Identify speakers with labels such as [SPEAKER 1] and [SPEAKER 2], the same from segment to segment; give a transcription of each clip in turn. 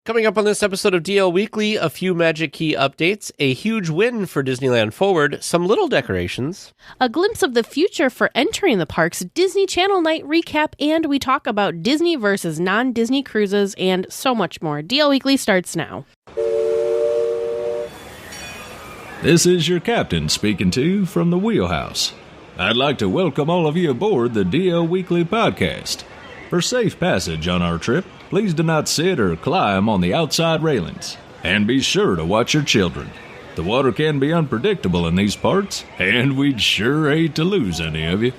[SPEAKER 1] Coming up on this episode of DL Weekly, a few Magic Key updates, a huge win for DisneylandForward, some little decorations,
[SPEAKER 2] a glimpse of the future for entering the parks, Disney Channel Nite recap, and we talk about Disney versus non-Disney cruises, and so much more. DL Weekly starts now.
[SPEAKER 3] This is your captain speaking to you from the wheelhouse. I'd like to welcome all of you aboard the DL Weekly podcast. For safe passage on our trip, please do not sit or climb on the outside railings. And be sure to watch your children. The water can be unpredictable in these parts, and we'd sure hate to lose any of you.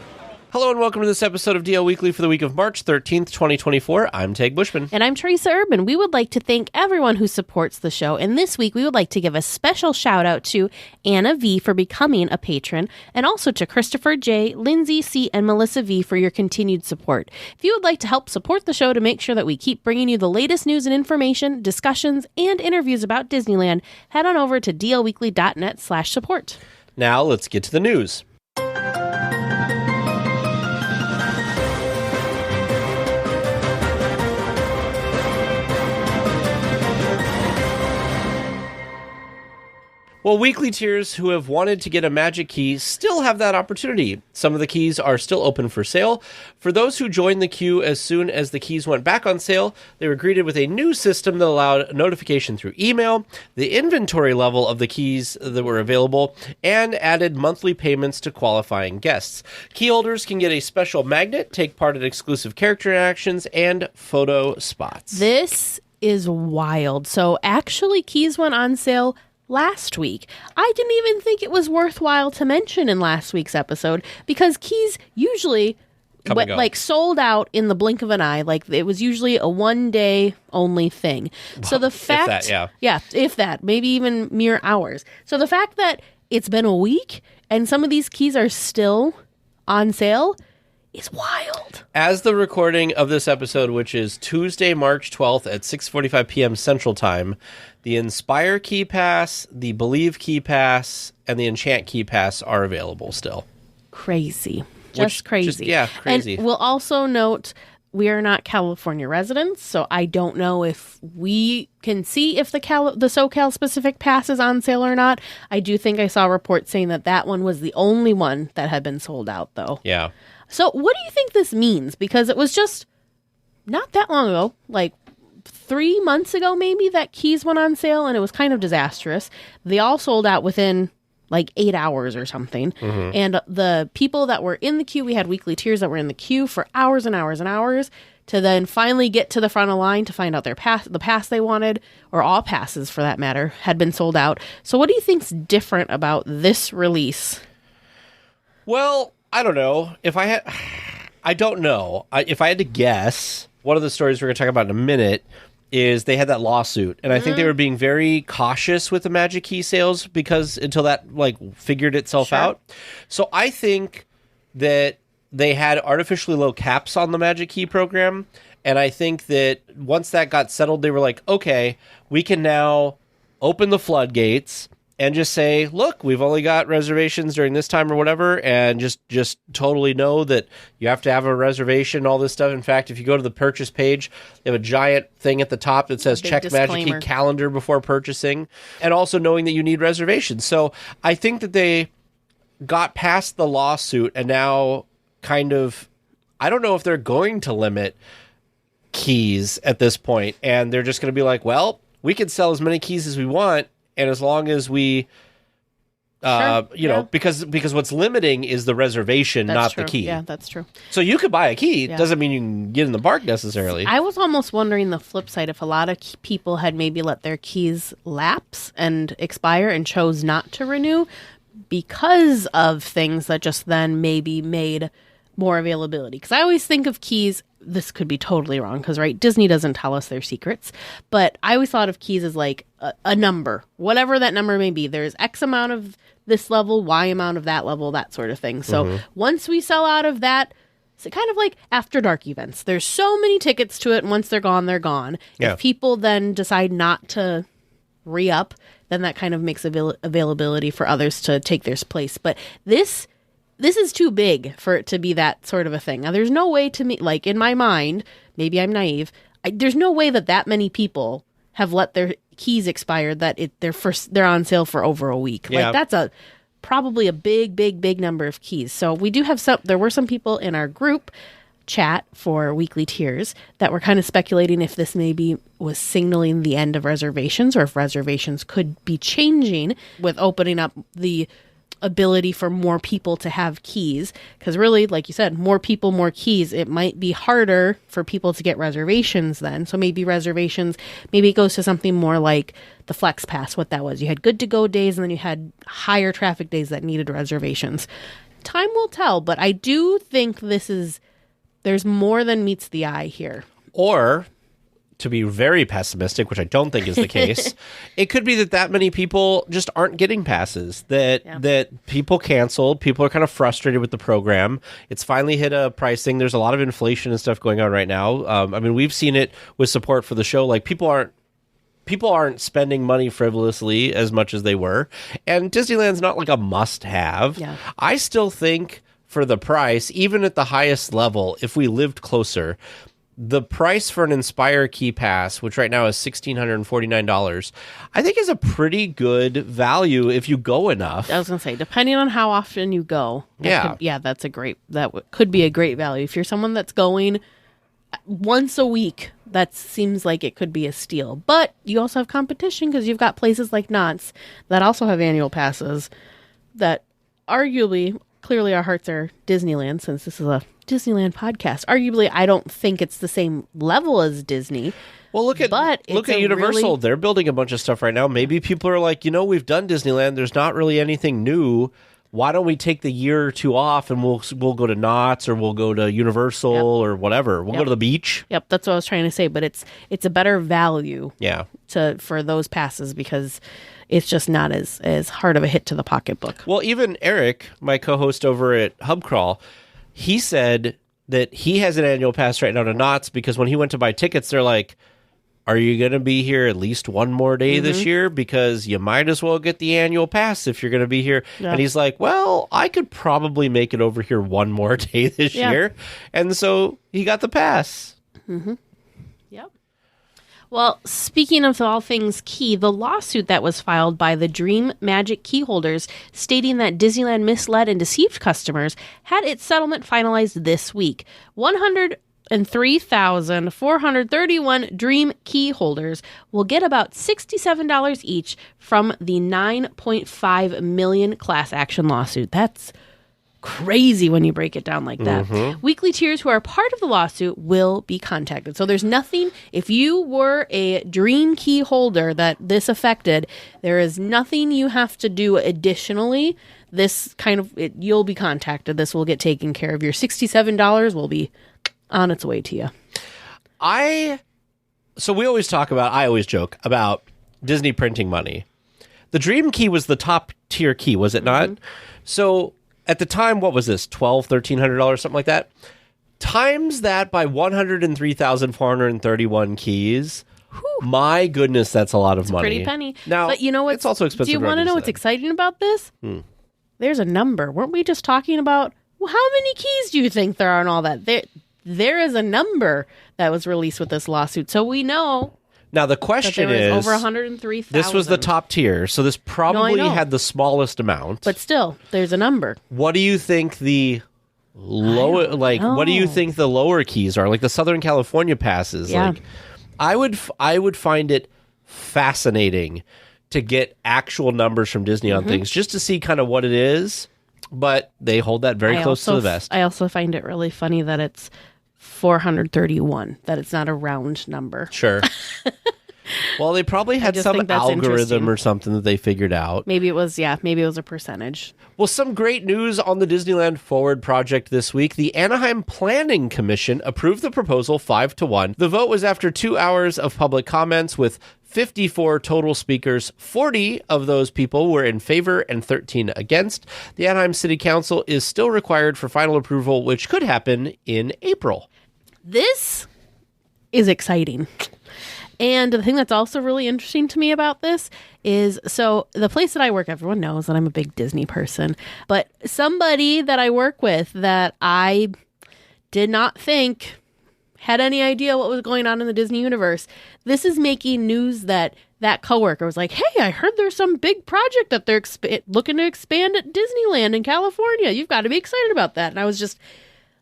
[SPEAKER 1] Hello and welcome to this episode of DL Weekly for the week of March 13th, 2024. I'm Tag Bushman.
[SPEAKER 2] And I'm Teresa Urban. We would like to thank everyone who supports the show. And this week, we would like to give a special shout out to Anna V for becoming a patron, and also to Christopher J, Lindsay C, and Melissa V for your continued support. If you would like to help support the show to make sure that we keep bringing you the latest news and information, discussions, and interviews about Disneyland, head on over to dlweekly.net/support.
[SPEAKER 1] Now let's get to the news. Well, weekly tiers who have wanted to get a Magic Key still have that opportunity. Some of the keys are still open for sale. For those who joined the queue as soon as the keys went back on sale, they were greeted with a new system that allowed notification through email, the inventory level of the keys that were available, and added monthly payments to qualifying guests. Key holders can get a special magnet, take part in exclusive character interactions, and photo spots.
[SPEAKER 2] This is wild. So actually, keys went on sale last week. I didn't even think it was worthwhile to mention in last week's episode because keys usually sold out in the blink of an eye. Like it was usually a one-day only thing. Well, so the fact, if that, maybe even mere hours. So the fact that it's been a week and some of these keys are still on sale is wild.
[SPEAKER 1] As the recording of this episode, which is Tuesday, March 12th at 6:45 p.m. Central Time, the Inspire Key Pass, the Believe Key Pass, and the Enchant Key Pass are available still.
[SPEAKER 2] Crazy.
[SPEAKER 1] Crazy.
[SPEAKER 2] Crazy. And we'll also note we are not California residents, so I don't know if we can see if the SoCal-specific pass is on sale or not. I do think I saw reports saying that one was the only one that had been sold out, though.
[SPEAKER 1] Yeah.
[SPEAKER 2] So what do you think this means? Because it was just not that long ago, like 3 months ago maybe, that keys went on sale, and it was kind of disastrous. They all sold out within like 8 hours or something. Mm-hmm. And the people that were in the queue, we had weekly tiers that were in the queue for hours and hours and hours to then finally get to the front of the line to find out the pass they wanted, or all passes for that matter, had been sold out. So what do you think's different about this release?
[SPEAKER 1] Well, I don't know. I don't know. If I had to guess, one of the stories we're going to talk about in a minute is they had that lawsuit. And I think they were being very cautious with the Magic Key sales because until that figured itself out. So I think that they had artificially low caps on the Magic Key program. And I think that once that got settled, they were like, okay, we can now open the floodgates and just say, look, we've only got reservations during this time or whatever, and just totally know that you have to have a reservation, all this stuff. In fact, if you go to the purchase page, they have a giant thing at the top that says check Magic Key calendar before purchasing, and also knowing that you need reservations. So I think that they got past the lawsuit and now kind of, I don't know if they're going to limit keys at this point, and they're just going to be like, well, we can sell as many keys as we want, and as long as we, because what's limiting is the reservation, not the key.
[SPEAKER 2] Yeah, that's true.
[SPEAKER 1] So you could buy a key. Yeah. Doesn't mean you can get in the park necessarily.
[SPEAKER 2] I was almost wondering the flip side, if a lot of people had maybe let their keys lapse and expire and chose not to renew because of things that just then maybe made more availability. Because I always think of keys, this could be totally wrong because, right, Disney doesn't tell us their secrets, but I always thought of keys as like a number, whatever that number may be. There's X amount of this level, Y amount of that level, that sort of thing. So once we sell out of that, it's kind of like After Dark events. There's so many tickets to it, and once they're gone, they're gone. Yeah. If people then decide not to re-up, then that kind of makes availability for others to take their place. But this is too big for it to be that sort of a thing. Now, there's no way to me, like in my mind, maybe I'm naive, there's no way that many people have let their keys expire that they're on sale for over a week.
[SPEAKER 1] Yeah.
[SPEAKER 2] Like that's probably a big number of keys. So we do have there were some people in our group chat for weekly tiers that were kind of speculating if this maybe was signaling the end of reservations, or if reservations could be changing with opening up the ability for more people to have keys. Because really, like you said, more people, more keys, it might be harder for people to get reservations then. So maybe it goes to something more like the Flex Pass, what that was. You had good to go days, and then you had higher traffic days that needed reservations. Time will tell, but I do think there's more than meets the eye here.
[SPEAKER 1] Or, to be very pessimistic, which I don't think is the case, it could be that many people just aren't getting passes, that people canceled. People are kind of frustrated with the program. It's finally hit a pricing. There's a lot of inflation and stuff going on right now. I mean, we've seen it with support for the show. Like, people aren't spending money frivolously as much as they were. And Disneyland's not like a must-have.
[SPEAKER 2] Yeah.
[SPEAKER 1] I still think for the price, even at the highest level, if we lived closer, the price for an Inspire Key Pass, which right now is $1,649, I think is a pretty good value if you go enough.
[SPEAKER 2] I was going to say, depending on how often you go. That could be a great value. If you're someone that's going once a week, that seems like it could be a steal. But you also have competition because you've got places like Knott's that also have annual passes that arguably, clearly our hearts are Disneyland, since this is a Disneyland podcast. Arguably, I don't think it's the same level as Disney.
[SPEAKER 1] Well, look at Universal. They're building a bunch of stuff right now. Maybe people are like, we've done Disneyland. There's not really anything new. Why don't we take the year or two off and we'll go to Knott's, or we'll go to Universal or whatever. We'll go to the beach.
[SPEAKER 2] Yep, that's what I was trying to say. But it's a better value.
[SPEAKER 1] Yeah.
[SPEAKER 2] For those passes, because it's just not as hard of a hit to the pocketbook.
[SPEAKER 1] Well, even Eric, my co-host over at Hubcrawl, he said that he has an annual pass right now to Knott's because when he went to buy tickets, they're like, are you going to be here at least one more day this year? Because you might as well get the annual pass if you're going to be here. Yeah. And he's like, well, I could probably make it over here one more day this year. And so he got the pass.
[SPEAKER 2] Mm-hmm. Yep. Well, speaking of all things key, the lawsuit that was filed by the Dream Magic key holders stating that Disneyland misled and deceived customers had its settlement finalized this week. 103,431 Dream key holders will get about $67 each from the $9.5 million class action lawsuit. That's crazy when you break it down like that. Weekly tiers who are part of the lawsuit will be contacted. So there's nothing, if you were a Dream key holder that this affected, there is nothing you have to do additionally. You'll be contacted. This will get taken care of. Your $67 will be on its way to you.
[SPEAKER 1] I always joke about Disney printing money. The Dream Key was the top tier key, was it not? So at the time, what was this, $1,200, $1,300, something like that? Times that by 103,431 keys. Whew. My goodness, that's a lot of money.
[SPEAKER 2] Pretty penny.
[SPEAKER 1] Now,
[SPEAKER 2] but you know what?
[SPEAKER 1] It's also expensive.
[SPEAKER 2] Do you want to know what's exciting about this? There's a number. Weren't we just talking about, well, how many keys do you think there are and all that? There is a number that was released with this lawsuit. So we know.
[SPEAKER 1] Now, the question is,
[SPEAKER 2] over 103,000.
[SPEAKER 1] This was the top tier, so this probably had the smallest amount.
[SPEAKER 2] But still, there's a number.
[SPEAKER 1] What do you think the lower, what do you think the lower keys are? Like the Southern California passes?
[SPEAKER 2] Yeah.
[SPEAKER 1] Like, I would find it fascinating to get actual numbers from Disney on things, just to see kind of what it is. But they hold that very close to the vest.
[SPEAKER 2] I also find it really funny that it's 431, that it's not a round number.
[SPEAKER 1] Sure. Well, they probably had some algorithm or something that they figured out.
[SPEAKER 2] Maybe it was a percentage.
[SPEAKER 1] Well, some great news on the Disneyland Forward project this week. The Anaheim Planning Commission approved the proposal 5-1. The vote was after 2 hours of public comments with 54 total speakers. 40 of those people were in favor and 13 against. The Anaheim City Council is still required for final approval, which could happen in April.
[SPEAKER 2] This is exciting. And the thing that's also really interesting to me about this is, so the place that I work, everyone knows that I'm a big Disney person, but somebody that I work with that I did not think had any idea what was going on in the Disney universe. This is making news that coworker was like, hey, I heard there's some big project that they're looking to expand at Disneyland in California. You've got to be excited about that. And I was just,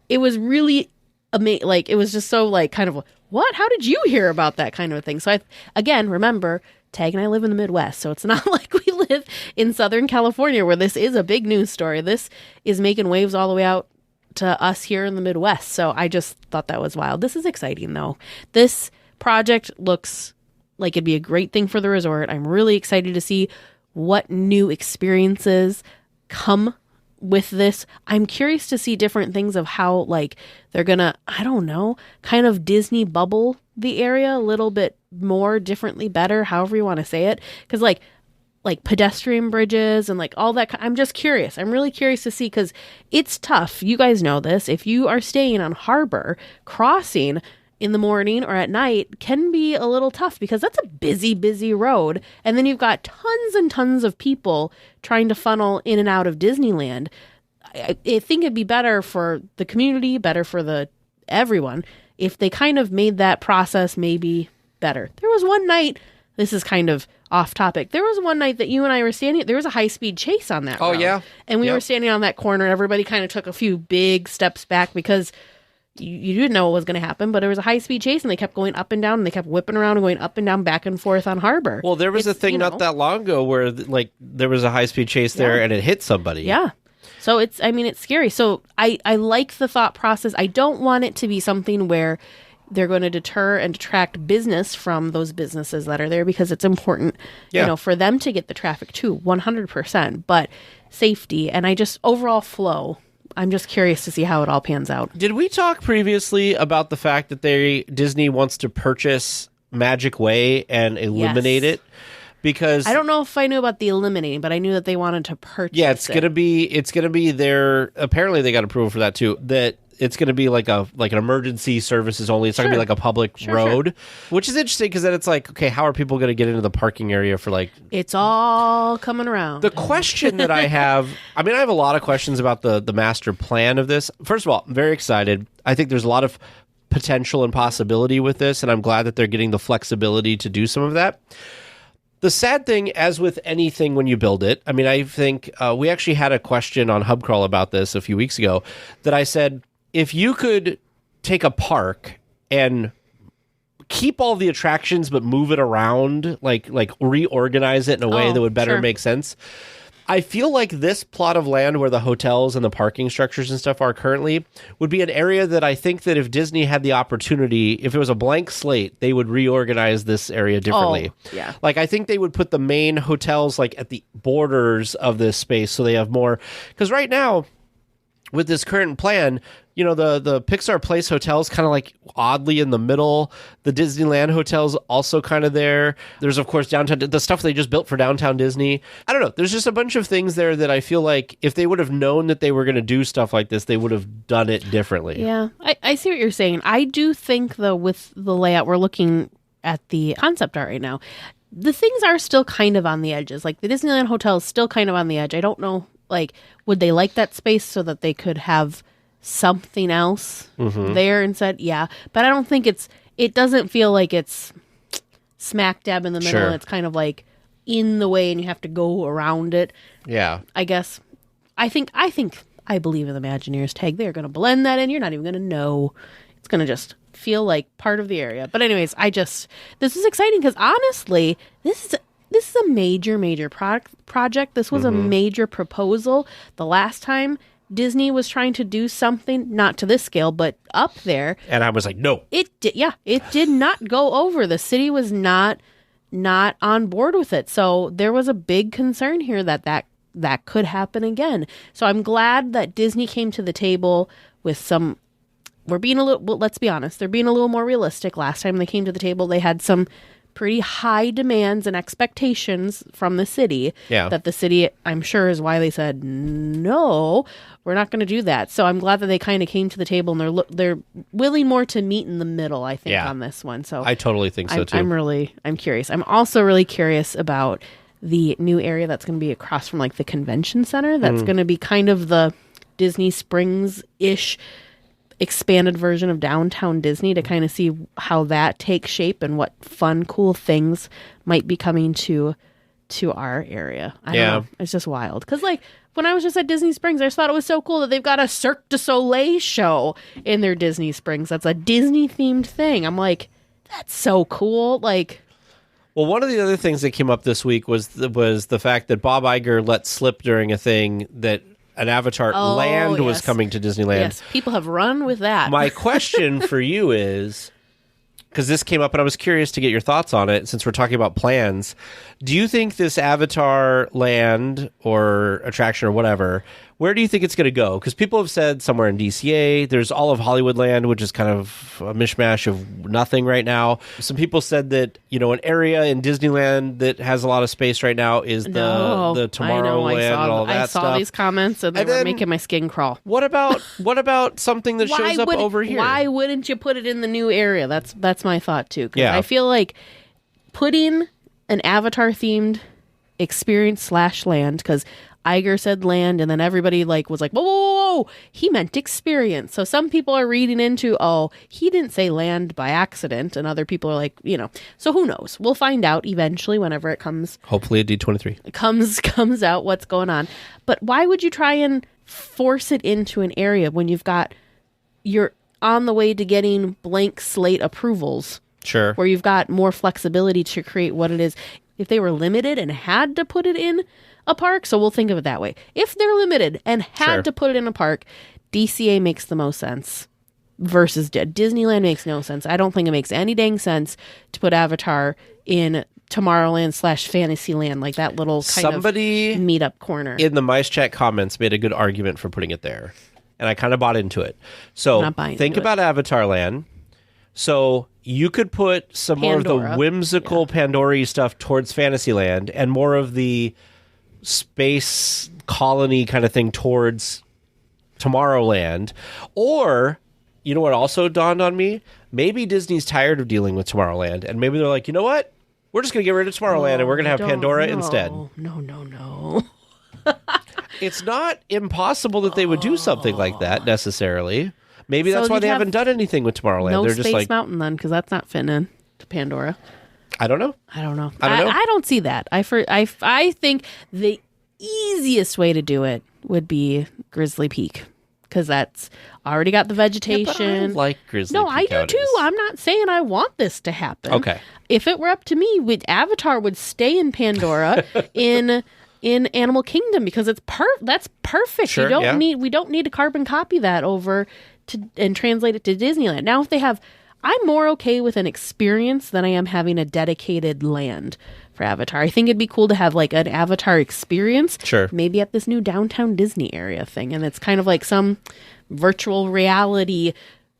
[SPEAKER 2] it was really amazing. Like, it was just so like kind of, what? How did you hear about that kind of a thing? So again, remember, Tag and I live in the Midwest, so it's not like we live in Southern California where this is a big news story. This is making waves all the way out to us here in the Midwest. So I just thought that was wild. This is exciting, though. This project looks like it'd be a great thing for the resort. I'm really excited to see what new experiences come with this. I'm curious to see different things of how, like, they're gonna, I don't know, kind of Disney bubble the area a little bit more, differently, better, however you want to say it. Because like pedestrian bridges and like all that. I'm just curious. I'm really curious to see, because it's tough. You guys know this. If you are staying on Harbor, crossing in the morning or at night can be a little tough because that's a busy, busy road. And then you've got tons and tons of people trying to funnel in and out of Disneyland. I think it'd be better for the community, better for everyone, if they kind of made that process maybe better. There was one night, this is kind of off topic, there was one night that you and I were standing, there was a high-speed chase on that road.
[SPEAKER 1] Yeah.
[SPEAKER 2] And we were standing on that corner, and everybody kind of took a few big steps back because you didn't know what was going to happen, but there was a high-speed chase, and they kept going up and down, and they kept whipping around and going up and down, back and forth on Harbor.
[SPEAKER 1] Well, there was a thing not that long ago where, like, there was a high-speed chase there, and it hit somebody.
[SPEAKER 2] Yeah. So it's scary. So I like the thought process. I don't want it to be something where they're going to deter and detract business from those businesses that are there, because it's important, for them to get the traffic too, 100%. But safety and overall flow, I'm just curious to see how it all pans out.
[SPEAKER 1] Did we talk previously about the fact that Disney wants to purchase Magic Way and eliminate it? Because
[SPEAKER 2] I don't know if I knew about the eliminating, but I knew that they wanted to purchase. Yeah,
[SPEAKER 1] it's gonna be their. Apparently, they got approval for that too. That it's gonna be like an emergency services only. It's not gonna be like a public road, which is interesting because then it's like, okay, how are people gonna get into the parking area for like?
[SPEAKER 2] It's all coming around.
[SPEAKER 1] The question that I have, I have a lot of questions about the master plan of this. First of all, I'm very excited. I think there's a lot of potential and possibility with this, and I'm glad that they're getting the flexibility to do some of that. The sad thing, as with anything when you build it, I think we actually had a question on Hubcrawl about this a few weeks ago that I said, if you could take a park and keep all the attractions but move it around, like reorganize it in a way that would better make sense. I feel like this plot of land where the hotels and the parking structures and stuff are currently would be an area that I think that if Disney had the opportunity, if it was a blank slate, they would reorganize this area differently.
[SPEAKER 2] Oh, yeah.
[SPEAKER 1] Like, I think they would put the main hotels like at the borders of this space so they have more. Because right now, with this current plan, the Pixar Place Hotel's kind of like oddly in the middle. The Disneyland Hotel's also kind of there. There's, of course, downtown, the stuff they just built for downtown Disney. I don't know. There's just a bunch of things there that I feel like if they would have known that they were going to do stuff like this, they would have done it differently.
[SPEAKER 2] Yeah, I see what you're saying. I do think, though, with the layout, we're looking at the concept art right now, the things are still kind of on the edges. Like, the Disneyland Hotel is still kind of on the edge. I don't know, like, would they like that space so that they could have something else there instead? Yeah, but I don't think it doesn't feel like it's smack dab in the middle. Sure. It's kind of like in the way and you have to go around it.
[SPEAKER 1] Yeah, I
[SPEAKER 2] guess I believe in the Imagineers Tag. They're going to blend that in. You're not even going to know. It's going to just feel like part of the area. But anyways, this is exciting because honestly, this is a major project. This was a major proposal. The last time Disney was trying to do something, not to this scale, but up there.
[SPEAKER 1] And I was like, no.
[SPEAKER 2] It did not go over. The city was not on board with it. So there was a big concern here that could happen again. So I'm glad that Disney came to the table with some, let's be honest, they're being a little more realistic. Last time they came to the table, they had some pretty high demands and expectations from the city. Yeah. That the city, I'm sure, is why they said, no, we're not going to do that. So I'm glad that they kind of came to the table and they're willing more to meet in the middle, I think, on this one. So
[SPEAKER 1] I totally think so too.
[SPEAKER 2] I'm curious. I'm also really curious about the new area that's going to be across from like the convention center. That's going to be kind of the Disney Springs-ish expanded version of Downtown Disney to kind of see how that takes shape and what fun, cool things might be coming to our area. I don't know. It's just wild. Because, like, when I was just at Disney Springs, I just thought it was so cool that they've got a Cirque du Soleil show in their Disney Springs. That's a Disney-themed thing. I'm like, that's so cool. Like...
[SPEAKER 1] Well, one of the other things that came up this week was the fact that Bob Iger let slip during a thing that an Avatar land was coming to Disneyland.
[SPEAKER 2] Yes, people have run with that.
[SPEAKER 1] My question for you is, because this came up and I was curious to get your thoughts on it since we're talking about plans, do you think this Avatar land or attraction or whatever, where do you think it's going to go? Because people have said somewhere in DCA. There's all of Hollywoodland, which is kind of a mishmash of nothing right now. Some people said that, an area in Disneyland that has a lot of space right now is the Tomorrowland and all that stuff.
[SPEAKER 2] I saw these comments and they were making my skin crawl.
[SPEAKER 1] What about something that shows up over here?
[SPEAKER 2] Why wouldn't you put it in the new area? That's my thought too. Yeah. I feel like putting an Avatar-themed experience / land, because Iger said land, and then everybody was like, whoa, he meant experience. So some people are reading into, he didn't say land by accident, and other people are like, so who knows? We'll find out eventually whenever it comes.
[SPEAKER 1] Hopefully at D23.
[SPEAKER 2] It comes out what's going on. But why would you try and force it into an area when you're on the way to getting blank slate approvals?
[SPEAKER 1] Sure.
[SPEAKER 2] Where you've got more flexibility to create what it is. If they were limited and had to put it in a park, so we'll think of it that way. If they're limited and had to put it in a park, DCA makes the most sense versus Disneyland makes no sense. I don't think it makes any dang sense to put Avatar in Tomorrowland / Fantasyland, like that little kind of meetup corner.
[SPEAKER 1] In the Mice Chat comments made a good argument for putting it there, and I kind of bought into it. So think about Avatar Land. So you could put some more of the whimsical Pandora stuff towards Fantasyland and more of the space colony kind of thing towards Tomorrowland. Or, you know what also dawned on me? Maybe Disney's tired of dealing with Tomorrowland, and maybe they're like, you know what? We're just going to get rid of Tomorrowland and we're going to have Pandora instead.
[SPEAKER 2] No.
[SPEAKER 1] It's not impossible that they would do something like that necessarily. Maybe that's why they haven't done anything with Tomorrowland.
[SPEAKER 2] No
[SPEAKER 1] They're
[SPEAKER 2] Space
[SPEAKER 1] just like
[SPEAKER 2] Mountain then, because that's not fitting in to Pandora.
[SPEAKER 1] I don't know.
[SPEAKER 2] I don't see that. I think the easiest way to do it would be Grizzly Peak, because that's already got the vegetation.
[SPEAKER 1] Yeah, but I like Grizzly Peak.
[SPEAKER 2] No, I do too. I'm not saying I want this to happen.
[SPEAKER 1] Okay.
[SPEAKER 2] If it were up to me, Avatar would stay in Pandora in Animal Kingdom, because that's perfect.
[SPEAKER 1] Sure,
[SPEAKER 2] we don't need to carbon copy that over and translate it to Disneyland. Now, I'm more okay with an experience than I am having a dedicated land for Avatar. I think it'd be cool to have like an Avatar experience.
[SPEAKER 1] Sure.
[SPEAKER 2] Maybe at this new Downtown Disney area thing. And it's kind of like some virtual reality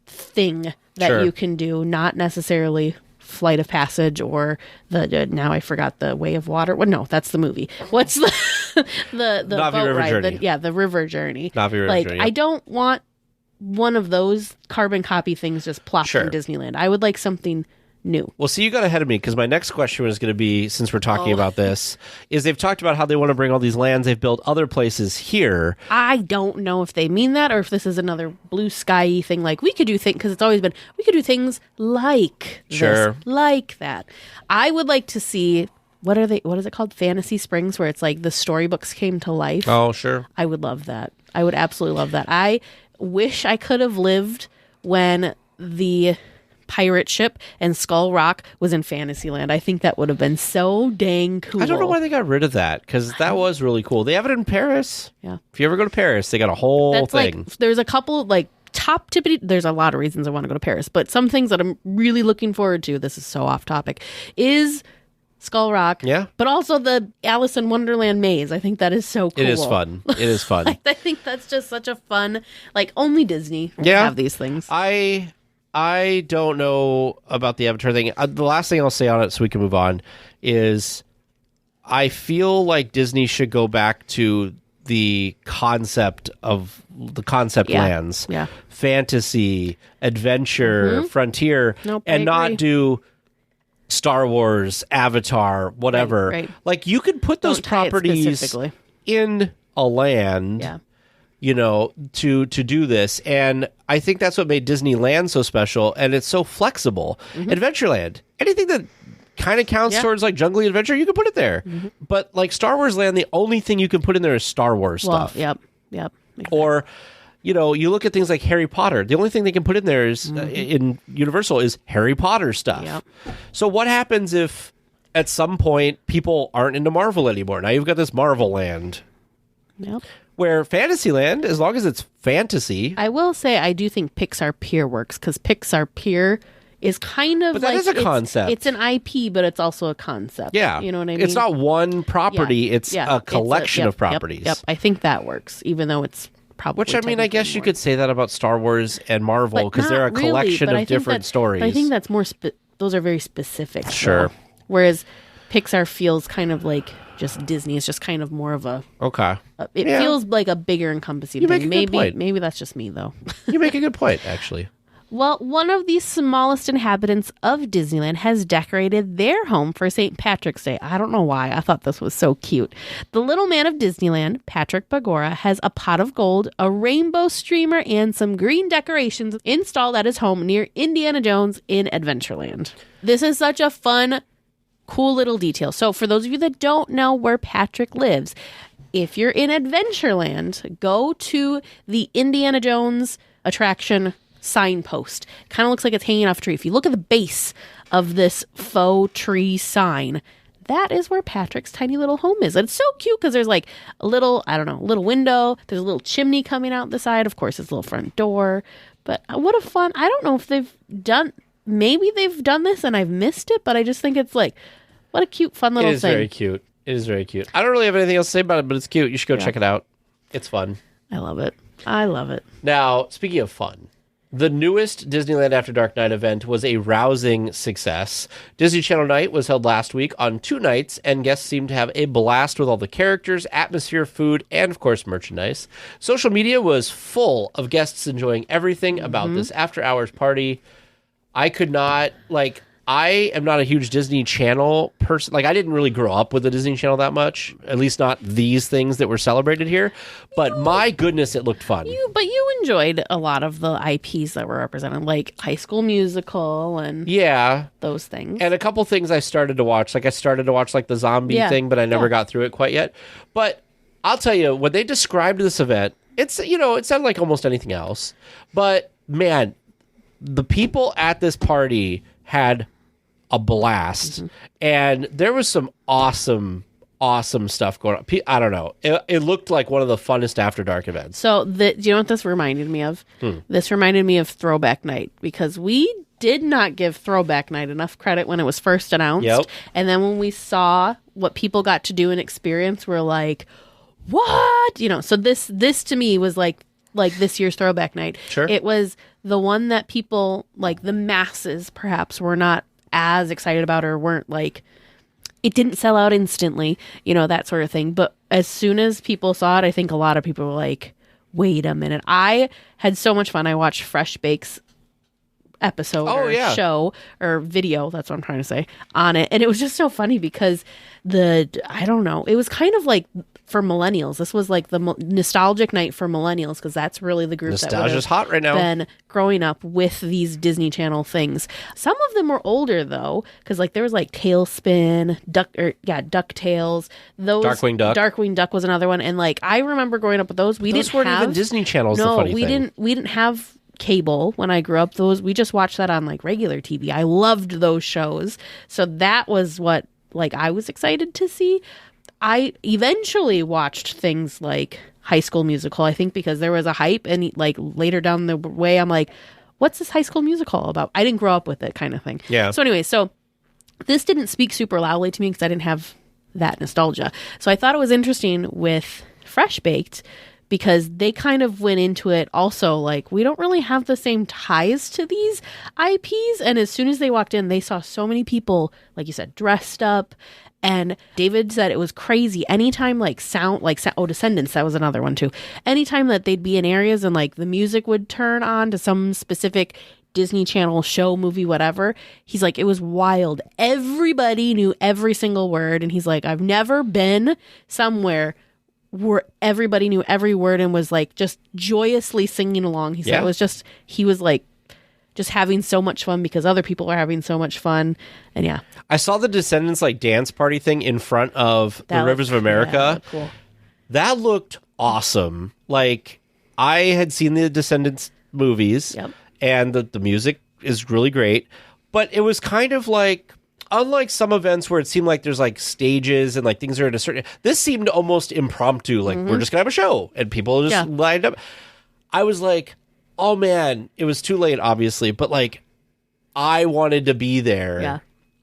[SPEAKER 2] thing that you can do, not necessarily Flight of Passage or now I forgot the Way of Water. Well, no, that's the movie. What's the
[SPEAKER 1] Na'vi
[SPEAKER 2] boat
[SPEAKER 1] River
[SPEAKER 2] ride?
[SPEAKER 1] Journey.
[SPEAKER 2] The River Journey.
[SPEAKER 1] Na'vi River Journey.
[SPEAKER 2] I don't want one of those carbon copy things just plopped in Disneyland. I would like something new.
[SPEAKER 1] Well, see, you got ahead of me, because my next question was going to be, since we're talking about this, is they've talked about how they want to bring all these lands. They've built other places here.
[SPEAKER 2] I don't know if they mean that or if this is another blue sky-y thing. Like, we could do things, because it's always been, we could do things like this, like that. I would like to see, what is it called? Fantasy Springs, where it's like the storybooks came to life.
[SPEAKER 1] Oh, sure.
[SPEAKER 2] I would love that. I would absolutely love that. I wish I could have lived when the pirate ship and Skull Rock was in Fantasyland. I think that would have been so dang cool.
[SPEAKER 1] I don't know why they got rid of that, because that was really cool. They have it in Paris.
[SPEAKER 2] Yeah.
[SPEAKER 1] If you ever go to Paris, they got a whole thing.
[SPEAKER 2] Like, there's a couple top tippity. There's a lot of reasons I want to go to Paris, but some things that I'm really looking forward to. This is so off topic. Is Skull Rock.
[SPEAKER 1] Yeah.
[SPEAKER 2] But also the Alice in Wonderland maze. I think that is so cool.
[SPEAKER 1] It is fun. It is fun.
[SPEAKER 2] I think that's just such a fun, only Disney will have these things.
[SPEAKER 1] I don't know about the Avatar thing. The last thing I'll say on it so we can move on is I feel like Disney should go back to the concept lands.
[SPEAKER 2] Yeah.
[SPEAKER 1] Fantasy, adventure, frontier, and not do Star Wars, Avatar, whatever.
[SPEAKER 2] Right.
[SPEAKER 1] Like, you could put those properties in a land to do this. And I think that's what made Disneyland so special, and it's so flexible. Adventureland, anything that kind of counts towards like jungly adventure, you can put it there. But like Star Wars Land, the only thing you can put in there is Star Wars stuff.
[SPEAKER 2] Yep. Exactly.
[SPEAKER 1] Or, you look at things like Harry Potter. The only thing they can put in there is in Universal is Harry Potter stuff.
[SPEAKER 2] Yep.
[SPEAKER 1] So what happens if at some point people aren't into Marvel anymore? Now you've got this Marvel Land.
[SPEAKER 2] Yep.
[SPEAKER 1] Where Fantasyland, as long as it's fantasy.
[SPEAKER 2] I will say I do think Pixar Pier works, because Pixar Pier is kind of
[SPEAKER 1] But that is a concept.
[SPEAKER 2] It's an IP, but it's also a concept.
[SPEAKER 1] Yeah.
[SPEAKER 2] You know what I mean?
[SPEAKER 1] It's not one property. It's a collection of properties.
[SPEAKER 2] Yep. I think that works, even though it's probably...
[SPEAKER 1] Which, I mean, I guess you could say that about Star Wars and Marvel, because they're a collection of different stories.
[SPEAKER 2] But I think that's more... those are very specific.
[SPEAKER 1] Sure.
[SPEAKER 2] Though. Whereas Pixar feels kind of like just Disney. It's just kind of more of a...
[SPEAKER 1] Okay.
[SPEAKER 2] It feels like a bigger encompassing thing. Maybe that's just me, though.
[SPEAKER 1] You make a good point, actually.
[SPEAKER 2] Well, one of the smallest inhabitants of Disneyland has decorated their home for St. Patrick's Day. I don't know why. I thought this was so cute. The little man of Disneyland, Patrick Bagora, has a pot of gold, a rainbow streamer, and some green decorations installed at his home near Indiana Jones in Adventureland. This is such a fun, cool little detail. So for those of you that don't know where Patrick lives, if you're in Adventureland, go to the Indiana Jones attraction signpost. Kind of looks like it's hanging off a tree. If you look at the base of this faux tree sign, that is where Patrick's tiny little home is. And it's so cute because there's like a little, little window. There's a little chimney coming out the side. Of course, it's a little front door. But what a fun, I don't know if maybe they've done this and I've missed it, but I just think it's like, what a cute, fun little thing.
[SPEAKER 1] It is very cute. It is very cute. I don't really have anything else to say about it, but it's cute. You should go check it out. It's fun.
[SPEAKER 2] I love it. I love it.
[SPEAKER 1] Now, speaking of fun, the newest Disneyland After Dark Night event was a rousing success. Disney Channel Nite was held last week on 2 nights, and guests seemed to have a blast with all the characters, atmosphere, food, and, of course, merchandise. Social media was full of guests enjoying everything about this after-hours party. I am not a huge Disney Channel person. Like, I didn't really grow up with the Disney Channel that much, at least not these things that were celebrated here. But my goodness, it looked fun.
[SPEAKER 2] But you enjoyed a lot of the IPs that were represented, like High School Musical and those things.
[SPEAKER 1] And a couple things I started to watch. Like, I started to watch, like, the zombie thing, but I never got through it quite yet. But I'll tell you, when they described this event, it sounded like almost anything else. But, man, the people at this party had a blast, and there was some awesome stuff going on. I don't know. It looked like one of the funnest After Dark events.
[SPEAKER 2] So, do you know what this reminded me of? This reminded me of Throwback Night, because we did not give Throwback Night enough credit when it was first announced.
[SPEAKER 1] Yep.
[SPEAKER 2] And then when we saw what people got to do and experience, we're like, what? So this to me was like this year's Throwback Night.
[SPEAKER 1] Sure.
[SPEAKER 2] It was the one that people, like the masses perhaps, were not as excited about, or weren't like, it didn't sell out instantly, that sort of thing. But as soon as people saw it, I think a lot of people were like, wait a minute. I had so much fun. I watched Fresh Bake's episode show or video, that's what I'm trying to say, on it. And it was just so funny because it was kind of like for millennials. This was like the nostalgic night for millennials, because that's really the group
[SPEAKER 1] Nostalgia's hot right now.
[SPEAKER 2] Been growing up with these Disney Channel things. Some of them were older though, because like there was like Tailspin, DuckTales. Darkwing Duck was another one, and like I remember growing up with those.
[SPEAKER 1] Those weren't even Disney channels.
[SPEAKER 2] No,
[SPEAKER 1] the funny
[SPEAKER 2] we
[SPEAKER 1] thing.
[SPEAKER 2] We didn't have cable when I grew up. We just watched that on like regular TV. I loved those shows, so that was what like I was excited to see. I eventually watched things like High School Musical, I think because there was a hype, and like later down the way I'm like, what's this High School Musical about? I didn't grow up with it, kind of thing.
[SPEAKER 1] Yeah.
[SPEAKER 2] So anyway, this didn't speak super loudly to me because I didn't have that nostalgia. So I thought it was interesting with Fresh Baked, because they kind of went into it also like, we don't really have the same ties to these IPs. And as soon as they walked in, they saw so many people, like you said, dressed up. And David said it was crazy. Anytime Descendants, that was another one too. Anytime that they'd be in areas and like the music would turn on to some specific Disney Channel show, movie, whatever, he's like, it was wild. Everybody knew every single word. And he's like, I've never been somewhere where everybody knew every word and was like just joyously singing along. He said it was just, he was like just having so much fun because other people are having so much fun. And yeah.
[SPEAKER 1] I saw the Descendants like dance party thing in front of the Rivers of America.
[SPEAKER 2] Yeah, cool.
[SPEAKER 1] That looked awesome. Like, I had seen the Descendants movies, and the music is really great, but it was kind of like, unlike some events where it seemed like there's like stages and like things are at a certain, this seemed almost impromptu. Like we're just gonna have a show and people just lined up. I was like, oh man, it was too late, obviously, but like I wanted to be there.
[SPEAKER 2] Yeah.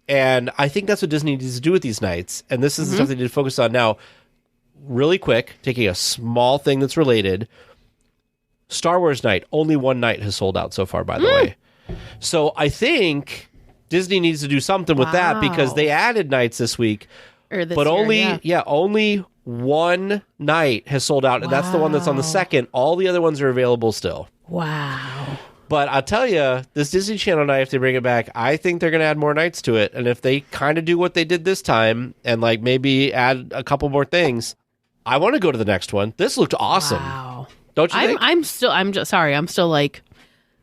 [SPEAKER 1] And I think that's what Disney needs to do with these nights. And this is the stuff they need to focus on now. Really quick, taking a small thing that's related. Star Wars night, only one night has sold out so far, by the way. So I think Disney needs to do something with that because they added nights this week, but only one night has sold out, and that's the one that's on the 2nd. All the other ones are available still.
[SPEAKER 2] Wow.
[SPEAKER 1] But I'll tell you, this Disney Channel night, if they bring it back, I think they're going to add more nights to it. And if they kind of do what they did this time and like maybe add a couple more things, I want to go to the next one. This looked awesome.
[SPEAKER 2] Wow.
[SPEAKER 1] Don't you think?
[SPEAKER 2] I'm still like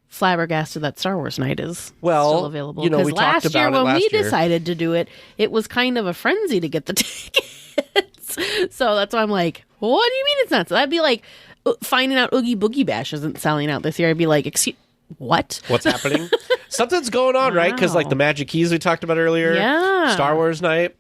[SPEAKER 2] flabbergasted that Star Wars night is still available.
[SPEAKER 1] You know, we talked about it
[SPEAKER 2] when we
[SPEAKER 1] year.
[SPEAKER 2] decided to do it, it was kind of a frenzy to get the tickets. So that's why I'm like, what do you mean it's not? So that'd be like finding out Oogie Boogie Bash isn't selling out this year. I'd be like, excuse, what?
[SPEAKER 1] What's happening? Something's going on, right? Because like the Magic Keys we talked about earlier, Star Wars night.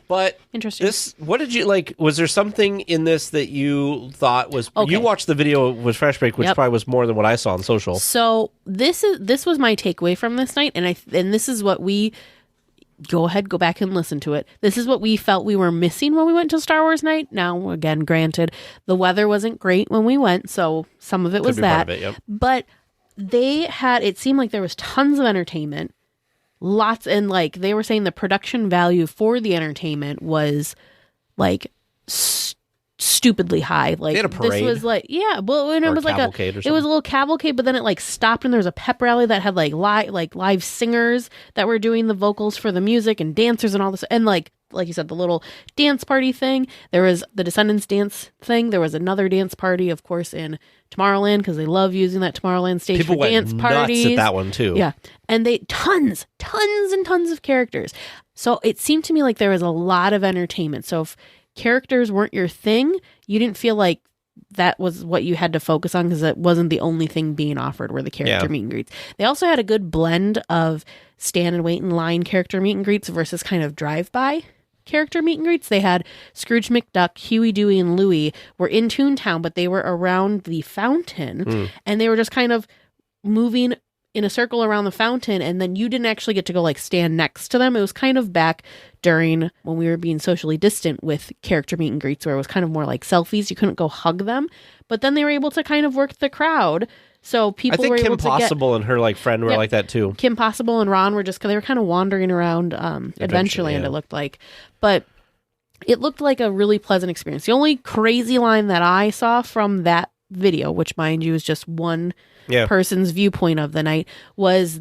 [SPEAKER 1] But
[SPEAKER 2] interesting.
[SPEAKER 1] What did you like? Was there something in this that you thought was? You watched the video with Fresh Break, which probably was more than what I saw on social.
[SPEAKER 2] So this was my takeaway from this night, and this is what we go back and listen to it. This is what we felt we were missing when we went to Star Wars night. Now, again, granted, the weather wasn't great when we went, so some of it was that.
[SPEAKER 1] Part of it,
[SPEAKER 2] But it seemed like there was tons of entertainment. Lots, and like they were saying the production value for the entertainment was like stupidly high. Like
[SPEAKER 1] they had a parade.
[SPEAKER 2] This was like it was like it was a little cavalcade, but then it like stopped and there was a pep rally that had like live singers that were doing the vocals for the music and dancers and all this, and like you said, the little dance party thing. There was the Descendants dance thing. There was another dance party, of course, in Tomorrowland because they love using that Tomorrowland stage for dance parties.
[SPEAKER 1] Nuts at that one too.
[SPEAKER 2] Yeah, and they tons and tons of characters. So it seemed to me like there was a lot of entertainment. So if characters weren't your thing, you didn't feel like that was what you had to focus on because it wasn't the only thing being offered were the character meet and greets. They also had a good blend of stand and wait in line character meet and greets versus kind of drive-by character meet and greets. They had Scrooge McDuck, Huey, Dewey, and Louie were in Toontown, but they were around the fountain and they were just kind of moving in a circle around the fountain, and then you didn't actually get to go like stand next to them. It was kind of back during when we were being socially distant with character meet and greets where it was kind of more like selfies. You couldn't go hug them, but then they were able to kind of work the crowd. So people were able
[SPEAKER 1] Kim Possible and her like friend were like that too.
[SPEAKER 2] Kim Possible and Ron were they were kind of wandering around Adventureland, it looked like. But it looked like a really pleasant experience. The only crazy line that I saw from that video, which mind you is just one person's viewpoint of the night, was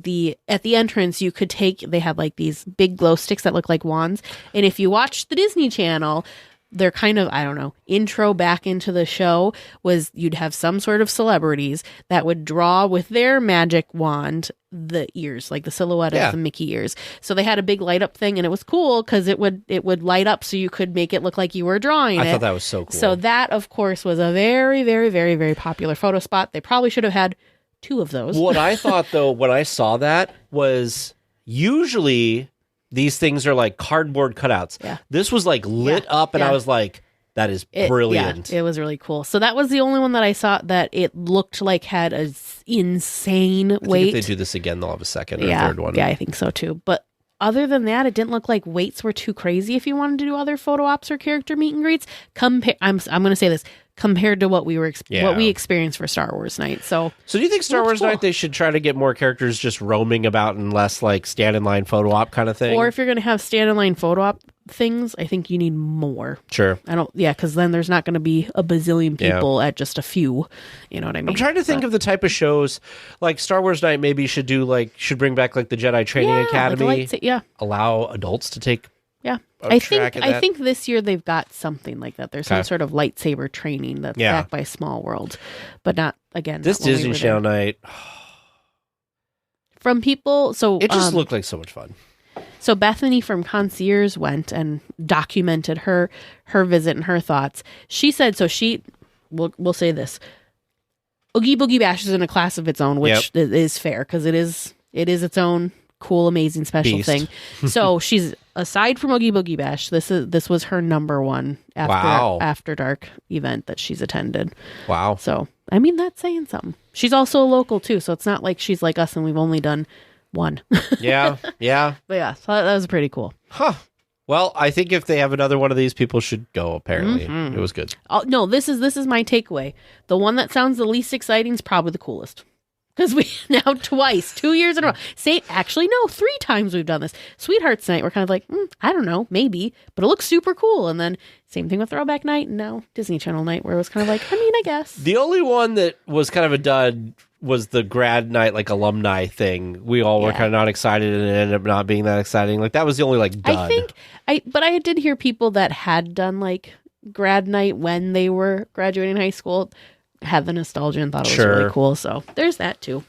[SPEAKER 2] at the entrance they had like these big glow sticks that look like wands. And if you watch the Disney Channel, their kind of, I don't know, intro back into the show was you'd have some sort of celebrities that would draw with their magic wand the ears, like the silhouette of the Mickey ears. So they had a big light up thing, and it was cool because it would light up so you could make it look like you were drawing it.
[SPEAKER 1] I thought that was so cool.
[SPEAKER 2] So that, of course, was a very, very, very, very popular photo spot. They probably should have had 2 of those.
[SPEAKER 1] What I thought, though, when I saw that was usually these things are like cardboard cutouts. Yeah. This was like lit up, and I was like, that is brilliant.
[SPEAKER 2] It was really cool. So that was the only one that I saw that it looked like had a insane weight.
[SPEAKER 1] If they do this again, they'll have a second or third one.
[SPEAKER 2] Yeah, I think so too. But other than that, it didn't look like weights were too crazy if you wanted to do other photo ops or character meet and greets. I'm going to say this, compared to what we experienced for Star Wars night. So
[SPEAKER 1] do you think Star Wars night they should try to get more characters just roaming about and less like stand in line photo op kind of thing?
[SPEAKER 2] Or if you're going to have stand in line photo op things, I think you need more.
[SPEAKER 1] Sure.
[SPEAKER 2] Because then there's not going to be a bazillion people at just a few. You know what I mean?
[SPEAKER 1] I'm trying to think of the type of shows like Star Wars night. Maybe should bring back like the Jedi Training Academy.
[SPEAKER 2] Allow
[SPEAKER 1] allow adults to take
[SPEAKER 2] Yeah.
[SPEAKER 1] of
[SPEAKER 2] I
[SPEAKER 1] tracking that.
[SPEAKER 2] think this year they've got something like that. There's some sort of lightsaber training that's backed by Small World, but not again.
[SPEAKER 1] This
[SPEAKER 2] not when we
[SPEAKER 1] Disney
[SPEAKER 2] were
[SPEAKER 1] Channel
[SPEAKER 2] there.
[SPEAKER 1] Night,
[SPEAKER 2] From people, so
[SPEAKER 1] it just looked like so much fun.
[SPEAKER 2] So Bethany from Concierge went and documented her visit and her thoughts. She said, we'll say this. Oogie Boogie Bash is in a class of its own, which is fair because it is its own cool, amazing, special
[SPEAKER 1] Beast.
[SPEAKER 2] thing. So she's, aside from Oogie Boogie Bash, this was her number one after dark event that she's attended.
[SPEAKER 1] Wow.
[SPEAKER 2] So, I mean, that's saying something. She's also a local too, so it's not like she's like us and we've only done one.
[SPEAKER 1] Yeah.
[SPEAKER 2] But yeah, so that was pretty cool.
[SPEAKER 1] Huh. Well, I think if they have another one of these, people should go, apparently. It was good.
[SPEAKER 2] Oh, no, this is my takeaway. The one that sounds the least exciting is probably the coolest. Because we now 2 years in a row. Actually, no, 3 times we've done this. Sweethearts Night, we're kind of like, I don't know, maybe. But it looks super cool. And then same thing with Throwback Night and now Disney Channel Night, where it was kind of like, I guess.
[SPEAKER 1] The only one that was kind of a dud was the grad night, like alumni thing. We all were kind of not excited and it ended up not being that exciting. Like that was the only like dud.
[SPEAKER 2] But I did hear people that had done like grad night when they were graduating high school had the nostalgia and thought it was really cool. So there's that too.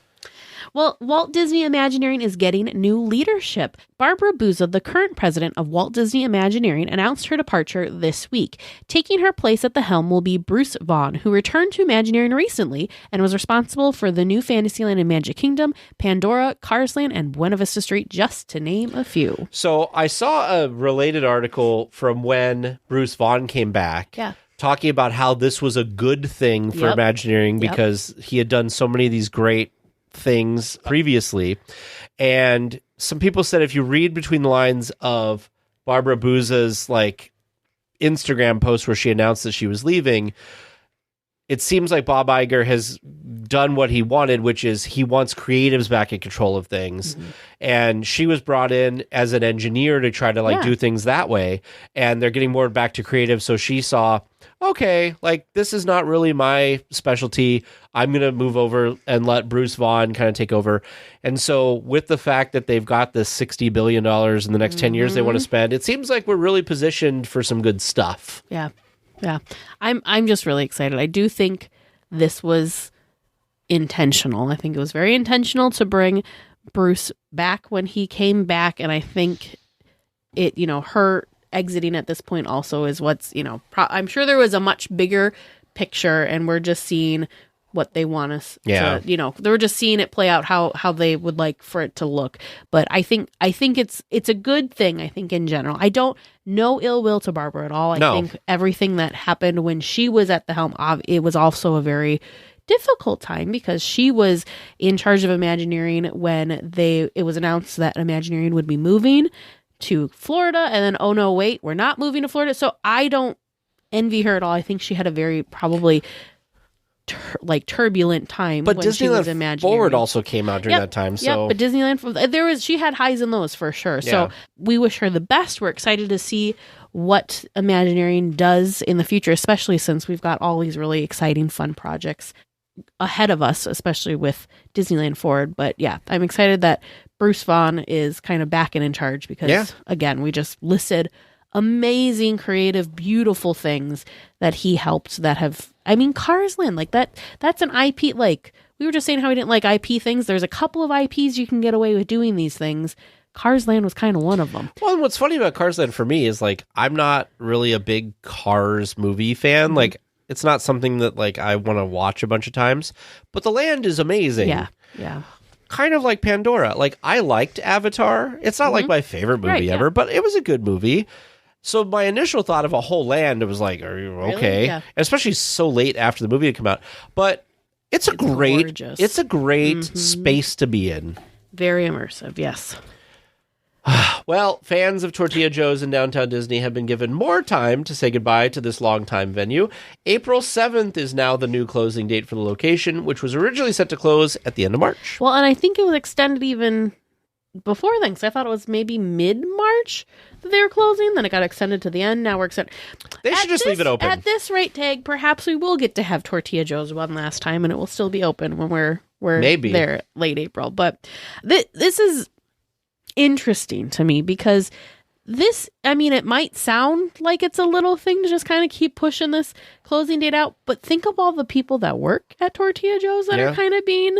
[SPEAKER 2] Well, Walt Disney Imagineering is getting new leadership. Barbara Buza, the current president of Walt Disney Imagineering, announced her departure this week. Taking her place at the helm will be Bruce Vaughn, who returned to Imagineering recently and was responsible for the new Fantasyland and Magic Kingdom, Pandora, Cars Land, and Buena Vista Street, just to name a few.
[SPEAKER 1] So I saw a related article from when Bruce Vaughn came back.
[SPEAKER 2] Yeah.
[SPEAKER 1] Talking about how this was a good thing for Imagineering because he had done so many of these great things previously. And some people said if you read between the lines of Barbara Buza's like Instagram post where she announced that she was leaving, it seems like Bob Iger has done what he wanted, which is he wants creatives back in control of things. And she was brought in as an engineer to try to do things that way. And they're getting more back to creative. So she saw, okay, like this is not really my specialty. I'm going to move over and let Bruce Vaughn kind of take over. And so with the fact that they've got this $60 billion in the next 10 years they want to spend, it seems like we're really positioned for some good stuff.
[SPEAKER 2] Yeah. Yeah. I'm just really excited. I do think this was intentional. I think it was very intentional to bring Bruce back when he came back. And I think it, her exiting at this point also is what's, I'm sure there was a much bigger picture and we're just seeing what they want us to, they were just seeing it play out how they would like for it to look. But I think it's a good thing, I think, in general. I don't no ill will to Barbara at all. I think everything that happened when she was at the helm, it was also a very difficult time because she was in charge of Imagineering when it was announced that Imagineering would be moving to Florida, and then, oh no, wait, we're not moving to Florida. So I don't envy her at all. I think she had a very probably turbulent time.
[SPEAKER 1] But
[SPEAKER 2] when she was
[SPEAKER 1] DisneylandForward also came out during that time. So
[SPEAKER 2] but Disneyland, she had highs and lows for sure. So we wish her the best. We're excited to see what Imagineering does in the future, especially since we've got all these really exciting, fun projects ahead of us, especially with DisneylandForward. But yeah, I'm excited that Bruce Vaughn is kind of back and in charge because, again, we just listed amazing, creative, beautiful things that he helped that have, Cars Land, like that's an IP, like we were just saying how we didn't like IP things. There's a couple of IPs you can get away with doing these things. Cars Land was kind of one of them.
[SPEAKER 1] Well, and what's funny about Cars Land for me is like, I'm not really a big Cars movie fan. Like, it's not something that like I want to watch a bunch of times, but the land is amazing.
[SPEAKER 2] Yeah.
[SPEAKER 1] Kind of like Pandora. Like, I liked Avatar. It's not like my favorite movie ever, but it was a good movie. So my initial thought of a whole land, it was like, are you okay?
[SPEAKER 2] Really? Yeah.
[SPEAKER 1] Especially so late after the movie had come out. But it's a great space to be in.
[SPEAKER 2] Very immersive, yes.
[SPEAKER 1] Well, fans of Tortilla Joe's in Downtown Disney have been given more time to say goodbye to this longtime venue. April 7th is now the new closing date for the location, which was originally set to close at the end of March.
[SPEAKER 2] Well, and I think it was extended even before then, because I thought it was maybe mid-March that they were closing. Then it got extended to the end. Now we're extended.
[SPEAKER 1] They should just leave it open.
[SPEAKER 2] At this rate tag, perhaps we will get to have Tortilla Joe's one last time, and it will still be open when we're
[SPEAKER 1] maybe
[SPEAKER 2] there late April. But this is interesting to me because this, I mean, it might sound like it's a little thing to just kind of keep pushing this closing date out, but think of all the people that work at Tortilla Joe's that are kind of being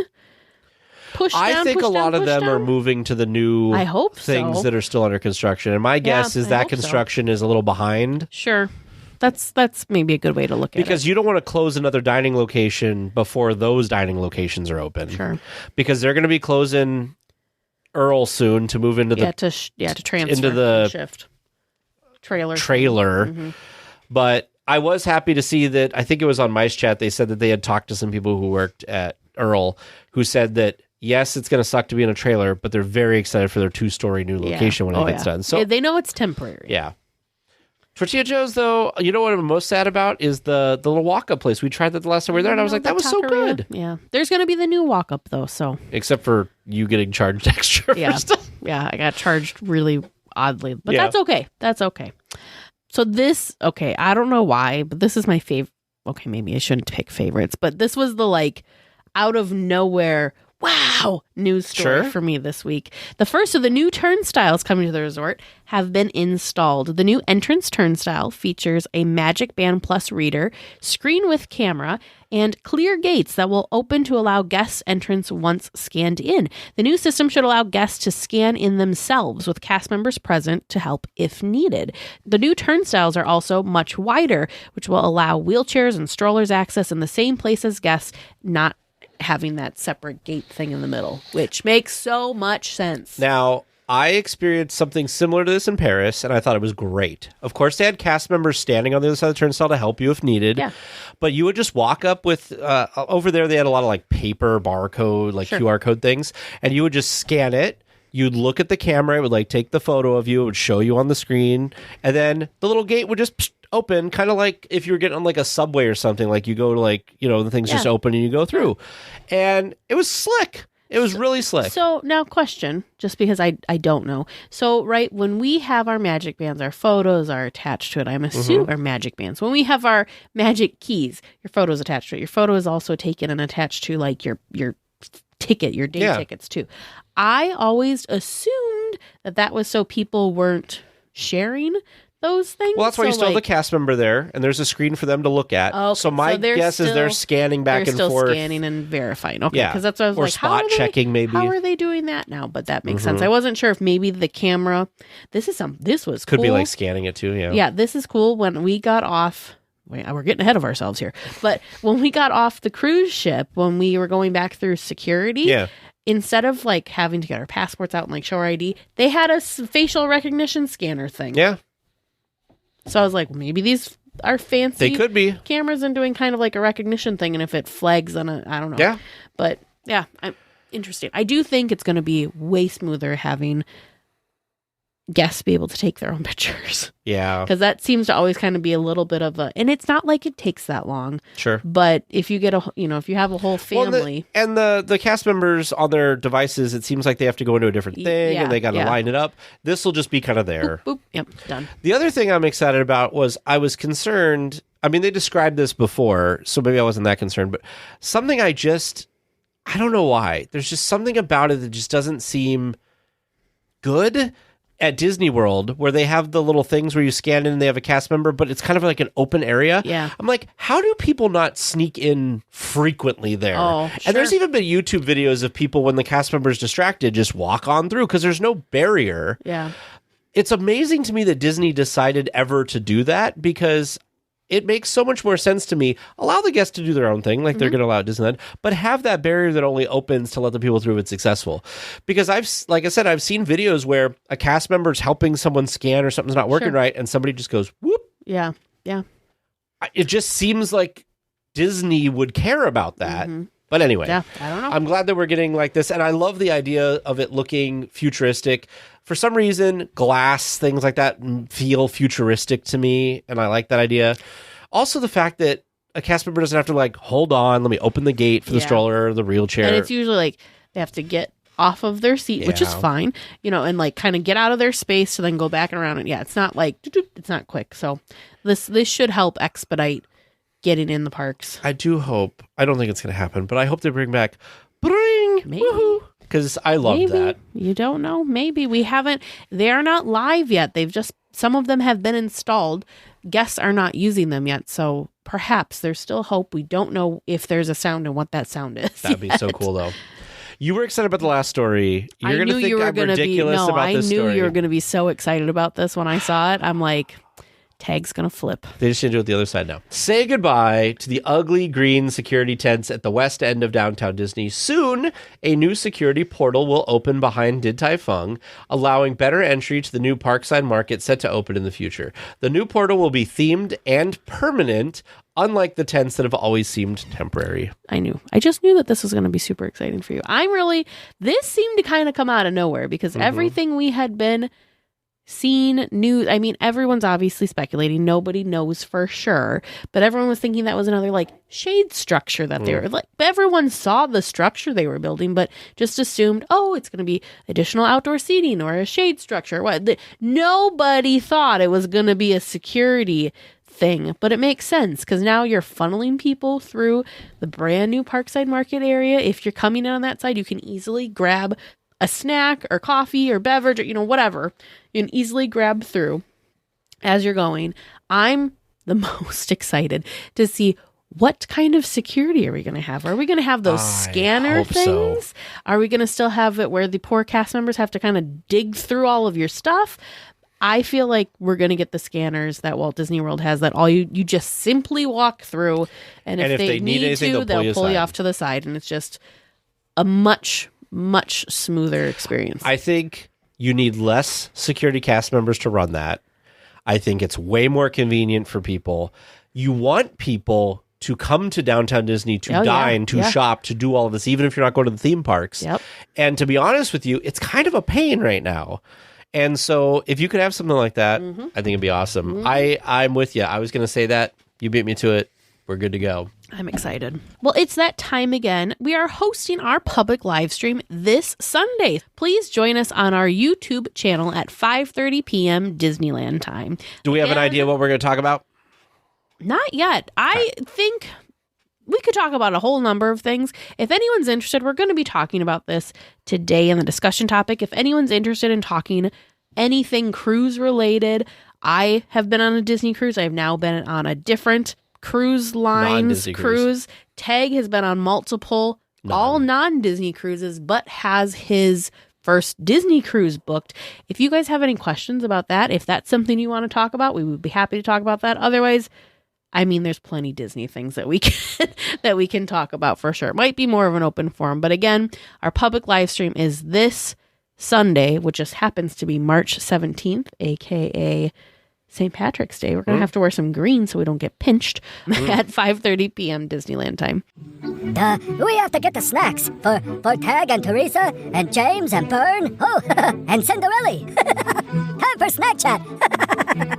[SPEAKER 2] pushed down.
[SPEAKER 1] I think a lot of them are moving to the new
[SPEAKER 2] I hope
[SPEAKER 1] things that are still under construction. And my guess is that construction is a little behind.
[SPEAKER 2] Sure. That's maybe a good way to look at it.
[SPEAKER 1] Because you don't want to close another dining location before those dining locations are open.
[SPEAKER 2] Sure.
[SPEAKER 1] Because they're going to be closing Earl soon to move into the
[SPEAKER 2] to transfer
[SPEAKER 1] into the
[SPEAKER 2] shift trailer.
[SPEAKER 1] Mm-hmm. But I was happy to see that. I think it was on Mice Chat. They said that they had talked to some people who worked at Earl who said that yes, it's going to suck to be in a trailer, but they're very excited for their 2-story new location when it gets done. So
[SPEAKER 2] they know it's temporary.
[SPEAKER 1] Yeah. Tortilla Joe's, though, you know what I'm most sad about is the little walk-up place. We tried that the last time we were there, and I was like, that was so good.
[SPEAKER 2] Yeah. There's going to be the new walk-up, though, so.
[SPEAKER 1] Except for you getting charged extra.
[SPEAKER 2] Yeah. Yeah, I got charged really oddly. But that's okay. That's okay. So this, I don't know why, but this is my favorite. Okay, maybe I shouldn't pick favorites, but this was the, out of nowhere, wow, news story for me this week. The first of the new turnstiles coming to the resort have been installed. The new entrance turnstile features a Magic Band Plus reader, screen with camera, and clear gates that will open to allow guests entrance once scanned in. The new system should allow guests to scan in themselves with cast members present to help if needed. The new turnstiles are also much wider, which will allow wheelchairs and strollers access in the same place as guests, not having that separate gate thing in the middle, which makes so much sense.
[SPEAKER 1] Now, I experienced something similar to this in Paris, and I thought it was great. Of course, they had cast members standing on the other side of the turnstile to help you if needed.
[SPEAKER 2] Yeah.
[SPEAKER 1] But you would just walk up with, over there they had a lot of paper barcode, QR code things, and you would just scan it. You'd look at the camera, it would take the photo of you, it would show you on the screen, and then the little gate would just open, kind of like if you were getting on a subway or something, you go to the things just open and you go through. And it was slick. It was really slick.
[SPEAKER 2] So now question, just because I don't know. So, right, when we have our magic bands, our photos are attached to it. I'm assuming, or magic bands. When we have our magic keys, your photo's attached to it. Your photo is also taken and attached to your ticket, your day tickets too. I always assumed that was so people weren't sharing those things.
[SPEAKER 1] Well, that's why you still have the cast member there, and there's a screen for them to look at.
[SPEAKER 2] Oh,
[SPEAKER 1] so my guess is they're scanning back and forth.
[SPEAKER 2] They're scanning and verifying. Okay,
[SPEAKER 1] yeah,
[SPEAKER 2] because that's what I was
[SPEAKER 1] or spot checking maybe.
[SPEAKER 2] How are they doing that now? But that makes sense. I wasn't sure if maybe the camera. This was
[SPEAKER 1] could
[SPEAKER 2] cool.
[SPEAKER 1] be scanning it too. Yeah.
[SPEAKER 2] Yeah, this is cool. When we got off. We're getting ahead of ourselves here. But when we got off the cruise ship, when we were going back through security, instead of having to get our passports out and show our ID, they had a facial recognition scanner thing.
[SPEAKER 1] Yeah.
[SPEAKER 2] So I was like, maybe these are fancy
[SPEAKER 1] they could be
[SPEAKER 2] cameras and doing kind of a recognition thing. And if it flags on I don't know.
[SPEAKER 1] Yeah.
[SPEAKER 2] But yeah, I'm interested. I do think it's going to be way smoother having guests be able to take their own pictures.
[SPEAKER 1] Yeah.
[SPEAKER 2] Because that seems to always kind of be a little bit of and it's not like it takes that long.
[SPEAKER 1] Sure.
[SPEAKER 2] But if you get if you have a whole family.
[SPEAKER 1] And the cast members on their devices, it seems like they have to go into a different thing and they got to line it up. This will just be kind of there.
[SPEAKER 2] Boop, boop. Yep, done.
[SPEAKER 1] The other thing I'm excited about was I was concerned. I mean, they described this before, so maybe I wasn't that concerned, but something I don't know why. There's just something about it that just doesn't seem good. At Disney World, where they have the little things where you scan in and they have a cast member, but it's kind of an open area.
[SPEAKER 2] Yeah.
[SPEAKER 1] I'm like, how do people not sneak in frequently there?
[SPEAKER 2] Oh, sure.
[SPEAKER 1] And there's even been YouTube videos of people when the cast member is distracted, just walk on through because there's no barrier.
[SPEAKER 2] Yeah.
[SPEAKER 1] It's amazing to me that Disney decided ever to do that because it makes so much more sense to me. Allow the guests to do their own thing, like they're going to allow at Disneyland, but have that barrier that only opens to let the people through if it's successful. Because I've seen videos where a cast member is helping someone scan or something's not working right, and somebody just goes, whoop.
[SPEAKER 2] Yeah, yeah.
[SPEAKER 1] It just seems like Disney would care about that. But anyway,
[SPEAKER 2] I don't know.
[SPEAKER 1] I'm glad that we're getting this, and I love the idea of it looking futuristic. For some reason, glass, things like that feel futuristic to me, and I like that idea. Also, the fact that a cast member doesn't have to hold on, let me open the gate for the stroller or the wheelchair.
[SPEAKER 2] And it's usually they have to get off of their seat, which is fine, and kind of get out of their space to then go back and around. And it's not it's not quick. So this should help expedite getting in the parks.
[SPEAKER 1] I do hope. I don't think it's going to happen, but I hope they bring back Bring.
[SPEAKER 2] Maybe.
[SPEAKER 1] Woohoo. Because I love
[SPEAKER 2] Maybe.
[SPEAKER 1] that.
[SPEAKER 2] You don't know. Maybe. We haven't. They're not live yet. Some of them have been installed. Guests are not using them yet. So perhaps there's still hope. We don't know if there's a sound and what that sound is.
[SPEAKER 1] That'd be so cool, though. You were excited about the last story. You're going to think I'm ridiculous about this story.
[SPEAKER 2] I knew you were going to be so excited about this when I saw it. I'm like, tag's going to flip.
[SPEAKER 1] They just need to do it the other side now. Say goodbye to the ugly green security tents at the west end of downtown Disney. Soon, a new security portal will open behind Din Tai Fung, allowing better entry to the new Parkside Market set to open in the future. The new portal will be themed and permanent, unlike the tents that have always seemed temporary.
[SPEAKER 2] I just knew that this was going to be super exciting for you. This seemed to kind of come out of nowhere because everything we had been seen, news, everyone's obviously speculating. Nobody knows for sure, but everyone was thinking that was another like shade structure that they were like, everyone saw the structure they were building, but just assumed, oh, it's going to be additional outdoor seating or a shade structure. Nobody thought it was going to be a security thing, but it makes sense because now you're funneling people through the brand new Parkside Market area. If you're coming in on that side, you can easily grab a snack or coffee or beverage or, whatever. You can easily grab through as you're going. I'm the most excited to see what kind of security are we going to have? Are we going to have those scanner things? So. Are we going to still have it where the poor cast members have to kind of dig through all of your stuff? I feel like we're going to get the scanners that Walt Disney World has that all you just simply walk through. And if they need anything, they'll pull you off to the side. And it's just a much smoother experience.
[SPEAKER 1] I think you need less security cast members to run that. I think it's way more convenient for people. You want people to come to downtown Disney to dine, to shop, to do all of this, even if you're not going to the theme parks.
[SPEAKER 2] Yep.
[SPEAKER 1] And to be honest with you, it's kind of a pain right now. And so if you could have something like that, I think it'd be awesome. I'm with you. I was going to say that. You beat me to it. We're good to go.
[SPEAKER 2] I'm excited. Well, it's that time again. We are hosting our public live stream this Sunday. Please join us on our YouTube channel at 5:30 p.m. Disneyland time.
[SPEAKER 1] Do we have an idea what we're going to talk about?
[SPEAKER 2] Not yet. I think we could talk about a whole number of things. If anyone's interested, we're going to be talking about this today in the discussion topic. If anyone's interested in talking anything cruise related, I have been on a Disney cruise. I have now been on a different cruise lines cruise. Tag has been on multiple, all non-Disney cruises, but has his first Disney cruise booked. If you guys have any questions about that, if that's something you want to talk about, we would be happy to talk about that. Otherwise, there's plenty Disney things that we can talk about for sure. It might be more of an open forum, but again, our public live stream is this Sunday, which just happens to be March 17th, aka St. Patrick's Day. We're going to have to wear some green so we don't get pinched at 5:30 p.m. Disneyland time.
[SPEAKER 4] We have to get the snacks for Tag and Teresa and James and Bern. Oh, and Cinderella. Time for SnackChat.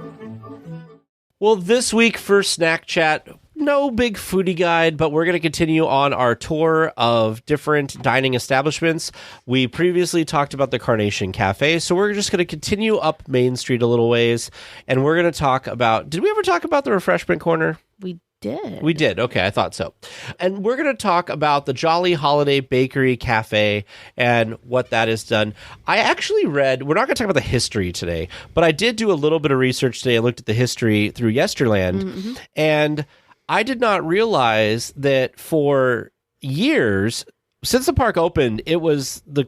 [SPEAKER 1] Well, this week for SnackChat, no big foodie guide, but we're going to continue on our tour of different dining establishments. We previously talked about the Carnation Cafe, so we're just going to continue up Main Street a little ways, and we're going to talk about... Did we ever talk about the refreshment corner?
[SPEAKER 2] We did.
[SPEAKER 1] We did. Okay, I thought so. And we're going to talk about the Jolly Holiday Bakery Cafe and what that has done. I actually read... We're not going to talk about the history today, but I did do a little bit of research today. I looked at the history through Yesterland, and I did not realize that for years, since the park opened, it was the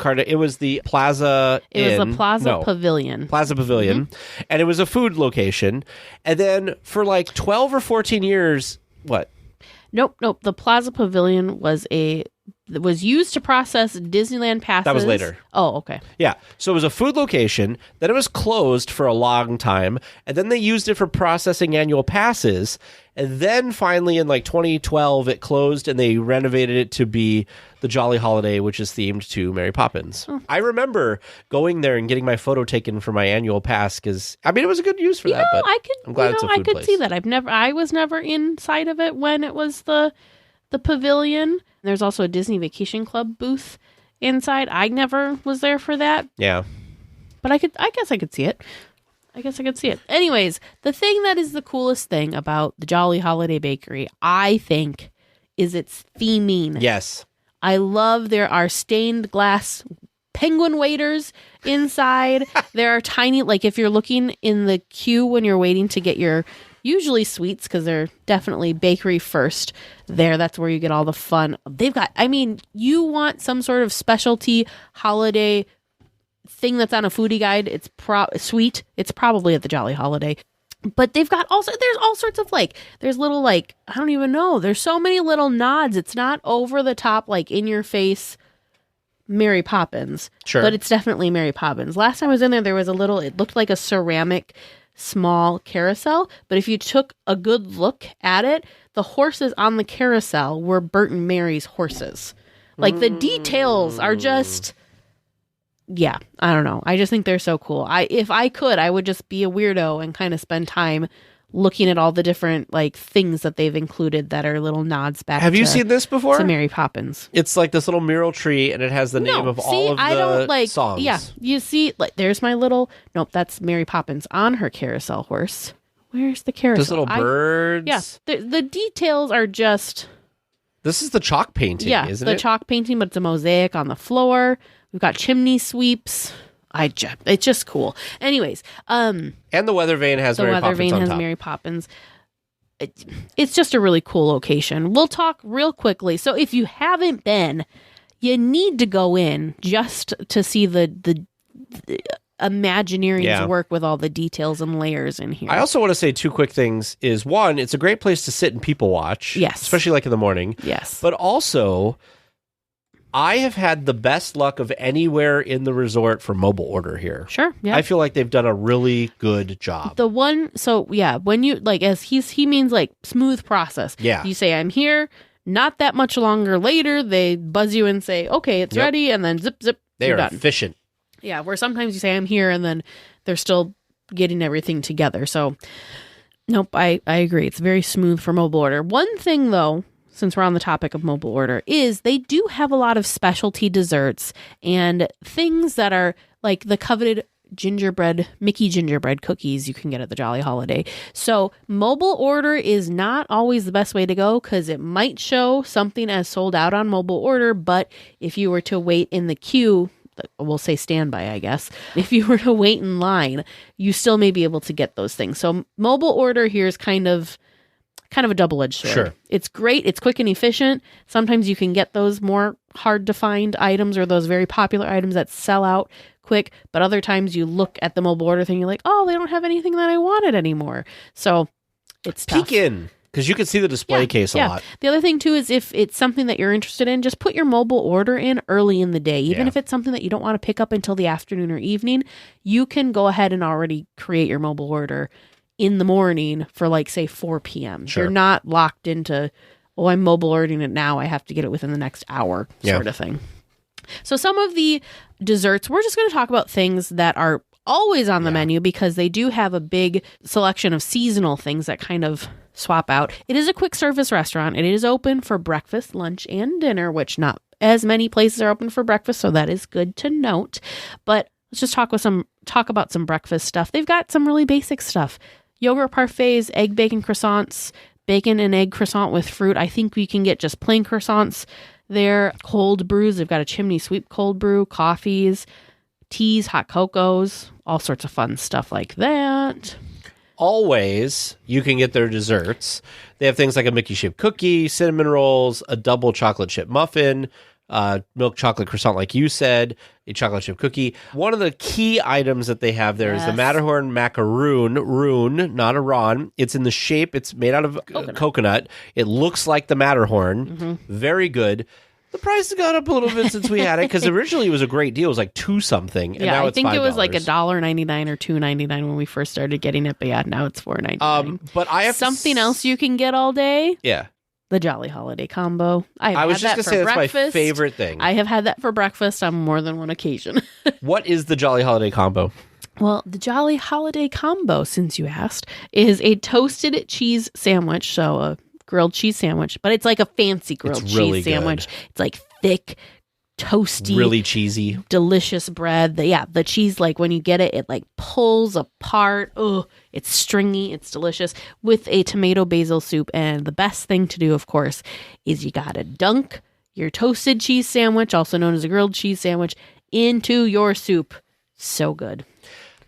[SPEAKER 1] Plaza Inn.
[SPEAKER 2] It was the Plaza Pavilion.
[SPEAKER 1] Plaza Pavilion. And it was a food location. And then for like 12 or 14 years, what?
[SPEAKER 2] Nope. The Plaza Pavilion was used to process Disneyland passes.
[SPEAKER 1] That was later.
[SPEAKER 2] Oh, okay.
[SPEAKER 1] Yeah. So it was a food location. Then it was closed for a long time. And then they used it for processing annual passes. And then finally in like 2012, it closed and they renovated it to be the Jolly Holiday, which is themed to Mary Poppins. Oh. I remember going there and getting my photo taken for my annual pass because, it was a good use for that. But I'm glad it's a food place.
[SPEAKER 2] See that. I was never inside of it when it was the pavilion. There's also a Disney Vacation Club booth inside. I never was there for that.
[SPEAKER 1] Yeah.
[SPEAKER 2] But I guess I could see it. Anyways, the thing that is the coolest thing about the Jolly Holiday Bakery, I think, is its theming.
[SPEAKER 1] Yes.
[SPEAKER 2] I love there are stained glass penguin waiters inside. There are tiny, like if you're looking in the queue when you're waiting to get your usually sweets, because they're definitely bakery first there. That's where you get all the fun. They've got, I mean, you want some sort of specialty holiday thing that's on a foodie guide. It's sweet. It's probably at the Jolly Holiday. But they've got also, there's all sorts of like, there's little like, I don't even know. There's so many little nods. It's not over the top, like in your face Mary Poppins.
[SPEAKER 1] Sure.
[SPEAKER 2] But it's definitely Mary Poppins. Last time I was in there was a little, it looked like a ceramic small carousel. But if you took a good look at it, the horses on the carousel were Bert and Mary's horses. Like the details are just... Yeah, I don't know. I just think they're so cool. If I could, I would just be a weirdo and kind of spend time looking at all the different like things that they've included that are little nods back.
[SPEAKER 1] Have you seen this before?
[SPEAKER 2] To Mary Poppins.
[SPEAKER 1] It's like this little mural tree, and it has the name of all of the songs.
[SPEAKER 2] Yeah, you see, like there's my little. Nope, that's Mary Poppins on her carousel horse. Where's the carousel?
[SPEAKER 1] Those little birds.
[SPEAKER 2] Yeah, the details are just.
[SPEAKER 1] This is the chalk painting, isn't it?
[SPEAKER 2] The chalk painting, but it's a mosaic on the floor. We've got chimney sweeps. It's just cool. Anyways,
[SPEAKER 1] and the weather vane has Mary Poppins on top.
[SPEAKER 2] Mary Poppins. It's just a really cool location. We'll talk real quickly. So if you haven't been, you need to go in just to see the Imagineering's work with all the details and layers in here.
[SPEAKER 1] I also want to say two quick things. Is one, it's a great place to sit and people watch.
[SPEAKER 2] Yes.
[SPEAKER 1] Especially like in the morning.
[SPEAKER 2] Yes.
[SPEAKER 1] But also, I have had the best luck of anywhere in the resort for mobile order here.
[SPEAKER 2] Sure. Yeah.
[SPEAKER 1] I feel like they've done a really good job.
[SPEAKER 2] When you like, as he means like smooth process.
[SPEAKER 1] Yeah.
[SPEAKER 2] You say, I'm here. Not that much longer later, they buzz you and say, okay, it's ready. And then zip,
[SPEAKER 1] they are
[SPEAKER 2] done.
[SPEAKER 1] efficient.
[SPEAKER 2] Yeah. Where sometimes you say, I'm here. And then they're still getting everything together. So nope, I agree. It's very smooth for mobile order. One thing though, since we're on the topic of mobile order, is they do have a lot of specialty desserts and things that are like the coveted Mickey gingerbread cookies you can get at the Jolly Holiday. So mobile order is not always the best way to go because it might show something as sold out on mobile order, but if you were to wait in the queue, we'll say standby, I guess. If you were to wait in line, you still may be able to get those things. So mobile order here is kind of a double-edged sword.
[SPEAKER 1] Sure.
[SPEAKER 2] It's great. It's quick and efficient. Sometimes you can get those more hard to find items or those very popular items that sell out quick. But other times you look at the mobile order thing, you're like, oh, they don't have anything that I wanted anymore. So it's tough.
[SPEAKER 1] Peek in, because you can see the display case a lot.
[SPEAKER 2] The other thing too is if it's something that you're interested in, just put your mobile order in early in the day. Even if it's something that you don't want to pick up until the afternoon or evening, you can go ahead and already create your mobile order in the morning for like, say, 4 p.m.
[SPEAKER 1] Sure.
[SPEAKER 2] You're not locked into, I'm mobile ordering it now. I have to get it within the next hour sort of thing. So some of the desserts, we're just going to talk about things that are always on the menu because they do have a big selection of seasonal things that kind of swap out. It is a quick service restaurant. It is open for breakfast, lunch, and dinner, which not as many places are open for breakfast, so that is good to note. But let's just talk about some breakfast stuff. They've got some really basic stuff. Yogurt parfaits, egg bacon croissants, bacon and egg croissant with fruit. I think we can get just plain croissants there. Cold brews. They've got a chimney sweep cold brew, coffees, teas, hot cocos, all sorts of fun stuff like that.
[SPEAKER 1] Always, you can get their desserts. They have things like a Mickey-shaped cookie, cinnamon rolls, a double chocolate chip muffin, milk chocolate croissant, like you said, a chocolate chip cookie. One of the key items that they have there is the Matterhorn macaroon, not a ron. It's in the shape, it's made out of coconut. It looks like the Matterhorn. Mm-hmm. Very good. The price has gone up a little bit since we had it because originally it was a great deal. It was like $2 something. And now
[SPEAKER 2] I
[SPEAKER 1] it's
[SPEAKER 2] think
[SPEAKER 1] $5.
[SPEAKER 2] it was like $1.99 or $2.99 when we first started getting it. But yeah, now it's $4.99.
[SPEAKER 1] But I have
[SPEAKER 2] something else you can get all day.
[SPEAKER 1] Yeah.
[SPEAKER 2] The Jolly Holiday Combo.
[SPEAKER 1] I was just going to say that's my favorite thing.
[SPEAKER 2] I have had that for breakfast on more than one occasion.
[SPEAKER 1] What is the Jolly Holiday Combo?
[SPEAKER 2] Well, the Jolly Holiday Combo, since you asked, is a toasted cheese sandwich. So a grilled cheese sandwich, but it's like a fancy grilled cheese sandwich. Good. It's like thick, toasty,
[SPEAKER 1] really cheesy,
[SPEAKER 2] delicious bread. The cheese, like when you get it, it like pulls apart. Oh, it's stringy, it's delicious with a tomato basil soup. And the best thing to do, of course, is you gotta dunk your toasted cheese sandwich, also known as a grilled cheese sandwich, into your soup. So good.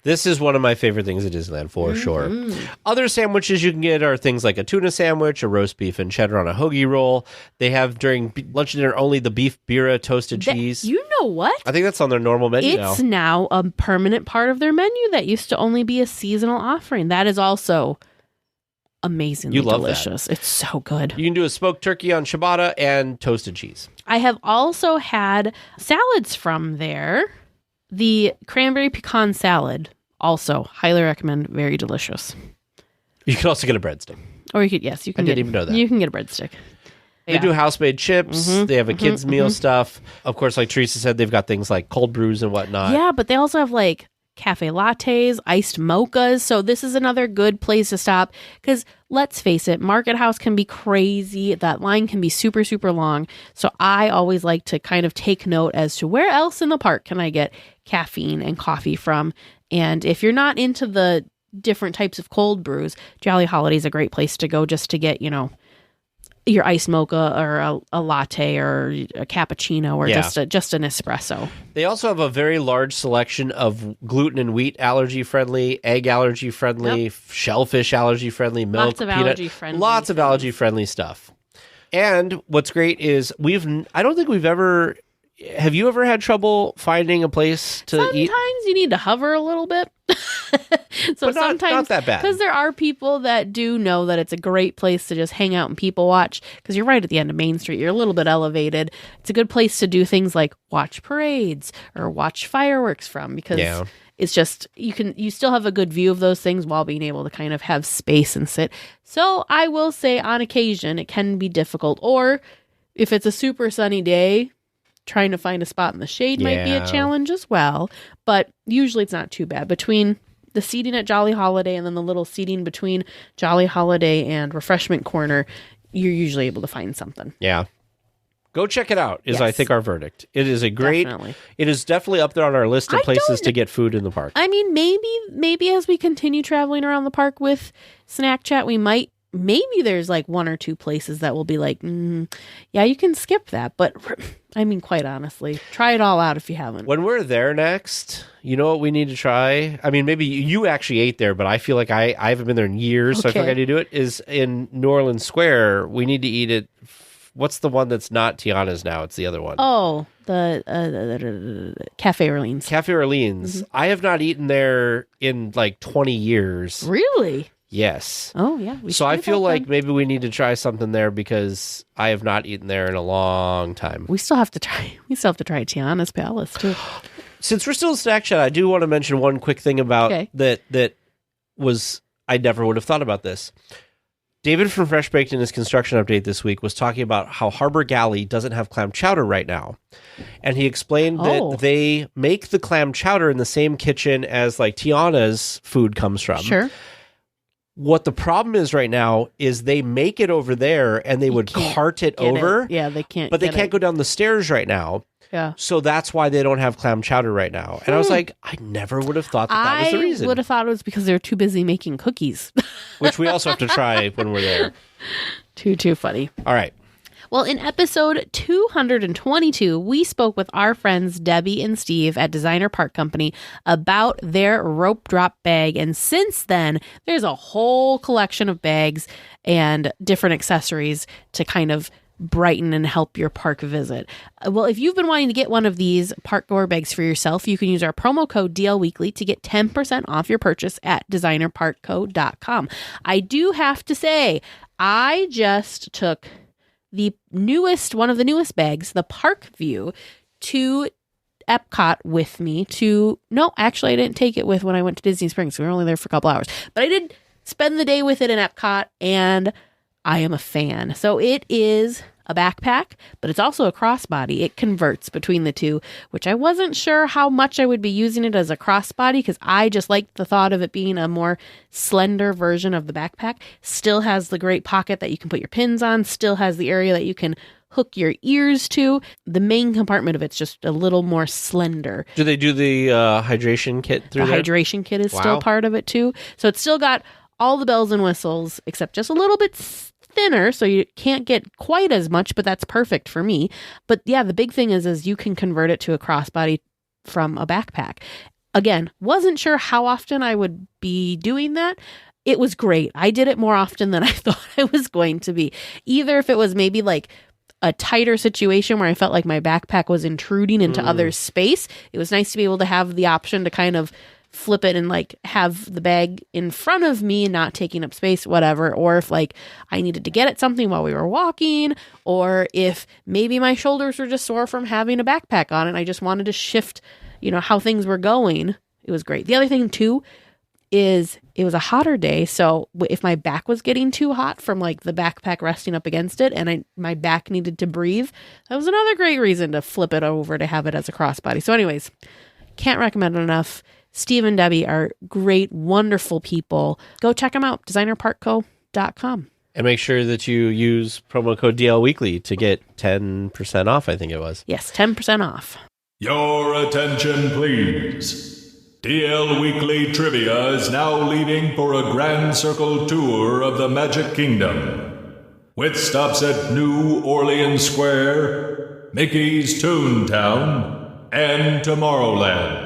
[SPEAKER 1] This is one of my favorite things at Disneyland, for sure. Other sandwiches you can get are things like a tuna sandwich, a roast beef and cheddar on a hoagie roll. They have during lunch and dinner only the beef birra toasted cheese.
[SPEAKER 2] You know what?
[SPEAKER 1] I think that's on their normal menu now.
[SPEAKER 2] It's now a permanent part of their menu that used to only be a seasonal offering. That is also amazingly delicious. It's so good.
[SPEAKER 1] You can do a smoked turkey on ciabatta and toasted cheese.
[SPEAKER 2] I have also had salads from there. The cranberry pecan salad, also highly recommend. Very delicious.
[SPEAKER 1] You can also get a breadstick.
[SPEAKER 2] Or you could, yes, you can.
[SPEAKER 1] I didn't even know that.
[SPEAKER 2] You can get a breadstick.
[SPEAKER 1] They do house-made chips. They have a kids' meal stuff. Of course, like Teresa said, they've got things like cold brews and whatnot.
[SPEAKER 2] Yeah, but they also have like cafe lattes, iced mochas. So this is another good place to stop because let's face it, Market House can be crazy. That line can be super, super long. So I always like to kind of take note as to where else in the park can I get caffeine and coffee from. And if you're not into the different types of cold brews, Jolly Holiday is a great place to go just to get, you know, your iced mocha or a latte or a cappuccino or just an espresso.
[SPEAKER 1] They also have a very large selection of gluten and wheat allergy friendly, egg allergy friendly, shellfish allergy friendly, milk,
[SPEAKER 2] lots of allergy friendly,
[SPEAKER 1] lots of allergy friendly stuff. And what's great is I don't think we've ever. Have you ever had trouble finding a place to eat?
[SPEAKER 2] Sometimes you need to hover a little bit. So
[SPEAKER 1] but
[SPEAKER 2] sometimes
[SPEAKER 1] not that bad.
[SPEAKER 2] Because there are people that do know that it's a great place to just hang out and people watch because you're right at the end of Main Street. You're a little bit elevated. It's a good place to do things like watch parades or watch fireworks from because it's just you still have a good view of those things while being able to kind of have space and sit. So I will say on occasion it can be difficult, or if it's a super sunny day, trying to find a spot in the shade might be a challenge as well, but usually it's not too bad. Between the seating at Jolly Holiday and then the little seating between Jolly Holiday and Refreshment Corner, you're usually able to find something.
[SPEAKER 1] Yeah. Go check it out, I think our verdict. It is a great, it is definitely up there on our list of places to get food in the park.
[SPEAKER 2] I mean, maybe as we continue traveling around the park with SnackChat, we might, maybe there's like one or two places that will be like, yeah, you can skip that. But I mean, quite honestly, try it all out if you haven't.
[SPEAKER 1] When we're there next, you know what we need to try? I mean, maybe you actually ate there, but I feel like I haven't been there in years, so I feel like I need to do it. Is in New Orleans Square, we need to eat it. What's the one that's not Tiana's now? It's the other one.
[SPEAKER 2] Oh, the Cafe Orleans.
[SPEAKER 1] Cafe Orleans. I have not eaten there in like 20 years.
[SPEAKER 2] Really?
[SPEAKER 1] Yes.
[SPEAKER 2] Oh, yeah.
[SPEAKER 1] So I feel like maybe we need to try something there because I have not eaten there in a long time.
[SPEAKER 2] We still have to try Tiana's Palace too.
[SPEAKER 1] Since we're still in SnackChat, I do want to mention one quick thing about that was I never would have thought about this. David from Fresh Baked in his construction update this week was talking about how Harbor Galley doesn't have clam chowder right now. And he explained that they make the clam chowder in the same kitchen as like Tiana's food comes from.
[SPEAKER 2] Sure.
[SPEAKER 1] What the problem is right now is they make it over there and they would cart it over.
[SPEAKER 2] Yeah, they can't.
[SPEAKER 1] But they can't go down the stairs right now.
[SPEAKER 2] Yeah.
[SPEAKER 1] So that's why they don't have clam chowder right now. And I was like, I never would have thought that was the reason.
[SPEAKER 2] I would have thought it was because they're too busy making cookies.
[SPEAKER 1] Which we also have to try when we're there.
[SPEAKER 2] Too funny.
[SPEAKER 1] All right.
[SPEAKER 2] Well, in episode 222, we spoke with our friends Debbie and Steve at Designer Park Company about their rope drop bag. And since then, there's a whole collection of bags and different accessories to kind of brighten and help your park visit. Well, if you've been wanting to get one of these park goer bags for yourself, you can use our promo code DLWeekly to get 10% off your purchase at designerparkco.com. I do have to say, I just took one of the newest bags, the Park View, to Epcot with me actually I didn't take it with when I went to Disney Springs. We were only there for a couple hours, but I did spend the day with it in Epcot and I am a fan. So it is a backpack, but it's also a crossbody. It converts between the two, which I wasn't sure how much I would be using it as a crossbody because I just liked the thought of it being a more slender version of the backpack. Still has the great pocket that you can put your pins on, still has the area that you can hook your ears to. The main compartment of it's just a little more slender.
[SPEAKER 1] Do they do the hydration kit through there?
[SPEAKER 2] The hydration kit is still part of it too. So it's still got all the bells and whistles, except just a little bit thinner, so you can't get quite as much, but that's perfect for me. But yeah, the big thing is you can convert it to a crossbody from a backpack. Again, wasn't sure how often I would be doing that. It was great. I did it more often than I thought I was going to be. Either if it was maybe like a tighter situation where I felt like my backpack was intruding into other space, it was nice to be able to have the option to kind of flip it and like have the bag in front of me, not taking up space, whatever. Or if like I needed to get at something while we were walking, or if maybe my shoulders were just sore from having a backpack on and I just wanted to shift, how things were going. It was great. The other thing too is it was a hotter day. So if my back was getting too hot from like the backpack resting up against it and my back needed to breathe, that was another great reason to flip it over to have it as a crossbody. So anyways, can't recommend it enough. Steve and Debbie are great, wonderful people. Go check them out, designerpartco.com.
[SPEAKER 1] And make sure that you use promo code DLWeekly to get 10% off, I think it was.
[SPEAKER 2] Yes, 10% off.
[SPEAKER 3] Your attention, please. DL Weekly Trivia is now leaving for a Grand Circle tour of the Magic Kingdom, with stops at New Orleans Square, Mickey's Toontown, and Tomorrowland.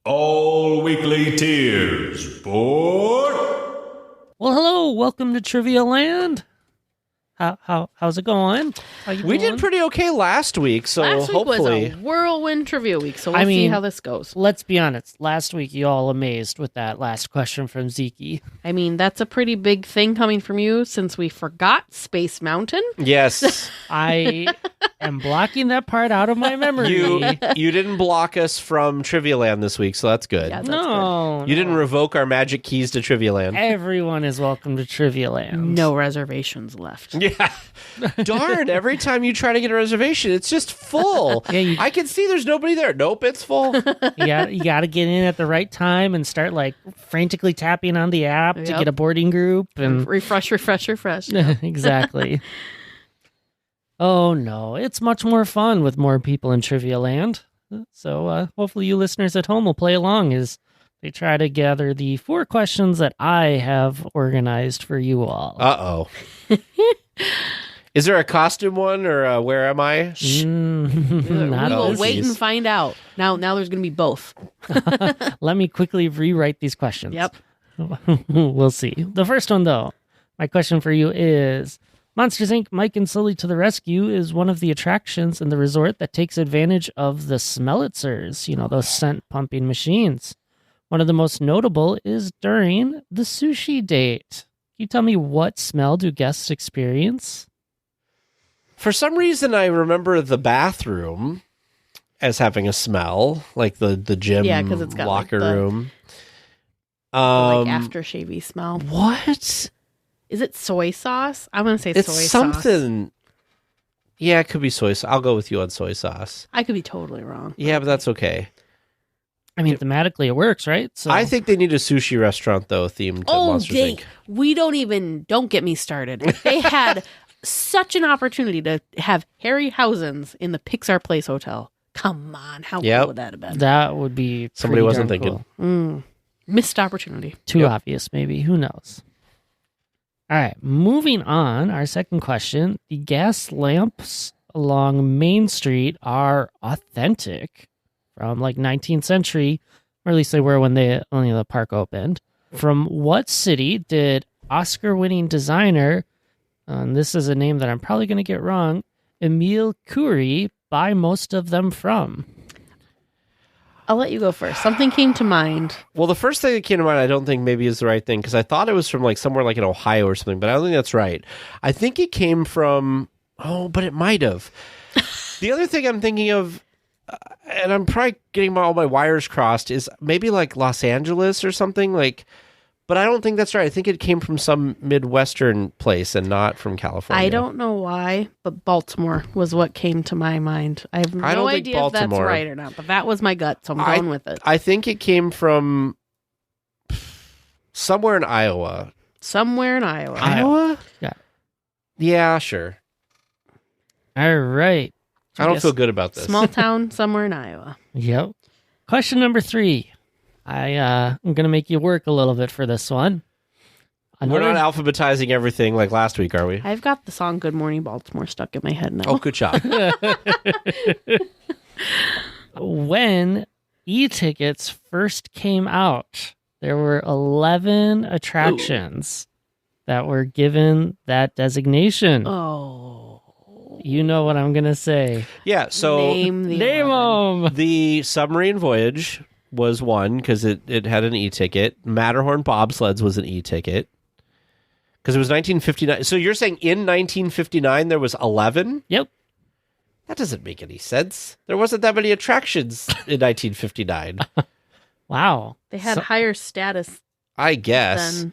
[SPEAKER 3] All weekly tiers for...
[SPEAKER 5] Well, hello, welcome to Trivia Land. How's it going?
[SPEAKER 1] We did pretty okay last week, so
[SPEAKER 2] last week
[SPEAKER 1] hopefully...
[SPEAKER 2] was a whirlwind trivia week, so we'll see how this goes.
[SPEAKER 5] Let's be honest. Last week, you all amazed with that last question from Zeke.
[SPEAKER 2] I mean, that's a pretty big thing coming from you since we forgot Space Mountain.
[SPEAKER 1] Yes.
[SPEAKER 5] I am blocking that part out of my memory.
[SPEAKER 1] You didn't block us from Trivia Land this week, so that's good.
[SPEAKER 2] Yeah, that's
[SPEAKER 5] good.
[SPEAKER 1] You didn't revoke our magic keys to Trivia Land.
[SPEAKER 5] Everyone is welcome to Trivia Land.
[SPEAKER 2] No reservations left.
[SPEAKER 1] Yeah. Darn, every time you try to get a reservation, it's just full.
[SPEAKER 5] Yeah,
[SPEAKER 1] I can see there's nobody there. Nope, it's full.
[SPEAKER 5] You got to get in at the right time and start like frantically tapping on the app to get a boarding group and
[SPEAKER 2] refresh.
[SPEAKER 5] Exactly. Oh no, it's much more fun with more people in Trivia Land. So hopefully you listeners at home will play along as they try to gather the 4 questions that I have organized for you all.
[SPEAKER 1] Uh-oh. Is there a costume one or a where am I?
[SPEAKER 2] We will wait and find out. Now there's going to be both.
[SPEAKER 5] Let me quickly rewrite these questions.
[SPEAKER 2] Yep.
[SPEAKER 5] We'll see. The first one, though, my question for you is, Monsters, Inc. Mike and Sully to the Rescue is one of the attractions in the resort that takes advantage of the Smellitzers, those scent-pumping machines. One of the most notable is during the sushi date. Can you tell me what smell do guests experience?
[SPEAKER 1] For some reason, I remember the bathroom as having a smell, like the gym it's got locker room.
[SPEAKER 2] The aftershave-y smell.
[SPEAKER 1] What?
[SPEAKER 2] Is it soy sauce? I'm going to say soy sauce.
[SPEAKER 1] It's something. Yeah, it could be soy sauce. I'll go with you on soy sauce.
[SPEAKER 2] I could be totally wrong.
[SPEAKER 1] Yeah, but that's okay.
[SPEAKER 5] I mean, thematically it works, right? So
[SPEAKER 1] I think they need a sushi restaurant, though, themed to Monsters, Inc.
[SPEAKER 2] We don't get me started. They had such an opportunity to have Harryhausen's in the Pixar Place Hotel. Come on, how cool would that have been?
[SPEAKER 5] That would be
[SPEAKER 1] somebody wasn't
[SPEAKER 5] cool.
[SPEAKER 1] thinking.
[SPEAKER 2] Missed opportunity.
[SPEAKER 5] Too obvious, maybe. Who knows? All right, moving on. Our second question. The gas lamps along Main Street are authentic from like 19th century, or at least they were when the park opened. From what city did Oscar-winning designer, and this is a name that I'm probably going to get wrong, Emile Curie, buy most of them from?
[SPEAKER 2] I'll let you go first. Something came to mind.
[SPEAKER 1] Well, the first thing that came to mind, I don't think maybe is the right thing, because I thought it was from like somewhere like in Ohio or something, but I don't think that's right. I think it came from, but it might have. The other thing I'm thinking of, and I'm probably getting all my wires crossed, is maybe like Los Angeles or something, but I don't think that's right. I think it came from some Midwestern place and not from California.
[SPEAKER 2] I don't know why, but Baltimore was what came to my mind. I have no idea if that's right or not, but that was my gut, so I'm going with it.
[SPEAKER 1] I think it came from somewhere in Iowa.
[SPEAKER 2] Iowa?
[SPEAKER 5] Yeah.
[SPEAKER 1] Yeah, sure.
[SPEAKER 5] All right.
[SPEAKER 1] I don't feel good about this.
[SPEAKER 2] Small town somewhere in Iowa.
[SPEAKER 5] Yep. Question number 3. I'm going to make you work a little bit for this one.
[SPEAKER 1] We're not alphabetizing everything like last week, are we?
[SPEAKER 2] I've got the song Good Morning Baltimore stuck in my head now.
[SPEAKER 1] Oh, good job.
[SPEAKER 5] When e-tickets first came out, there were 11 attractions that were given that designation.
[SPEAKER 2] Oh.
[SPEAKER 5] You know what I'm going to say.
[SPEAKER 1] Yeah, so
[SPEAKER 2] Name the
[SPEAKER 5] Name
[SPEAKER 2] 11.
[SPEAKER 5] them.
[SPEAKER 1] the submarine voyage was one because it had an e-ticket. Matterhorn bobsleds was an e-ticket because it was 1959. So you're saying in 1959 there was 11?
[SPEAKER 5] Yep.
[SPEAKER 1] That doesn't make any sense. There wasn't that many attractions in 1959.
[SPEAKER 5] Wow.
[SPEAKER 2] They had higher status
[SPEAKER 1] I guess.
[SPEAKER 2] than...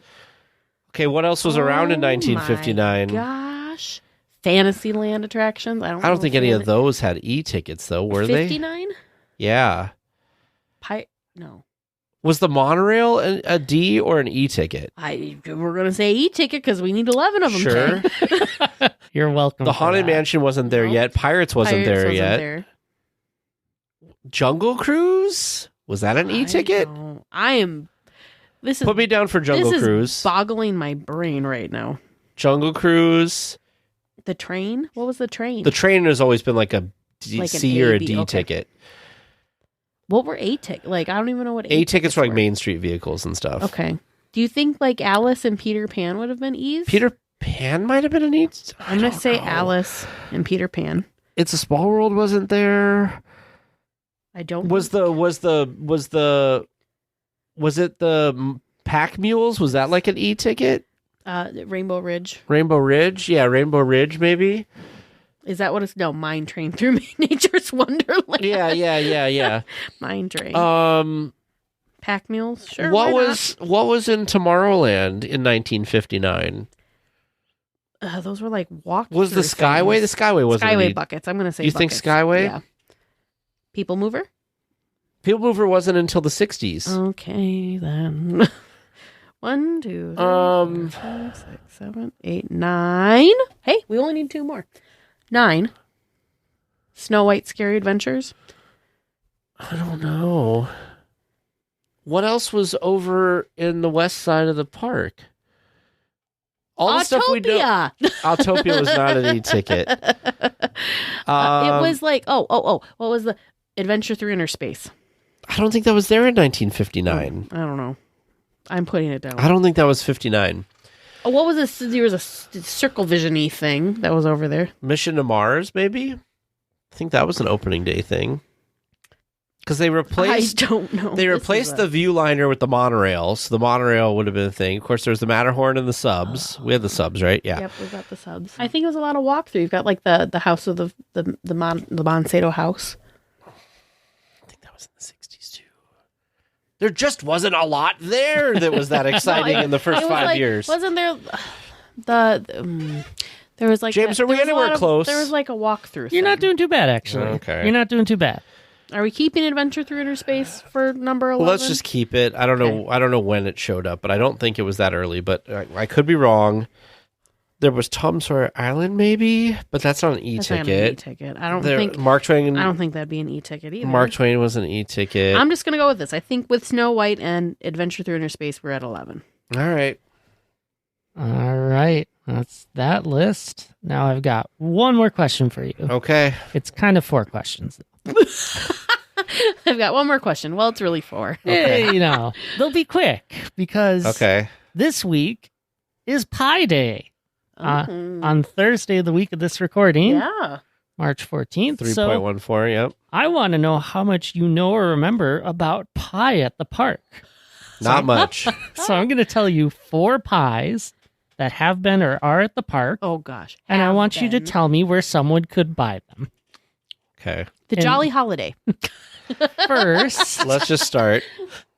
[SPEAKER 1] Okay, what else was around in 1959?
[SPEAKER 2] Oh my gosh. Fantasyland attractions? I
[SPEAKER 1] I don't think any of those had e-tickets, though, were they?
[SPEAKER 2] 59?
[SPEAKER 1] Yeah.
[SPEAKER 2] No.
[SPEAKER 1] Was the monorail a D or an e-ticket?
[SPEAKER 2] We're going to say e-ticket because we need 11 of them.
[SPEAKER 1] Sure.
[SPEAKER 2] Kay.
[SPEAKER 5] You're welcome.
[SPEAKER 1] The
[SPEAKER 5] for
[SPEAKER 1] Haunted
[SPEAKER 5] that.
[SPEAKER 1] Mansion wasn't there
[SPEAKER 2] Nope.
[SPEAKER 1] yet. Pirates wasn't
[SPEAKER 2] Pirates
[SPEAKER 1] there
[SPEAKER 2] wasn't
[SPEAKER 1] yet.
[SPEAKER 2] there.
[SPEAKER 1] Jungle Cruise? Was that an e-ticket?
[SPEAKER 2] This is
[SPEAKER 1] Put me down for Jungle
[SPEAKER 2] this
[SPEAKER 1] Cruise.
[SPEAKER 2] is boggling my brain right now.
[SPEAKER 1] Jungle Cruise.
[SPEAKER 2] The train? What was the train?
[SPEAKER 1] The train has always been like a
[SPEAKER 2] Like an
[SPEAKER 1] C or
[SPEAKER 2] A,
[SPEAKER 1] a
[SPEAKER 2] B,
[SPEAKER 1] D
[SPEAKER 2] okay.
[SPEAKER 1] ticket.
[SPEAKER 2] What were A tickets? Like, I don't even know what
[SPEAKER 1] A tickets were like
[SPEAKER 2] were.
[SPEAKER 1] Main Street vehicles and stuff.
[SPEAKER 2] Okay. Do you think like Alice and Peter Pan would have been E's?
[SPEAKER 1] The Pan might have been an E.
[SPEAKER 2] I'm going to say Alice and Peter Pan.
[SPEAKER 1] It's a Small World wasn't there.
[SPEAKER 2] I don't
[SPEAKER 1] Was it the Pack Mules? Was that like an e-ticket?
[SPEAKER 2] Rainbow Ridge.
[SPEAKER 1] Rainbow Ridge? Yeah, Rainbow Ridge maybe.
[SPEAKER 2] Is that what it's? No, Mine Train through Nature's Wonderland.
[SPEAKER 1] Yeah.
[SPEAKER 2] Mine Train. Pack Mules. Sure.
[SPEAKER 1] what
[SPEAKER 2] why
[SPEAKER 1] was in Tomorrowland in 1959?
[SPEAKER 2] not? Those were like walk.
[SPEAKER 1] Was the Skyway? The Skyway wasn't.
[SPEAKER 2] Skyway buckets. I'm gonna say.
[SPEAKER 1] You think
[SPEAKER 2] buckets.
[SPEAKER 1] Skyway?
[SPEAKER 2] Yeah. People Mover.
[SPEAKER 1] People Mover wasn't until the 60s.
[SPEAKER 2] Okay then. 1, 2, 3, 4, 5, 6, 7, 8, 9. Hey, we only need 2 more. 9. Snow White Scary Adventures.
[SPEAKER 1] I don't know. What else was over in the west side of the park? All the stuff we know.
[SPEAKER 2] Autopia.
[SPEAKER 1] Autopia was not an e-ticket.
[SPEAKER 2] It was like what was the Adventure Through Inner Space?
[SPEAKER 1] I don't think that was there in 1959.
[SPEAKER 2] I don't know. I'm putting it down.
[SPEAKER 1] I don't think that was 59.
[SPEAKER 2] Oh, what was this? There was a Circle Vision-y thing that was over there.
[SPEAKER 1] Mission to Mars, maybe? I think that was an opening day thing. Because they replaced...
[SPEAKER 2] I don't know.
[SPEAKER 1] They replaced the Viewliner with the monorail, so the monorail would have been a thing. Of course, there was the Matterhorn and the subs. We had the subs, right? Yeah.
[SPEAKER 2] Yep, we got the subs. I think it was a lot of walkthrough. You've got like the house of the Monsanto house.
[SPEAKER 1] I think that was in the 60s, too. There just wasn't a lot there that was that exciting in the first
[SPEAKER 2] It was
[SPEAKER 1] 5
[SPEAKER 2] like,
[SPEAKER 1] years.
[SPEAKER 2] Wasn't there there was like
[SPEAKER 1] James, are we
[SPEAKER 2] there was a
[SPEAKER 1] anywhere
[SPEAKER 2] lot of-
[SPEAKER 1] close?
[SPEAKER 2] There was like a walkthrough.
[SPEAKER 5] You're not doing too bad, actually.
[SPEAKER 1] Okay.
[SPEAKER 5] You're not doing too bad.
[SPEAKER 2] Are we keeping Adventure Through Inner Space for number 11?
[SPEAKER 1] Well, let's just keep it. I don't know. I don't know when it showed up, but I don't think it was that early. But I could be wrong. There was Tom Sawyer Island, maybe, but that's not an
[SPEAKER 2] That's not an
[SPEAKER 1] e-ticket.
[SPEAKER 2] e-ticket. I don't think that'd be an e-ticket either.
[SPEAKER 1] Mark Twain was an e-ticket.
[SPEAKER 2] I'm just gonna go with this. I think with Snow White and Adventure Through Inner Space, we're at 11.
[SPEAKER 1] All right.
[SPEAKER 5] All right. That's that list. Now I've got one more question for you.
[SPEAKER 1] Okay.
[SPEAKER 5] It's kind of 4 questions.
[SPEAKER 2] I've got one more question. Well, it's really 4.
[SPEAKER 5] Hey, they'll be quick because
[SPEAKER 1] Okay.
[SPEAKER 5] this week is Pie Day. On Thursday, the week of this recording,
[SPEAKER 2] Yeah.
[SPEAKER 5] March 14th. So
[SPEAKER 1] 3.14, yep.
[SPEAKER 5] I want to know how much you know or remember about pie at the park.
[SPEAKER 1] Not much.
[SPEAKER 5] So I'm going to tell you 4 pies that have been or are at the park,
[SPEAKER 2] Oh gosh.
[SPEAKER 5] and I
[SPEAKER 2] Have
[SPEAKER 5] want you to
[SPEAKER 2] been.
[SPEAKER 5] tell me where someone could buy them.
[SPEAKER 1] Okay.
[SPEAKER 2] The
[SPEAKER 5] and-
[SPEAKER 2] Jolly Holiday.
[SPEAKER 5] First,
[SPEAKER 1] Let's just start.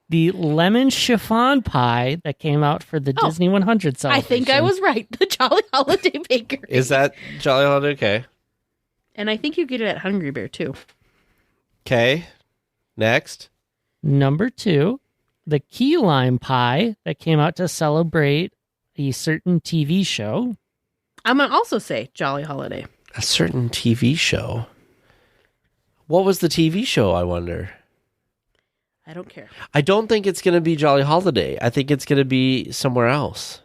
[SPEAKER 5] the lemon chiffon pie that came out for the Disney 100
[SPEAKER 2] I
[SPEAKER 5] celebration.
[SPEAKER 2] think I was right. The Jolly Holiday Bakery.
[SPEAKER 1] Is that Jolly Holiday? Okay.
[SPEAKER 2] And I think you get it at Hungry Bear too.
[SPEAKER 1] Okay. Next.
[SPEAKER 5] Number 2, the key lime pie that came out to celebrate a certain TV show.
[SPEAKER 2] I'm gonna also say Jolly Holiday.
[SPEAKER 1] A certain TV show. What was the TV show, I wonder?
[SPEAKER 2] I don't care.
[SPEAKER 1] I don't think it's going to be Jolly Holiday. I think it's going to be somewhere else.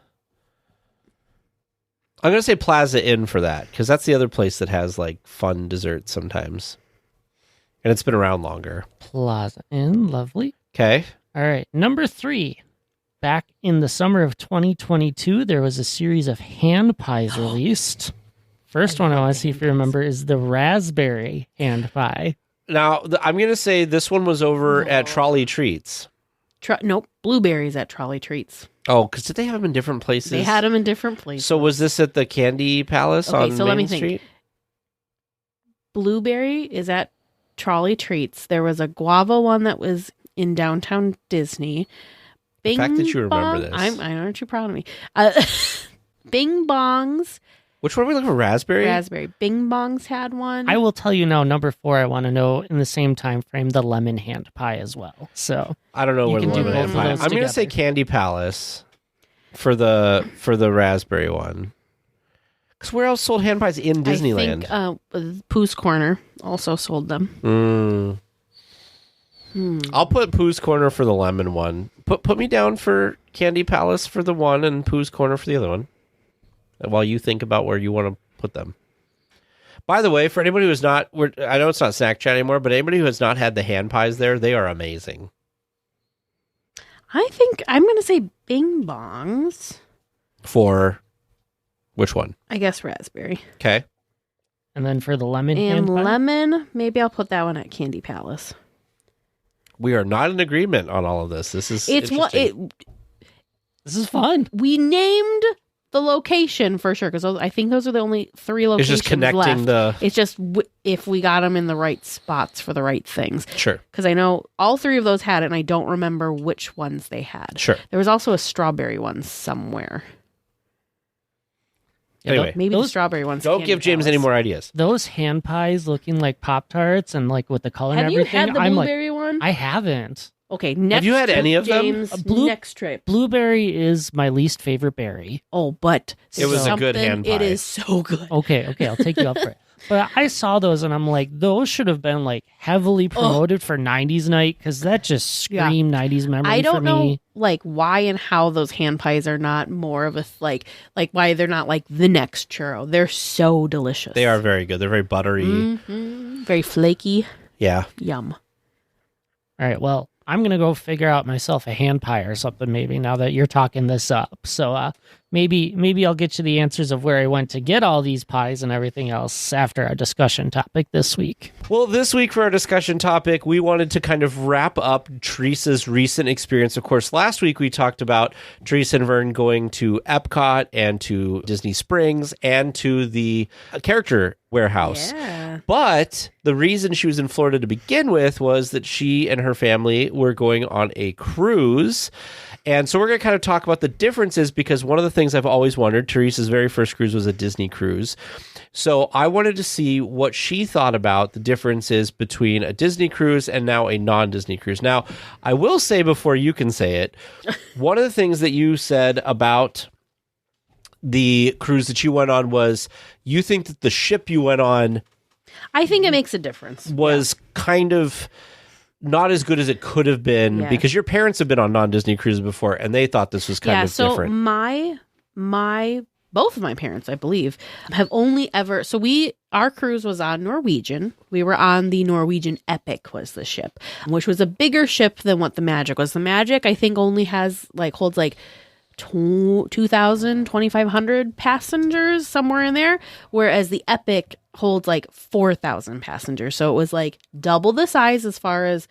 [SPEAKER 1] I'm going to say Plaza Inn for that, because that's the other place that has, like, fun desserts sometimes. And it's been around longer.
[SPEAKER 5] Plaza Inn, lovely.
[SPEAKER 1] Okay.
[SPEAKER 5] All right, number 3. Back in the summer of 2022, there was a series of hand pies released. First one I want to see if you remember is the raspberry hand pie.
[SPEAKER 1] Now, I'm going to say this one was over at Trolley Treats.
[SPEAKER 2] Nope, blueberries at Trolley Treats.
[SPEAKER 1] Oh, because did they have them in different places?
[SPEAKER 2] They had them in different places.
[SPEAKER 1] So was this at the Candy Palace on
[SPEAKER 2] so let me
[SPEAKER 1] Main
[SPEAKER 2] think.
[SPEAKER 1] Street?
[SPEAKER 2] Blueberry is at Trolley Treats. There was a guava one that was in downtown Disney.
[SPEAKER 1] The fact that you remember
[SPEAKER 2] Bong,
[SPEAKER 1] this.
[SPEAKER 2] I aren't you proud of me? Bing Bongs.
[SPEAKER 1] Which one are we looking for? Raspberry?
[SPEAKER 2] Raspberry. Bing Bongs had one.
[SPEAKER 5] I will tell you now, number 4, I want to know in the same time frame the lemon hand pie as well. So
[SPEAKER 1] I don't know
[SPEAKER 5] You
[SPEAKER 1] where the
[SPEAKER 5] can do
[SPEAKER 1] lemon
[SPEAKER 5] both
[SPEAKER 1] and
[SPEAKER 5] of
[SPEAKER 1] pie.
[SPEAKER 5] those
[SPEAKER 1] I'm going to say
[SPEAKER 5] together.
[SPEAKER 1] Candy Palace for the raspberry one. Because where else sold hand pies in Disneyland?
[SPEAKER 2] I think Pooh's Corner also sold them.
[SPEAKER 1] I'll put Pooh's Corner for the lemon one. Put me down for Candy Palace for the one and Pooh's Corner for the other one. While you think about where you want to put them. By the way, for anybody who is not, I know it's not SnackChat anymore, but anybody who has not had the hand pies there, they are amazing.
[SPEAKER 2] I think I'm going to say Bing Bongs.
[SPEAKER 1] For which one?
[SPEAKER 2] I guess raspberry.
[SPEAKER 1] Okay.
[SPEAKER 5] and then for the lemon
[SPEAKER 2] And
[SPEAKER 5] hand pie,
[SPEAKER 2] lemon, maybe I'll put that one at Candy Palace.
[SPEAKER 1] We are not in agreement on all of this. This is
[SPEAKER 2] It's what
[SPEAKER 1] interesting.
[SPEAKER 5] this is fun.
[SPEAKER 2] We named the location for sure because I think those are the only 3
[SPEAKER 1] It's
[SPEAKER 2] locations
[SPEAKER 1] just connecting
[SPEAKER 2] left.
[SPEAKER 1] the
[SPEAKER 2] It's just if we got them in the right spots for the right things.
[SPEAKER 1] sure.
[SPEAKER 2] Because I know all 3 of those had it, and I don't remember which ones they had.
[SPEAKER 1] Sure.
[SPEAKER 2] There was also a strawberry one somewhere.
[SPEAKER 5] Yeah,
[SPEAKER 1] Anyway.
[SPEAKER 2] Maybe the
[SPEAKER 5] those,
[SPEAKER 2] strawberry ones.
[SPEAKER 1] Don't
[SPEAKER 2] Candy
[SPEAKER 1] give James
[SPEAKER 2] Palace.
[SPEAKER 1] any more ideas.
[SPEAKER 5] those hand pies looking like Pop-Tarts and like with the color
[SPEAKER 2] Have
[SPEAKER 5] and
[SPEAKER 2] you
[SPEAKER 5] everything.
[SPEAKER 2] had the
[SPEAKER 5] I'm like,
[SPEAKER 2] blueberry one?
[SPEAKER 5] I haven't.
[SPEAKER 2] Okay, next
[SPEAKER 1] you had
[SPEAKER 2] trip,
[SPEAKER 1] any of them?
[SPEAKER 2] James,
[SPEAKER 5] A blue-
[SPEAKER 2] next trip.
[SPEAKER 5] Blueberry is my least favorite berry.
[SPEAKER 2] Oh, but
[SPEAKER 1] It was a good
[SPEAKER 2] something-
[SPEAKER 1] hand pie.
[SPEAKER 2] It is so good.
[SPEAKER 5] Okay, I'll take you up for it. But I saw those and I'm like, those should have been like heavily promoted for 90s night because that just screamed 90s memory
[SPEAKER 2] I
[SPEAKER 5] for
[SPEAKER 2] don't know
[SPEAKER 5] me.
[SPEAKER 2] like why and how those hand pies are not more of a like why they're not like the next churro. They're so delicious.
[SPEAKER 1] They are very good. They're very buttery.
[SPEAKER 2] very flaky.
[SPEAKER 1] Yeah.
[SPEAKER 2] Yum.
[SPEAKER 5] All right, well, I'm going to go figure out myself a hand pie or something maybe now that you're talking this up. So maybe I'll get you the answers of where I went to get all these pies and everything else after our discussion topic this week.
[SPEAKER 1] Well, this week for our discussion topic, we wanted to kind of wrap up Teresa's recent experience. Of course, last week we talked about Teresa and Vern going to Epcot and to Disney Springs and to the character warehouse.
[SPEAKER 2] Yeah.
[SPEAKER 1] But the reason she was in Florida to begin with was that she and her family were going on a cruise. And so we're going to kind of talk about the differences because one of the things I've always wondered, Teresa's very first cruise was a Disney cruise. So I wanted to see what she thought about the differences between a Disney cruise and now a non-Disney cruise. Now, I will say before you can say it, one of the things that you said about the cruise that you went on was you think that the ship you went on
[SPEAKER 2] I think it makes a difference.
[SPEAKER 1] was kind of not as good as it could have been
[SPEAKER 2] Yeah.
[SPEAKER 1] because your parents have been on non-Disney cruises before and they thought this was kind of
[SPEAKER 2] so
[SPEAKER 1] different.
[SPEAKER 2] my both of my parents, I believe, have only ever our cruise was on Norwegian. We were on the Norwegian Epic was the ship, which was a bigger ship than what the Magic was. The Magic I think only holds 2,000, 2,500 passengers somewhere in there, whereas the Epic holds 4,000 passengers. So it was double the size as far as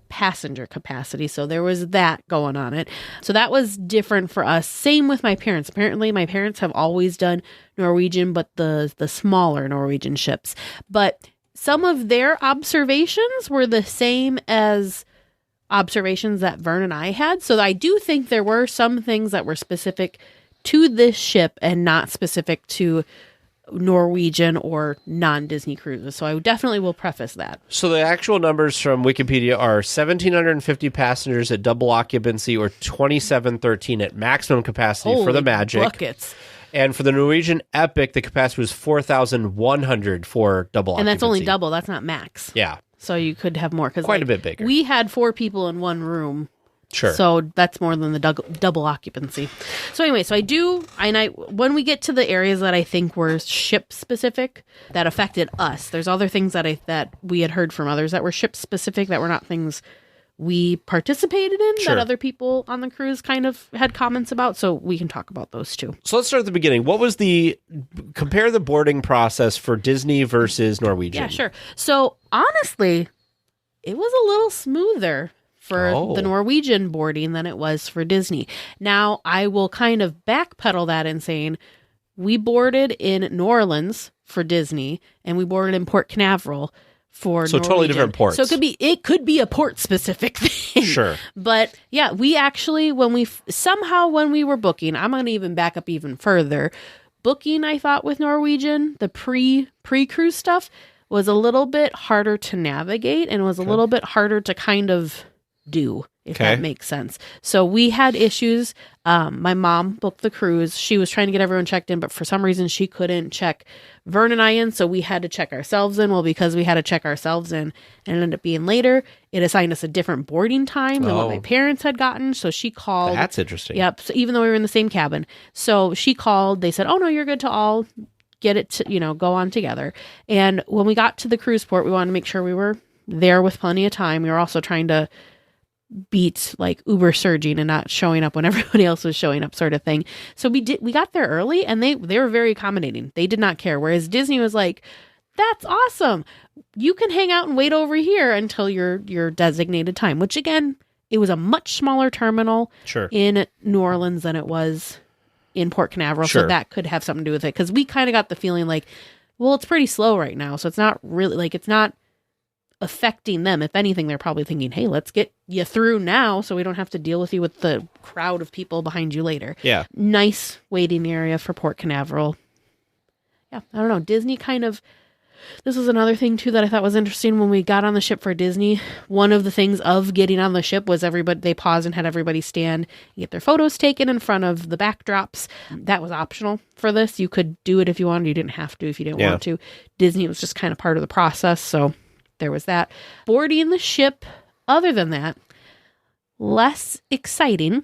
[SPEAKER 2] passenger capacity. So there was that going on it. So that was different for us. Same with my parents. Apparently my parents have always done Norwegian, but the smaller Norwegian ships. But some of their observations were the same as observations that Vern and I had. So I do think there were some things that were specific to this ship and not specific to Norwegian or non-Disney cruises. So I definitely will preface that.
[SPEAKER 1] So the actual numbers from Wikipedia are 1,750 passengers at double occupancy or 2,713 at maximum capacity for the
[SPEAKER 2] Holy
[SPEAKER 1] Magic.
[SPEAKER 2] buckets.
[SPEAKER 1] And for the Norwegian Epic, the capacity was 4,100 for double occupancy.
[SPEAKER 2] And that's only double. That's not max.
[SPEAKER 1] Yeah.
[SPEAKER 2] So you could have more.
[SPEAKER 1] Quite a bit bigger.
[SPEAKER 2] We had 4 people in one room
[SPEAKER 1] Sure.
[SPEAKER 2] So that's more than the double occupancy. So anyway, when we get to the areas that I think were ship specific that affected us, there's other things that we had heard from others that were ship specific that were not things we participated in
[SPEAKER 1] Sure.
[SPEAKER 2] that other people on the cruise kind of had comments about. So we can talk about those too.
[SPEAKER 1] So let's start at the beginning. What was compare the boarding process for Disney versus Norwegian?
[SPEAKER 2] Yeah, sure. So honestly, it was a little smoother for the Norwegian boarding than it was for Disney. Now, I will kind of backpedal that in saying we boarded in New Orleans for Disney and we boarded in Port Canaveral for
[SPEAKER 1] So
[SPEAKER 2] Norwegian.
[SPEAKER 1] totally different ports.
[SPEAKER 2] So it could be a port specific thing.
[SPEAKER 1] Sure.
[SPEAKER 2] But yeah, we actually, when we were booking, I'm going to even back up even further. Booking, I thought with Norwegian, the pre-cruise stuff was a little bit harder to navigate and was a little bit harder to kind of do, if that makes sense. So we had issues. My mom booked the cruise. She was trying to get everyone checked in, but for some reason she couldn't check Vern and I in, so we had to check ourselves in. Well, because we had to check ourselves in and it ended up being later, it assigned us a different boarding time than what my parents had gotten. So she called.
[SPEAKER 1] That's interesting.
[SPEAKER 2] Yep. So even though we were in the same cabin. So she called. They said, oh, no, you're good to all get it to, go on together. And when we got to the cruise port, we wanted to make sure we were there with plenty of time. We were also trying to beat like Uber surging and not showing up when everybody else was showing up, sort of thing. So we got there early and they were very accommodating. They did not care. Whereas Disney was like, that's awesome. You can hang out and wait over here until your designated time, which again, it was a much smaller terminal in New Orleans than it was in Port Canaveral. So that could have something to do with it. Cause we kind of got the feeling like, well, it's pretty slow right now. So it's not really like, it's not affecting them. If anything, they're probably thinking, hey, let's get you through now so we don't have to deal with you with the crowd of people behind you later.
[SPEAKER 1] Yeah.
[SPEAKER 2] Nice waiting area for Port Canaveral. Yeah. I don't know. Disney this was another thing too that I thought was interesting when we got on the ship for Disney. One of the things of getting on the ship was they paused and had everybody stand and get their photos taken in front of the backdrops. That was optional for this. You could do it if you wanted. You didn't have to if you didn't want to. Disney was just kind of part of the process. So there was that. Boarding the ship, other than that, less exciting.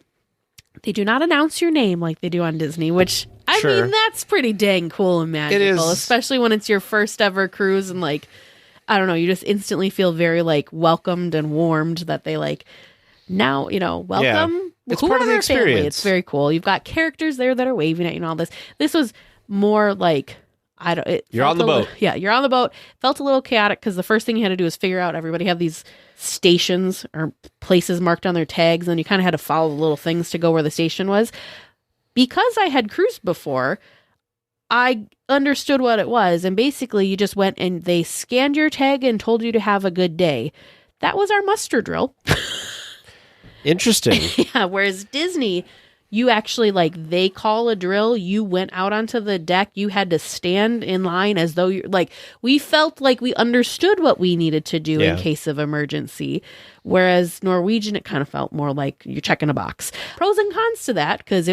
[SPEAKER 2] They do not announce your name like they do on Disney, which, I mean, that's pretty dang cool and magical. It is. Especially when it's your first ever cruise and, like, I don't know, you just instantly feel very, like, welcomed and warmed that they, like, now, welcome.
[SPEAKER 1] Yeah. It's part of the experience.
[SPEAKER 2] Family. It's very cool. You've got characters there that are waving at you and all this. This was more like...
[SPEAKER 1] You're on the boat.
[SPEAKER 2] Yeah, you're on the boat. Felt a little chaotic because the first thing you had to do was figure out everybody had these stations or places marked on their tags, and you kind of had to follow the little things to go where the station was. Because I had cruised before, I understood what it was, and basically you just went and they scanned your tag and told you to have a good day. That was our muster drill.
[SPEAKER 1] Interesting.
[SPEAKER 2] Yeah, whereas Disney... You actually, they call a drill, you went out onto the deck, you had to stand in line as though we felt like we understood what we needed to do in case of emergency. Whereas Norwegian, it kind of felt more like you're checking a box. Pros and cons to that, because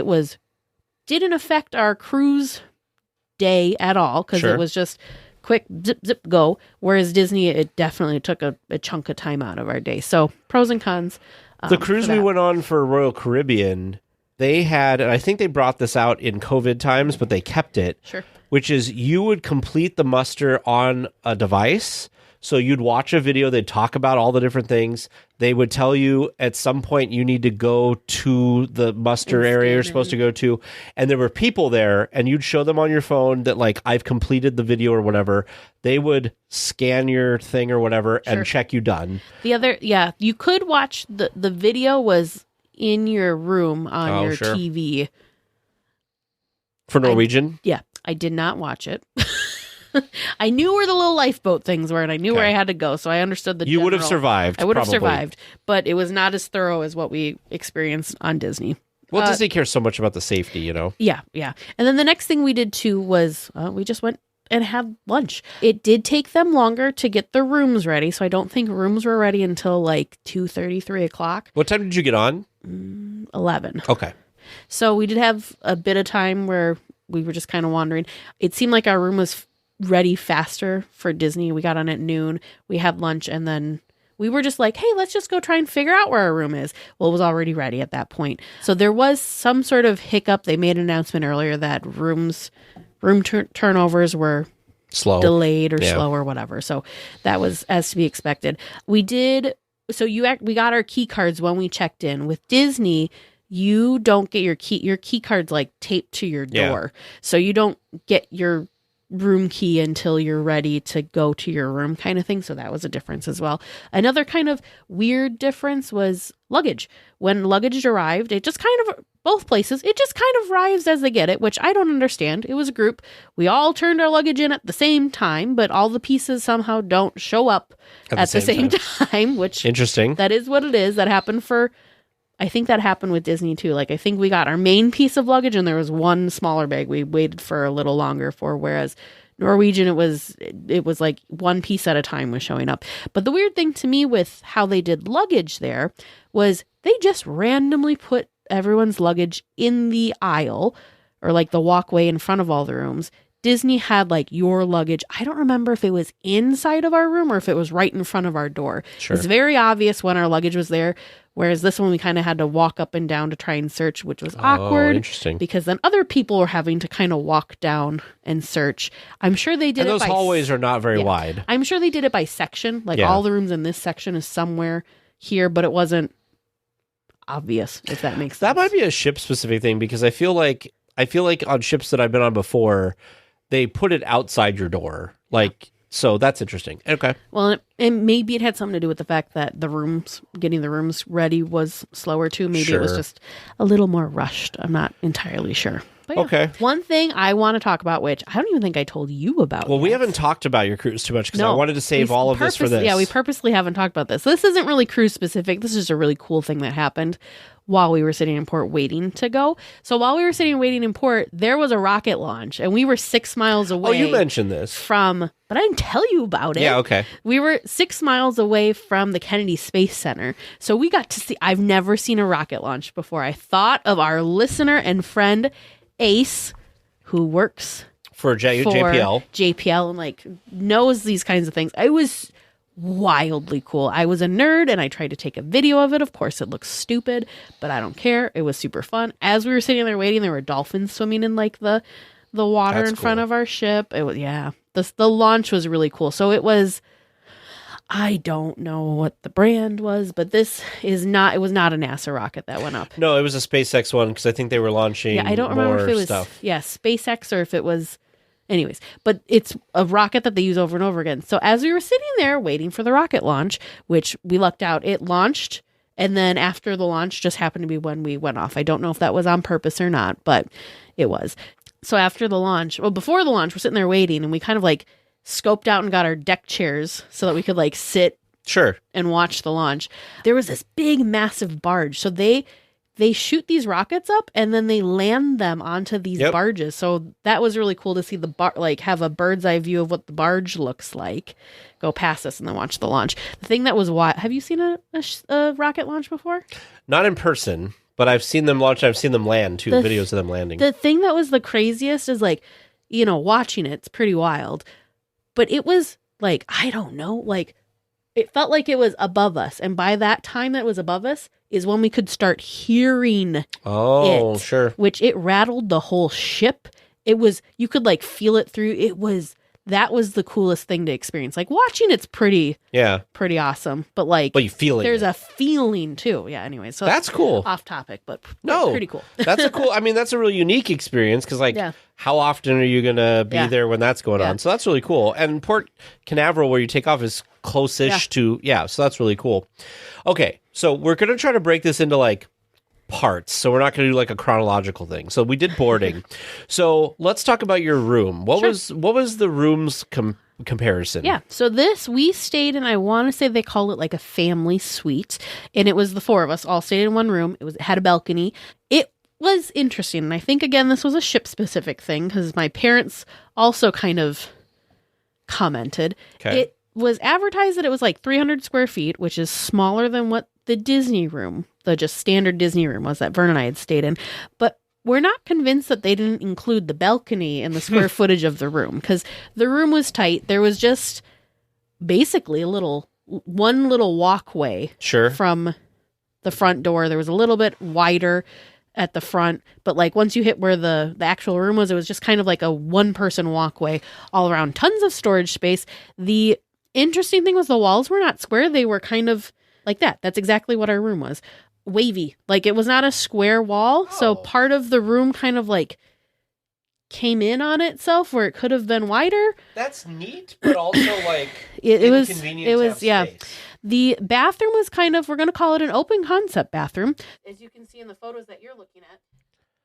[SPEAKER 2] didn't affect our cruise day at all, because it was just quick, zip, zip, go. Whereas Disney, it definitely took a chunk of time out of our day. So pros and cons.
[SPEAKER 1] The cruise we went on for Royal Caribbean... They had, and I think they brought this out in COVID times, but they kept it.
[SPEAKER 2] Sure.
[SPEAKER 1] Which is you would complete the muster on a device. So you'd watch a video, they'd talk about all the different things. They would tell you at some point you need to go to the muster area you're supposed to go to. And there were people there, and you'd show them on your phone that, like, I've completed the video or whatever. They would scan your thing or whatever and check you done.
[SPEAKER 2] You could watch the video was in your room on your TV.
[SPEAKER 1] For Norwegian?
[SPEAKER 2] I did not watch it. I knew where the little lifeboat things were, and I knew where I had to go, so I understood
[SPEAKER 1] You would have survived.
[SPEAKER 2] I would have survived, but it was not as thorough as what we experienced on Disney.
[SPEAKER 1] Well, Disney cares so much about the safety,
[SPEAKER 2] Yeah. And then the next thing we did, too, was we just went and had lunch. It did take them longer to get the rooms ready, so I don't think rooms were ready until, 2:30, 3 o'clock.
[SPEAKER 1] What time did you get on?
[SPEAKER 2] 11.
[SPEAKER 1] Okay.
[SPEAKER 2] So we did have a bit of time where we were just kind of wandering. It seemed like our room was ready faster for Disney. We got on at noon. We had lunch, and then we were just like, hey, let's just go try and figure out where our room is. Well, it was already ready at that point. So there was some sort of hiccup. They made an announcement earlier that room turnovers were
[SPEAKER 1] slow,
[SPEAKER 2] delayed or slow or whatever. So that was as to be expected. We got our key cards when we checked in. With Disney, you don't get your key card's like taped to your door. So you don't get your room key until you're ready to go to your room kind of thing. So that was a difference as well. Another kind of weird difference was luggage. When luggage arrived, it just kind of, both places, it just kind of arrives as they get it, which I don't understand. It was a group. We all turned our luggage in at the same time, but all the pieces somehow don't show up at the same time, which
[SPEAKER 1] interesting.
[SPEAKER 2] That is what it is. That happened I think that happened with Disney too. Like, I think we got our main piece of luggage and there was one smaller bag we waited for a little longer for, whereas Norwegian, it was like one piece at a time was showing up. But the weird thing to me with how they did luggage there was they just randomly put everyone's luggage in the aisle or like the walkway in front of all the rooms. Disney had like your luggage. I don't remember if it was inside of our room or if it was right in front of our door.
[SPEAKER 1] Sure.
[SPEAKER 2] It's very obvious when our luggage was there. Whereas this one, we kind of had to walk up and down to try and search, which was awkward.
[SPEAKER 1] Interesting.
[SPEAKER 2] Because then other people were having to kind of walk down and search. I'm sure they did
[SPEAKER 1] and
[SPEAKER 2] it
[SPEAKER 1] those
[SPEAKER 2] by...
[SPEAKER 1] hallways are not very wide.
[SPEAKER 2] I'm sure they did it by section. Like all the rooms in this section is somewhere here, but it wasn't obvious, if that makes sense.
[SPEAKER 1] That might be a ship-specific thing because I feel like on ships that I've been on before, they put it outside your door. Like... So that's interesting. Okay.
[SPEAKER 2] Well, and maybe it had something to do with the fact that getting the rooms ready was slower too. Maybe it was just a little more rushed. I'm not entirely sure. But
[SPEAKER 1] okay.
[SPEAKER 2] One thing I want to talk about, which I don't even think I told you about.
[SPEAKER 1] Well, we haven't talked about your cruise too much because I wanted to save all of this for this.
[SPEAKER 2] Yeah, we purposely haven't talked about this. This isn't really cruise specific. This is just a really cool thing that happened while we were sitting in port waiting to go. So while we were sitting waiting in port, there was a rocket launch and we were 6 miles away.
[SPEAKER 1] Oh, you mentioned this.
[SPEAKER 2] But I didn't tell you about it.
[SPEAKER 1] Yeah, okay.
[SPEAKER 2] We were 6 miles away from the Kennedy Space Center. So we got to see, I've never seen a rocket launch before. I thought of our listener and friend, Ace, who works
[SPEAKER 1] for JPL
[SPEAKER 2] and like knows these kinds of things. It was wildly cool. I was a nerd and I tried to take a video of it. Of course, it looks stupid, but I don't care. It was super fun. As we were sitting there waiting, there were dolphins swimming in like the water in front of our ship. It was the launch was really cool. So it was. I don't know what the brand was, but it was not a NASA rocket that went up.
[SPEAKER 1] No, it was a SpaceX one because I think they were launching.
[SPEAKER 2] Yeah, I don't remember if it was SpaceX or if it was. Anyways, but it's a rocket that they use over and over again. So as we were sitting there waiting for the rocket launch, which we lucked out, it launched. And then after the launch just happened to be when we went off. I don't know if that was on purpose or not, but it was. So after the launch, before the launch, we're sitting there waiting and we kind of like scoped out and got our deck chairs so that we could like sit and watch the launch. There was this big, massive barge. So they shoot these rockets up and then they land them onto these barges. So that was really cool to see have a bird's eye view of what the barge looks like, go past us and then watch the launch. The thing that was have you seen a rocket launch before? Not in person,
[SPEAKER 1] but I've seen them launch. I've seen them land too, videos of them landing.
[SPEAKER 2] The thing that was the craziest is like, watching it, it's pretty wild, but it was like, I don't know, like it felt like it was above us. And by that time that it was above us is when we could start hearing it.
[SPEAKER 1] Sure.
[SPEAKER 2] Which it rattled the whole ship. You could like feel it through. That was the coolest thing to experience. Like watching it's pretty awesome. But
[SPEAKER 1] you feel it.
[SPEAKER 2] There's a feeling too. Yeah, anyway. So
[SPEAKER 1] that's cool.
[SPEAKER 2] Off topic, but pretty cool.
[SPEAKER 1] That's a really unique experience because how often are you going to be there when that's going on? So that's really cool. And Port Canaveral where you take off is close-ish to, so that's really cool. Okay, so we're going to try to break this into like parts. So we're not going to do like a chronological thing. So we did boarding. So let's talk about your room. What was the room's comparison?
[SPEAKER 2] Yeah. So we stayed in, I want to say they call it like a family suite. And it was the four of us all stayed in one room. It had a balcony. It was interesting. And I think, again, this was a ship-specific thing because my parents also kind of commented.
[SPEAKER 1] Okay.
[SPEAKER 2] It was advertised that it was like 300 square feet, which is smaller than what the Disney room, the just standard Disney room was that Vern and I had stayed in. But we're not convinced that they didn't include the balcony in the square footage of the room because the room was tight. There was just basically a little one little walkway
[SPEAKER 1] Sure.
[SPEAKER 2] from the front door. There was a little bit wider at the front, but like once you hit where the actual room was, it was just kind of like a one-person walkway all around. Tons of storage space. The interesting thing was the walls were not square. They were kind of like that. That's exactly what our room was. Wavy. Like it was not a square wall.
[SPEAKER 1] Oh.
[SPEAKER 2] So part of the room kind of like came in on itself where it could have been wider.
[SPEAKER 1] That's neat, but also like
[SPEAKER 2] It was
[SPEAKER 1] inconvenient to have
[SPEAKER 2] yeah.
[SPEAKER 1] space.
[SPEAKER 2] The bathroom was kind of, we're going to call it an open concept bathroom. As you can see in the photos that you're looking at.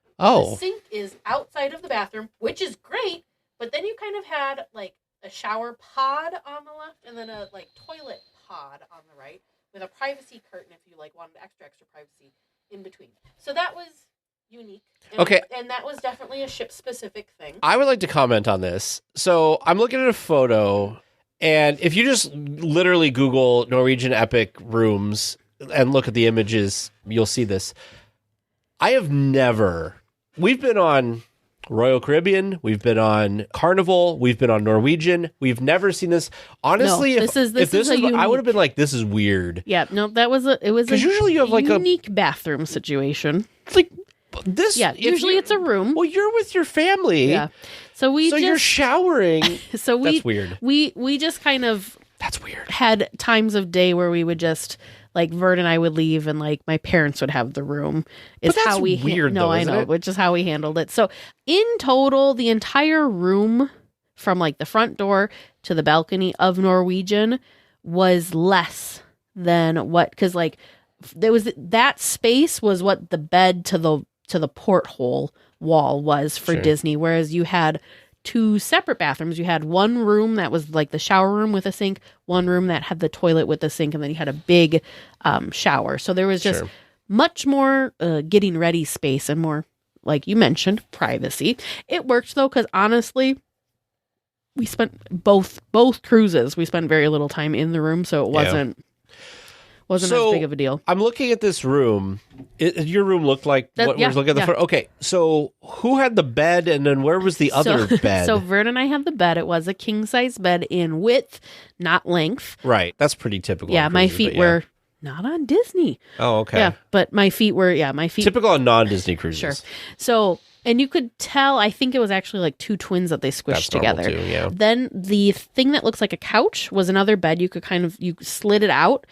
[SPEAKER 2] The
[SPEAKER 1] Oh,
[SPEAKER 2] sink is outside of the bathroom, which is great, but then you kind of had like a shower pod on the left and then a like toilet pod on the right with a privacy curtain if you like wanted extra privacy in between. So that was unique. And,
[SPEAKER 1] Okay.
[SPEAKER 2] And that was definitely a ship specific thing.
[SPEAKER 1] I would like to comment on this. So I'm looking at a photo, and if you just literally Google Norwegian Epic rooms and look at the images, you'll see this. We've been on Royal Caribbean, we've been on Carnival, we've been on Norwegian. We've never seen this. Honestly,
[SPEAKER 2] No,
[SPEAKER 1] if
[SPEAKER 2] this
[SPEAKER 1] this
[SPEAKER 2] is a
[SPEAKER 1] I would have
[SPEAKER 2] unique-
[SPEAKER 1] been like, this is weird.
[SPEAKER 2] Yeah, no, it was a
[SPEAKER 1] 'Cause usually you have like a-
[SPEAKER 2] unique bathroom situation.
[SPEAKER 1] It's like this.
[SPEAKER 2] Yeah,
[SPEAKER 1] if
[SPEAKER 2] usually
[SPEAKER 1] you-
[SPEAKER 2] it's a room.
[SPEAKER 1] Well, you're with your family.
[SPEAKER 2] Yeah. So
[SPEAKER 1] You're
[SPEAKER 2] just
[SPEAKER 1] showering.
[SPEAKER 2] so we
[SPEAKER 1] That's weird.
[SPEAKER 2] We just kind of
[SPEAKER 1] That's weird.
[SPEAKER 2] had times of day where we would just like Vern and I would leave and like my parents would have the room is
[SPEAKER 1] But that's
[SPEAKER 2] how we
[SPEAKER 1] weird,
[SPEAKER 2] no
[SPEAKER 1] though,
[SPEAKER 2] I
[SPEAKER 1] isn't
[SPEAKER 2] know
[SPEAKER 1] it?
[SPEAKER 2] which is how we handled it. So in total the entire room from like the front door to the balcony of Norwegian was less than what, because like there was that space was what the bed to the porthole wall was for
[SPEAKER 1] Sure.
[SPEAKER 2] Disney, whereas you had two separate bathrooms. You had one room that was like the shower room with a sink, one room that had the toilet with the sink, and then you had a big shower. So there was just
[SPEAKER 1] Sure.
[SPEAKER 2] much more getting ready space and more, like you mentioned, privacy. It worked though, because honestly, we spent both cruises. We spent very little time in the room, so it wasn't
[SPEAKER 1] So,
[SPEAKER 2] as big of a deal.
[SPEAKER 1] I'm looking at this room. Your room looked like what
[SPEAKER 2] yeah,
[SPEAKER 1] was looking at the
[SPEAKER 2] yeah.
[SPEAKER 1] front. Okay, so who had the bed, and then where was the other bed?
[SPEAKER 2] So Vern and I had the bed. It was a king size bed in width, not length.
[SPEAKER 1] Right, that's pretty typical.
[SPEAKER 2] Yeah,
[SPEAKER 1] on
[SPEAKER 2] my
[SPEAKER 1] cruises,
[SPEAKER 2] feet
[SPEAKER 1] but yeah.
[SPEAKER 2] were not on Disney.
[SPEAKER 1] Oh, okay.
[SPEAKER 2] Yeah, but my feet were. Yeah, my feet.
[SPEAKER 1] Typical on non-Disney cruises.
[SPEAKER 2] Sure. So, and you could tell. I think it was actually like two twins that they squished
[SPEAKER 1] That's normal
[SPEAKER 2] together.
[SPEAKER 1] too, yeah.
[SPEAKER 2] Then the thing that looks like a couch was another bed. You could you slid it out,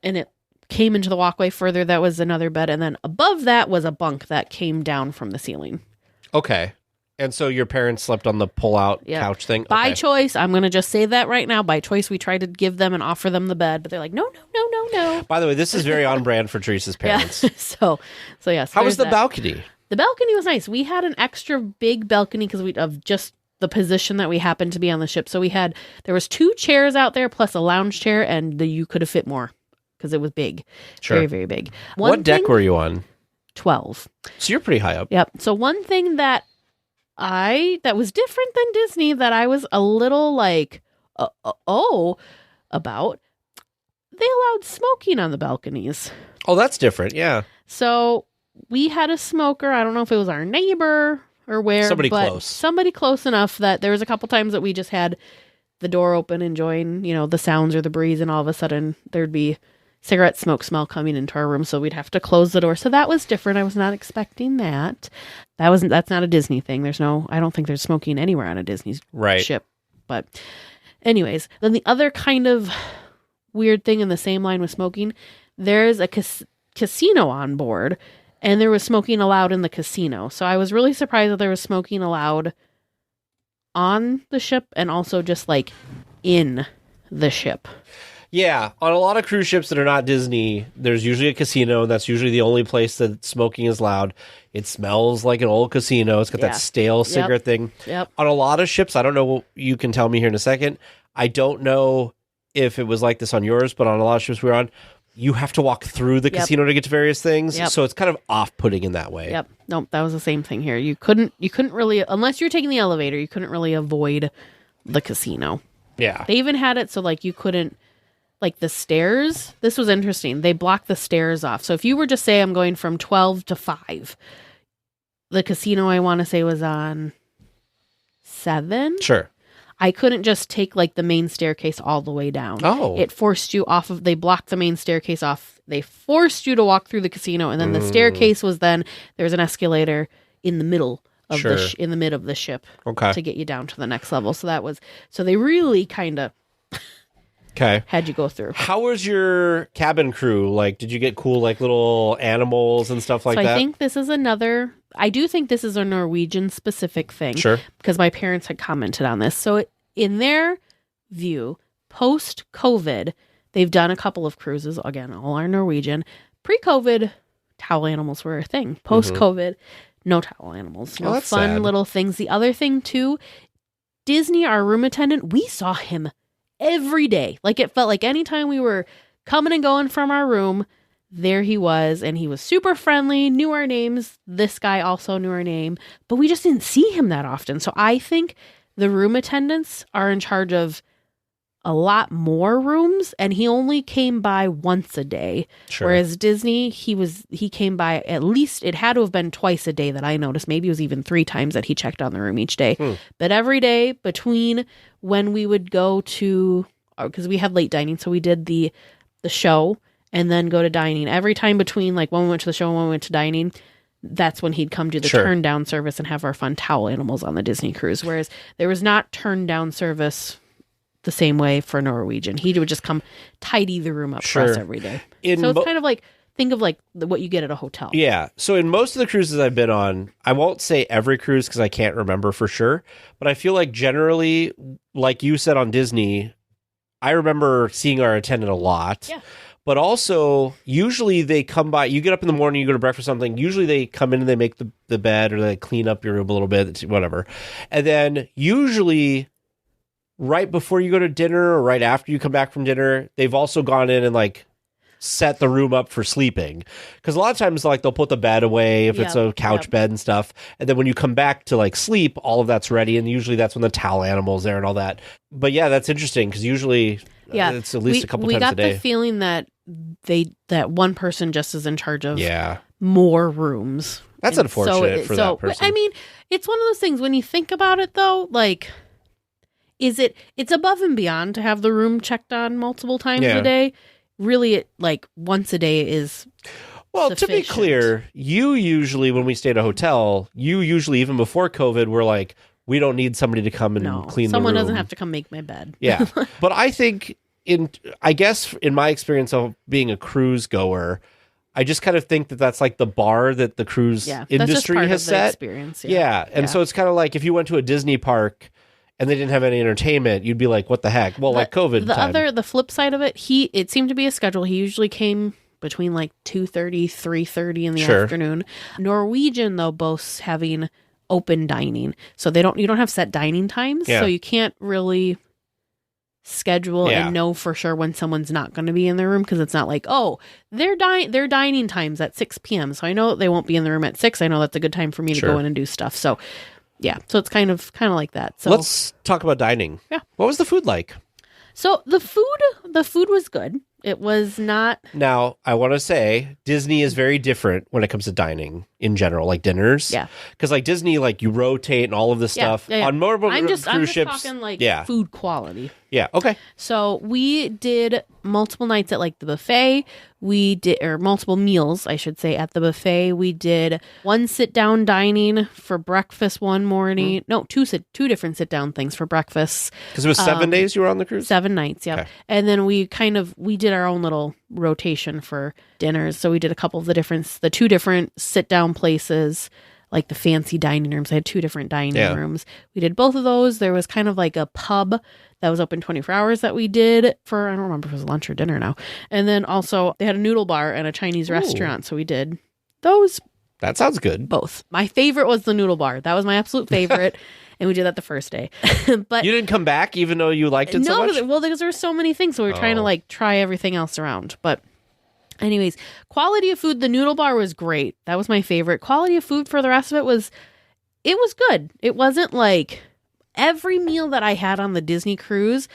[SPEAKER 2] and it came into the walkway further. That was another bed, and then above that was a bunk that came down from the ceiling.
[SPEAKER 1] Okay. And so your parents slept on the pull-out
[SPEAKER 2] Yeah.
[SPEAKER 1] couch thing?
[SPEAKER 2] By
[SPEAKER 1] Okay.
[SPEAKER 2] choice, I'm going to just say that right now. By choice, we tried to give them and offer them the bed, but they're like, no.
[SPEAKER 1] By the way, this is very on brand for Teresa's
[SPEAKER 2] Yeah.
[SPEAKER 1] parents.
[SPEAKER 2] so yes.
[SPEAKER 1] How was
[SPEAKER 2] there's
[SPEAKER 1] the
[SPEAKER 2] that.
[SPEAKER 1] balcony?
[SPEAKER 2] The balcony was nice. We had an extra big balcony because of just the position that we happened to be on the ship. So there was two chairs out there plus a lounge chair, and you could have fit more because it was big.
[SPEAKER 1] Sure.
[SPEAKER 2] Very, very big.
[SPEAKER 1] What deck were you on?
[SPEAKER 2] 12.
[SPEAKER 1] So you're pretty high up.
[SPEAKER 2] Yep. So one thing that was different than Disney that I was a little like, about, they allowed smoking on the balconies.
[SPEAKER 1] Oh, that's different. Yeah.
[SPEAKER 2] So we had a smoker. I don't know if it was our neighbor or where.
[SPEAKER 1] Somebody
[SPEAKER 2] but
[SPEAKER 1] close.
[SPEAKER 2] Somebody close enough that there was a couple times that we just had the door open, enjoying, the sounds or the breeze, and all of a sudden there'd be cigarette smoke smell coming into our room, so we'd have to close the door. So that was different. I was not expecting that. That's not a Disney thing. I don't think there's smoking anywhere on a Disney
[SPEAKER 1] Right.
[SPEAKER 2] ship. But anyways, then the other kind of weird thing in the same line with smoking, there's a casino on board, and there was smoking allowed in the casino. So I was really surprised that there was smoking allowed on the ship and also just like in the ship.
[SPEAKER 1] Yeah, on a lot of cruise ships that are not Disney, there's usually a casino, and that's usually the only place that smoking is allowed. It smells like an old casino. It's got
[SPEAKER 2] Yeah.
[SPEAKER 1] that stale cigarette thing.
[SPEAKER 2] Yep.
[SPEAKER 1] On a lot of ships, I don't know, you can tell me here in a second, I don't know if it was like this on yours, but on a lot of ships we were on, you have to walk through the
[SPEAKER 2] Yep.
[SPEAKER 1] casino to get to various things.
[SPEAKER 2] Yep.
[SPEAKER 1] So it's kind of off-putting in that way.
[SPEAKER 2] Yep. Nope. That was the same thing here. You couldn't really, unless you're taking the elevator, you couldn't really avoid the casino.
[SPEAKER 1] Yeah.
[SPEAKER 2] They even had it so like you couldn't, like the stairs. This was interesting. They blocked the stairs off. So if you were just say I'm going from 12 to 5, the casino I want to say was on 7.
[SPEAKER 1] Sure.
[SPEAKER 2] I couldn't just take like the main staircase all the way down.
[SPEAKER 1] Oh.
[SPEAKER 2] It forced you off of, they blocked the main staircase off. They forced you to walk through the casino. And then the staircase was then, there's an escalator in the middle of in the mid of the ship to get you down to the next level. So that was, so they really kind of had you go through.
[SPEAKER 1] How was your cabin crew? Like, did you get cool, like, little animals and stuff like that?
[SPEAKER 2] I think this is I do think this is a Norwegian specific thing.
[SPEAKER 1] Sure.
[SPEAKER 2] Because my parents had commented on this. So in their view, post-COVID, they've done a couple of cruises. Again, all are Norwegian. Pre-COVID, towel animals were a thing. Post-COVID, no towel animals. No fun little things. The other thing, too, Disney, our room attendant, we saw him every day. Like, it felt like anytime we were coming and going from our room, there he was, and he was super friendly, knew our names. This guy also knew our name, but we just didn't see him that often. So I think the room attendants are in charge of a lot more rooms, and he only came by once a day.
[SPEAKER 1] Sure.
[SPEAKER 2] Whereas Disney, he came by at least, it had to have been twice a day that I noticed. Maybe it was even 3 times that he checked on the room each day. But every day between when we would go to, because we had late dining, so we did the show and then go to dining. Every time between, like, when we went to the show and when we went to dining, that's when he'd come do the turn down service and have our fun towel animals on the Disney cruise. Whereas there was not turn down service the same way for Norwegian. He would just come tidy the room up for us every day. So it's kind of like, think of like what you get at a hotel.
[SPEAKER 1] Yeah. So in most of the cruises I've been on, I won't say every cruise because I can't remember for sure, but I feel like generally, like you said on Disney, I remember seeing our attendant a lot.
[SPEAKER 2] Yeah.
[SPEAKER 1] But also, usually they come by, you get up in the morning, you go to breakfast or something, usually they come in and they make the bed or they clean up your room a little bit, whatever. And then usually right before you go to dinner or right after you come back from dinner, they've also gone in and like set the room up for sleeping. Because a lot of times, like, they'll put the bed away if it's a couch bed and stuff. And then when you come back to like sleep, all of that's ready. And usually that's when the towel animal's there and all that. But yeah, that's interesting because usually it's at least a couple times a day.
[SPEAKER 2] We got the feeling that that one person just is in charge of more rooms.
[SPEAKER 1] That's unfortunate for that person.
[SPEAKER 2] I mean, it's one of those things when you think about it though, like, it's above and beyond to have the room checked on multiple times a day. Really, it, like, once a day is sufficient.
[SPEAKER 1] To be clear, you usually, when we stay at a hotel, even before COVID, we're like, we don't need somebody to come and clean the room.
[SPEAKER 2] Someone doesn't have to come make my bed.
[SPEAKER 1] Yeah. But I think, I guess in my experience of being a cruise goer, I just kind of think that that's like the bar that the cruise industry has set.
[SPEAKER 2] Experience.
[SPEAKER 1] And so it's kind of like if you went to a Disney park and they didn't have any entertainment, you'd be like, what the heck? Well, like COVID time.
[SPEAKER 2] The flip side of it, it seemed to be a schedule. He usually came between like 2:30, 3:30 in the afternoon. Norwegian, though, boasts having open dining. So you don't have set dining times. So you can't really schedule and know for sure when someone's not going to be in their room, because it's not like, oh, their dining times at 6 p.m. So I know they won't be in the room at 6. I know that's a good time for me to go in and do stuff. So yeah, so it's kind of like that. So
[SPEAKER 1] let's talk about dining. Yeah. What was the food like?
[SPEAKER 2] So the food was good. It was not.
[SPEAKER 1] Now, I want to say Disney is very different when it comes to dining in general, like dinners. Yeah. Because like Disney, like you rotate and all of this stuff. Yeah. On more cruise ships,
[SPEAKER 2] talking like food quality.
[SPEAKER 1] Yeah. Okay.
[SPEAKER 2] So we did multiple nights at like the buffet. Or multiple meals, I should say, at the buffet. We did one sit-down dining for breakfast one morning. No, two different sit-down things for breakfast.
[SPEAKER 1] Because it was 7 days you were on the cruise?
[SPEAKER 2] 7 nights, yeah. Okay. And then we did our own little rotation for dinners. So we did a couple of the 2 different sit-down places, like the fancy dining rooms. I had 2 different dining rooms. We did both of those. There was kind of like a pub that was open 24 hours that we did for, I don't remember if it was lunch or dinner now. And then also they had a noodle bar and a Chinese restaurant. So we did those.
[SPEAKER 1] That sounds good.
[SPEAKER 2] Both. My favorite was the noodle bar. That was my absolute favorite. And we did that the first day. But
[SPEAKER 1] you didn't come back even though you liked it so much?
[SPEAKER 2] No, well, because there were so many things. So we were trying to like try everything else around. But anyways, quality of food, the noodle bar was great. That was my favorite. Quality of food for the rest of it was good. It wasn't like every meal that I had on the Disney cruise,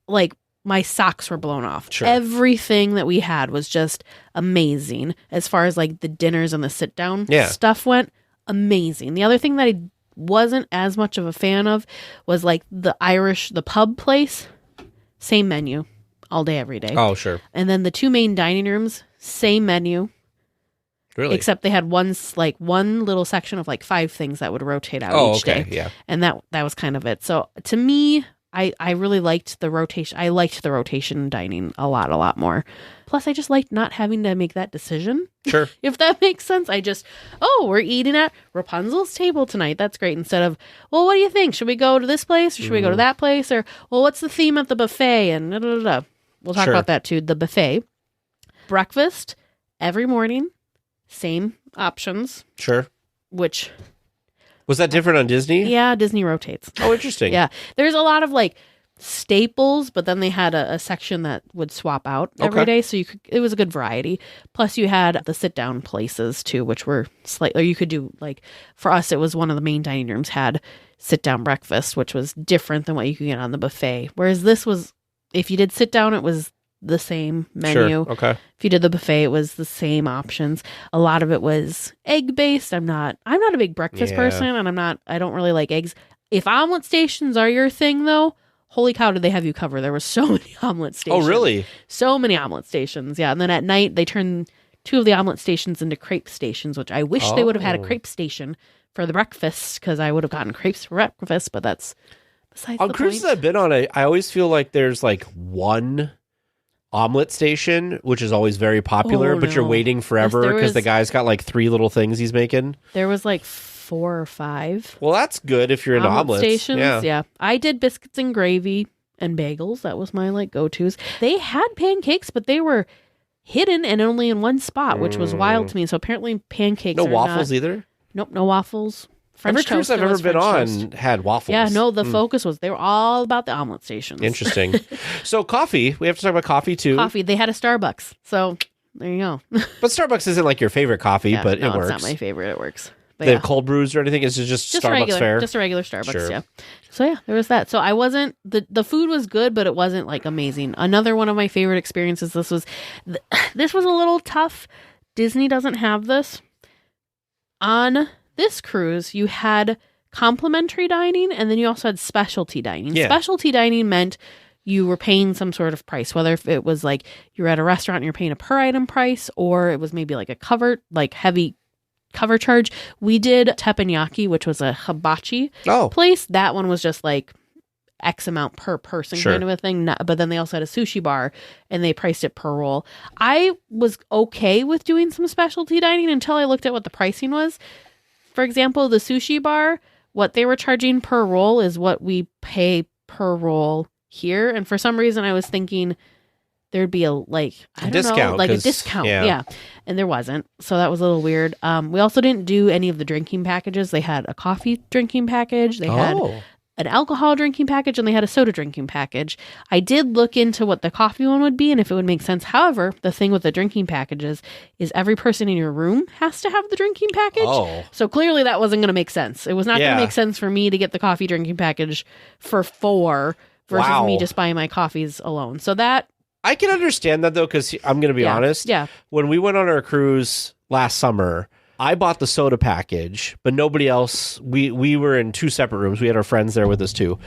[SPEAKER 2] like my socks were blown off. Sure. Everything that we had was just amazing. As far as like the dinners and the sit down stuff went, amazing. The other thing that I wasn't as much of a fan of was like the pub place, same menu all day, every day.
[SPEAKER 1] Oh, sure.
[SPEAKER 2] And then the 2 main dining rooms, same menu.
[SPEAKER 1] Really?
[SPEAKER 2] Except they had one little section of like 5 things that would rotate out each day.
[SPEAKER 1] Yeah.
[SPEAKER 2] And that was kind of it. So to me, I really liked the rotation. I liked the rotation dining a lot more. Plus, I just liked not having to make that decision.
[SPEAKER 1] Sure.
[SPEAKER 2] If that makes sense. We're eating at Rapunzel's table tonight. That's great. Instead of, well, what do you think? Should we go to this place or should we go to that place? Or, well, what's the theme at the buffet? And We'll talk about that too. The buffet. Breakfast every morning. Same options.
[SPEAKER 1] Sure.
[SPEAKER 2] Which...
[SPEAKER 1] Was that different on Disney?
[SPEAKER 2] Yeah, Disney rotates.
[SPEAKER 1] Oh, interesting.
[SPEAKER 2] Yeah. There's a lot of like staples, but then they had a section that would swap out every day. So it was a good variety. Plus you had the sit down places too, which were slightly, or you could do like, for us, it was one of the main dining rooms had sit down breakfast, which was different than what you could get on the buffet. Whereas this was, if you did sit down, it was the same menu.
[SPEAKER 1] Sure. Okay.
[SPEAKER 2] If you did the buffet, it was the same options. A lot of it was egg based. I'm not a big breakfast person, and I don't really like eggs. If omelet stations are your thing though, holy cow, did they have you covered. There were so many omelet stations.
[SPEAKER 1] Oh, really?
[SPEAKER 2] So many omelet stations. Yeah. And then at night they turned 2 of the omelet stations into crepe stations, which I wish they would have had a crepe station for the breakfast, because I would have gotten crepes for breakfast, but that's besides
[SPEAKER 1] on
[SPEAKER 2] the
[SPEAKER 1] cruises
[SPEAKER 2] point.
[SPEAKER 1] I've been on, I always feel like there's like one omelet station, which is always very popular, but you're waiting forever because the guy's got like 3 little things he's making.
[SPEAKER 2] There was like 4 or 5.
[SPEAKER 1] Well, that's good if you're into omelets.
[SPEAKER 2] Stations.
[SPEAKER 1] Yeah.
[SPEAKER 2] I did biscuits and gravy and bagels. That was my like go-tos. They had pancakes, but they were hidden and only in one spot, which was wild to me. So apparently pancakes
[SPEAKER 1] No
[SPEAKER 2] are
[SPEAKER 1] waffles
[SPEAKER 2] not...
[SPEAKER 1] either?
[SPEAKER 2] Nope, no waffles.
[SPEAKER 1] Every cruise I've ever been on had waffles.
[SPEAKER 2] Yeah, no, the focus was, they were all about the omelet stations.
[SPEAKER 1] Interesting. So coffee, we have to talk about coffee too.
[SPEAKER 2] Coffee, they had a Starbucks. So there you go.
[SPEAKER 1] But Starbucks isn't like your favorite coffee, but it works.
[SPEAKER 2] It's not my favorite. It works. But
[SPEAKER 1] they have cold brews or anything? Is it just Starbucks
[SPEAKER 2] regular,
[SPEAKER 1] fare?
[SPEAKER 2] Just a regular Starbucks,
[SPEAKER 1] Sure.
[SPEAKER 2] yeah. So yeah, there was that. So I wasn't, the food was good, but it wasn't like amazing. Another one of my favorite experiences, this was a little tough. Disney doesn't have this. On this cruise, you had complimentary dining, and then you also had specialty dining.
[SPEAKER 1] Yeah.
[SPEAKER 2] Specialty dining meant you were paying some sort of price, whether if it was like you're at a restaurant and you're paying a per item price, or it was maybe like a cover, like heavy cover charge. We did teppanyaki, which was a hibachi place. That one was just like X amount per person kind of a thing. But then they also had a sushi bar and they priced it per roll. I was okay with doing some specialty dining until I looked at what the pricing was. For example, the sushi bar, what they were charging per roll is what we pay per roll here. And for some reason, I was thinking there'd be a discount. Yeah. And there wasn't. So that was a little weird. We also didn't do any of the drinking packages. They had a coffee drinking package. They had an alcohol drinking package, and they had a soda drinking package. I did look into what the coffee one would be and if it would make sense. However, the thing with the drinking packages is every person in your room has to have the drinking package. Oh. So clearly that wasn't going to make sense. It was not going to make sense for me to get the coffee drinking package for 4 versus me just buying my coffees alone. So that...
[SPEAKER 1] I can understand that though, because I'm going to be honest.
[SPEAKER 2] Yeah.
[SPEAKER 1] When we went on our cruise last summer, I bought the soda package, but nobody else. We were in 2 separate rooms. We had our friends there with us too.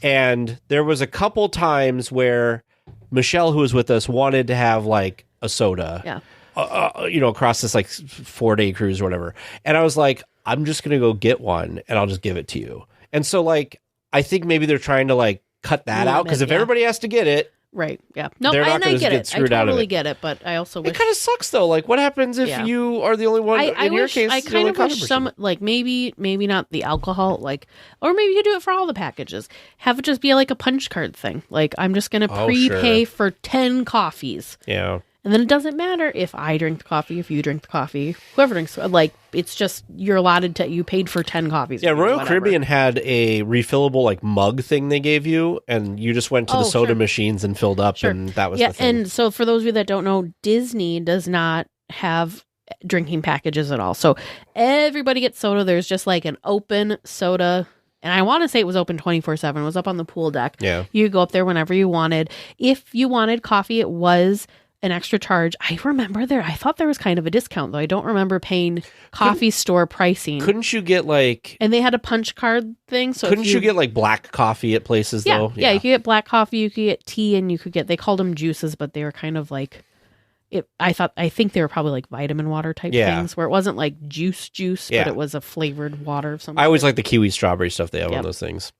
[SPEAKER 1] And there was a couple times where Michelle, who was with us, wanted to have like a soda.
[SPEAKER 2] Yeah.
[SPEAKER 1] Across this like 4-day cruise or whatever. And I was like, I'm just going to go get one and I'll just give it to you. And so like, I think maybe they're trying to like cut that out, because if everybody has to get it.
[SPEAKER 2] Right. Yeah. No,
[SPEAKER 1] they're not
[SPEAKER 2] and I get it. I totally
[SPEAKER 1] it.
[SPEAKER 2] get it, but I also wish...
[SPEAKER 1] It kind of sucks though. Like, what happens if you are the only one? In your case,
[SPEAKER 2] I kind of wish some, like maybe not the alcohol, like, or maybe you do it for all the packages. Have it just be like a punch card thing. Like, I'm just going to prepay for 10 coffees.
[SPEAKER 1] Yeah.
[SPEAKER 2] And then it doesn't matter if I drink the coffee, if you drink the coffee, whoever drinks. Like, it's just you're allotted to. You paid for 10 coffees.
[SPEAKER 1] Yeah, Royal Caribbean had a refillable like mug thing they gave you, and you just went to the soda machines and filled up, and that was the thing.
[SPEAKER 2] And so for those of you that don't know, Disney does not have drinking packages at all. So everybody gets soda. There's just like an open soda. And I want to say it was open 24/7. It was up on the pool deck.
[SPEAKER 1] Yeah.
[SPEAKER 2] You could go up there whenever you wanted. If you wanted coffee, it was an extra charge. I thought there was kind of a discount, though. I don't remember paying coffee store pricing.
[SPEAKER 1] Couldn't you get like...
[SPEAKER 2] And they had a punch card thing. So
[SPEAKER 1] couldn't you get like black coffee at places, though?
[SPEAKER 2] Yeah, you could get black coffee, you could get tea, and you could get... They called them juices, but they were kind of like... I think they were probably like vitamin water type things, where it wasn't like juice, but it was a flavored water of some
[SPEAKER 1] I always like the kiwi strawberry stuff they have on those things.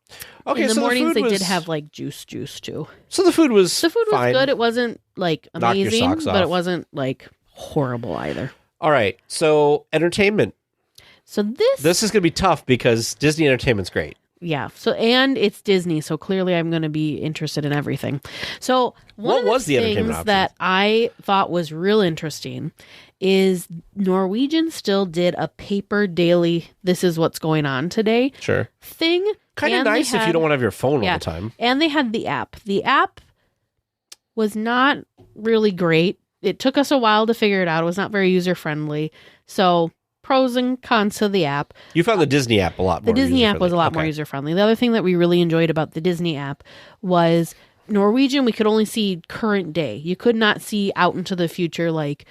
[SPEAKER 1] Okay,
[SPEAKER 2] in the
[SPEAKER 1] so
[SPEAKER 2] mornings
[SPEAKER 1] the food
[SPEAKER 2] they did have like juice too.
[SPEAKER 1] So the food was fine.
[SPEAKER 2] Good. It wasn't like
[SPEAKER 1] Knock your
[SPEAKER 2] amazing,
[SPEAKER 1] socks
[SPEAKER 2] but
[SPEAKER 1] off.
[SPEAKER 2] it wasn't like horrible either.
[SPEAKER 1] All right, so entertainment.
[SPEAKER 2] So
[SPEAKER 1] this is going to be tough because Disney Entertainment's great.
[SPEAKER 2] Yeah. So, and it's Disney, so clearly I'm going to be interested in everything. So, one of the things that I thought was real interesting is Norwegian still did a paper daily, this is what's going on today thing.
[SPEAKER 1] Kind of nice if you don't want to have your phone all the time.
[SPEAKER 2] And they had the app. The app was not really great. It took us a while to figure it out. It was not very user-friendly. So, pros and cons to the app.
[SPEAKER 1] You found the Disney app a lot more.
[SPEAKER 2] The Disney app was a lot more user-friendly. The other thing that we really enjoyed about the Disney app was Norwegian, we could only see current day. You could not see out into the future, like,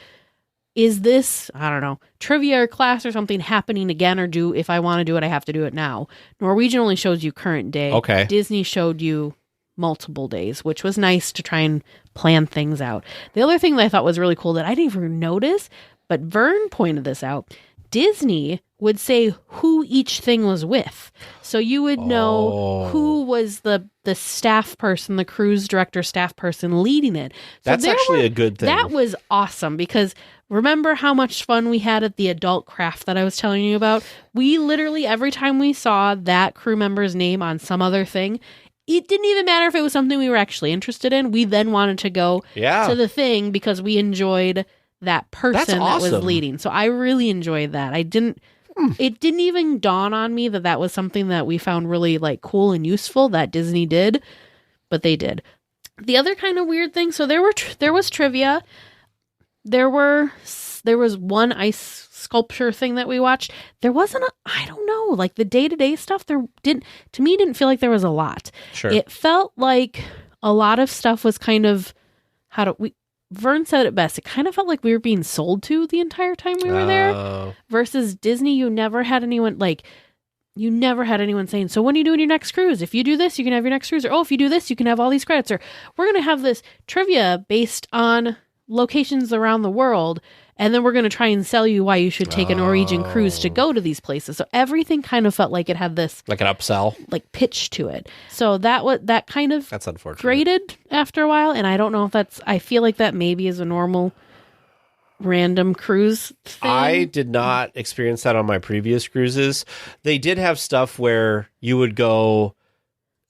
[SPEAKER 2] is this, I don't know, trivia or class or something happening again, or if I want to do it, I have to do it now. Norwegian only shows you current day.
[SPEAKER 1] Okay.
[SPEAKER 2] Disney showed you multiple days, which was nice to try and plan things out. The other thing that I thought was really cool that I didn't even notice, but Vern pointed this out, Disney would say who each thing was with. So you would know who was the staff person, the cruise director staff person leading it. So
[SPEAKER 1] that's actually a good thing.
[SPEAKER 2] That was awesome because remember how much fun we had at the adult craft that I was telling you about? We literally, every time we saw that crew member's name on some other thing, it didn't even matter if it was something we were actually interested in. We then wanted to go to the thing because we enjoyed that person that was leading. So I really enjoyed that. It didn't even dawn on me that was something that we found really like cool and useful that Disney did, but they did. The other kind of weird thing, so there was trivia. There was one ice sculpture thing that we watched. There wasn't I don't know, like the day-to-day stuff didn't feel like there was a lot.
[SPEAKER 1] Sure.
[SPEAKER 2] It felt like a lot of stuff was kind of Vern said it best. It kind of felt like we were being sold to the entire time we were there. Versus Disney, you never had anyone saying, so when are you doing your next cruise? If you do this, you can have your next cruise. Or, if you do this, you can have all these credits. Or we're going to have this trivia based on locations around the world. And then we're going to try and sell you why you should take a Norwegian cruise to go to these places. So everything kind of felt like it had this...
[SPEAKER 1] like an upsell?
[SPEAKER 2] Like pitch to it. So that kind of...
[SPEAKER 1] That's unfortunate.
[SPEAKER 2] Graded after a while. And I don't know if that's... I feel like that maybe is a normal random cruise thing.
[SPEAKER 1] I did not experience that on my previous cruises. They did have stuff where you would go...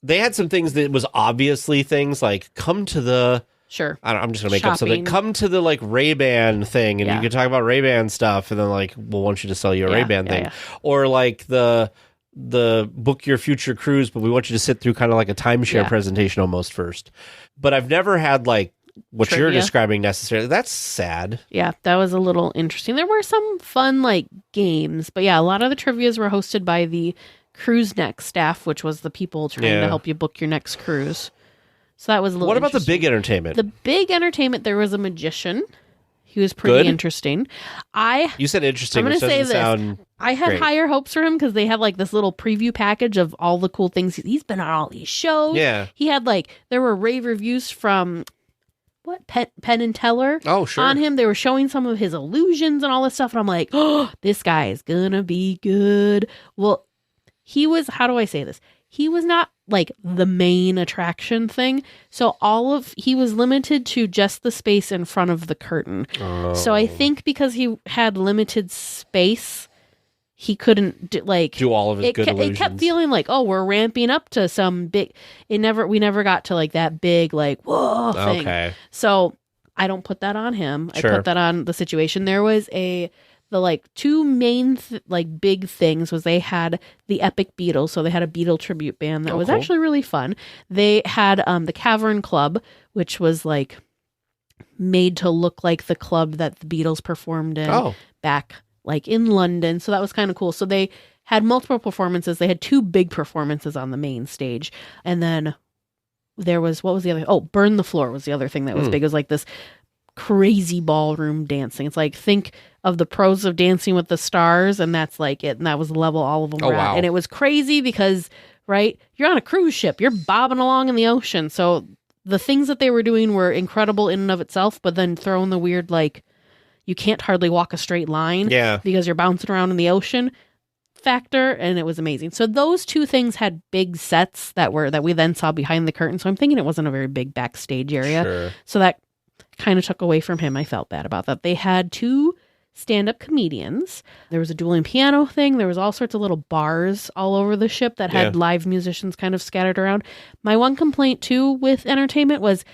[SPEAKER 1] They had some things that was obviously things like come to the...
[SPEAKER 2] Sure.
[SPEAKER 1] I'm just going to make up something. Come to the like Ray-Ban thing and you can talk about Ray-Ban stuff and then like, we'll want you to sell you a Ray-Ban thing. Yeah. Or like the book your future cruise, but we want you to sit through kind of like a timeshare presentation almost first. But I've never had like what
[SPEAKER 2] trivia.
[SPEAKER 1] You're describing necessarily. That's sad.
[SPEAKER 2] Yeah, that was a little interesting. There were some fun like games, but yeah, a lot of the trivias were hosted by the Cruise Next staff, which was the people trying to help you book your next cruise. So that was a little
[SPEAKER 1] What about the big entertainment?
[SPEAKER 2] The big entertainment, there was a magician. He was pretty interesting.
[SPEAKER 1] You said interesting,
[SPEAKER 2] I'm going to say
[SPEAKER 1] this.
[SPEAKER 2] I had higher hopes for him because they had like this little preview package of all the cool things. He's been on all these shows.
[SPEAKER 1] Yeah.
[SPEAKER 2] He had there were rave reviews from Penn and Teller on him. They were showing some of his illusions and all this stuff. And I'm like, oh, this guy is going to be good. Well, he was, how do I say this? He was not like the main attraction thing. So he was limited to just the space in front of the curtain. Oh. So I think because he had limited space, he couldn't do all of his good illusions. It kept feeling like, we're ramping up to some big, we never got to like that big, like, whoa thing. Okay. So I don't put that on him. Sure. I put that on the situation. There was the two main big things was they had the Epic Beatles, so they had a Beatle tribute band that was actually really fun. They had the Cavern Club, which was made to look like the club that the Beatles performed in back in London. So that was kind of cool. So they had multiple performances. They had two big performances on the main stage, and then there was what was the other? Burn the Floor was the other thing that was big. It was this crazy ballroom dancing. It's like, think of the pros of Dancing with the Stars, and that's like it. And that was the level all of them were at. And it was crazy because, right, you're on a cruise ship. You're bobbing along in the ocean. So the things that they were doing were incredible in and of itself, but then throw in the weird, like, you can't hardly walk a straight line because you're bouncing around in the ocean factor, and it was amazing. So those two things had big sets that we then saw behind the curtain. So I'm thinking it wasn't a very big backstage area.
[SPEAKER 1] Sure.
[SPEAKER 2] So that kind of took away from him. I felt bad about that. They had 2 stand-up comedians. There was a dueling piano thing. There was all sorts of little bars all over the ship that had live musicians kind of scattered around. My one complaint too with entertainment was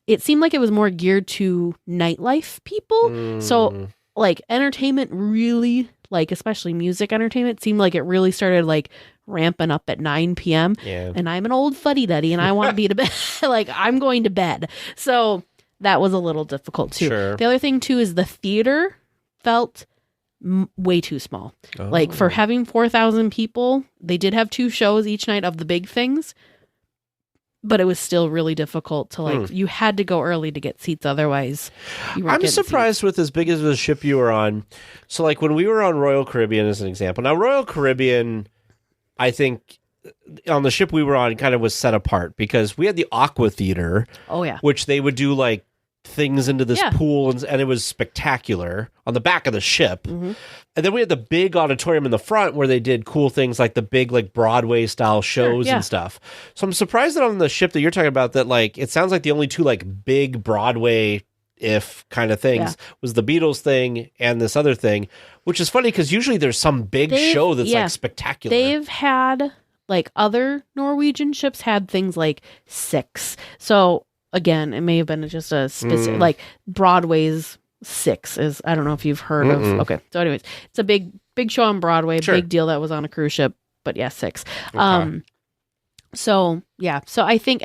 [SPEAKER 2] it seemed like it was more geared to nightlife people. So like entertainment really, like especially music entertainment, seemed like it really started like ramping up at 9 p.m. And I'm an old fuddy-duddy and I want to be to bed. Like I'm going to bed. So that was a little difficult too.
[SPEAKER 1] Sure.
[SPEAKER 2] The other thing too is the theater felt way too small. Like for having 4,000 people, they did have 2 shows each night of the big things, but it was still really difficult to like, you had to go early to get seats. Otherwise, you weren't
[SPEAKER 1] I'm
[SPEAKER 2] getting
[SPEAKER 1] surprised
[SPEAKER 2] seats.
[SPEAKER 1] with as big as the ship you were on. So like when we were on Royal Caribbean as an example, now Royal Caribbean, I think on the ship we were on kind of was set apart because we had the Aqua Theater.
[SPEAKER 2] Oh yeah.
[SPEAKER 1] Which they would do like things into this pool and it was spectacular on the back of the ship. And then we had the big auditorium in the front where they did cool things like the big like Broadway style shows and stuff. So I'm surprised that on the ship that you're talking about that like it sounds like the only 2 like big Broadway if kind of things was the Beatles thing and this other thing, which is funny because usually there's some big show that's like spectacular.
[SPEAKER 2] They've had like other Norwegian ships had things like 6. So again, it may have been just a specific, like Broadway's 6 is, I don't know if you've heard of. Okay. So anyways, it's a big show on Broadway, big deal that was on a cruise ship, but 6.
[SPEAKER 1] Okay.
[SPEAKER 2] So yeah. So I think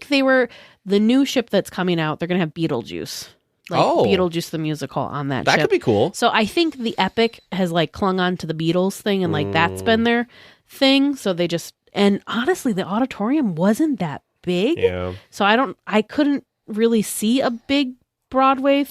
[SPEAKER 2] they were the new ship that's coming out. They're going to have Beetlejuice. Like Beetlejuice the musical on that ship.
[SPEAKER 1] That could be cool.
[SPEAKER 2] So I think the Epic has like clung on to the Beatles thing and like that's been their thing. So they just, and honestly, the auditorium wasn't that big.
[SPEAKER 1] Yeah.
[SPEAKER 2] So I couldn't really see a big Broadway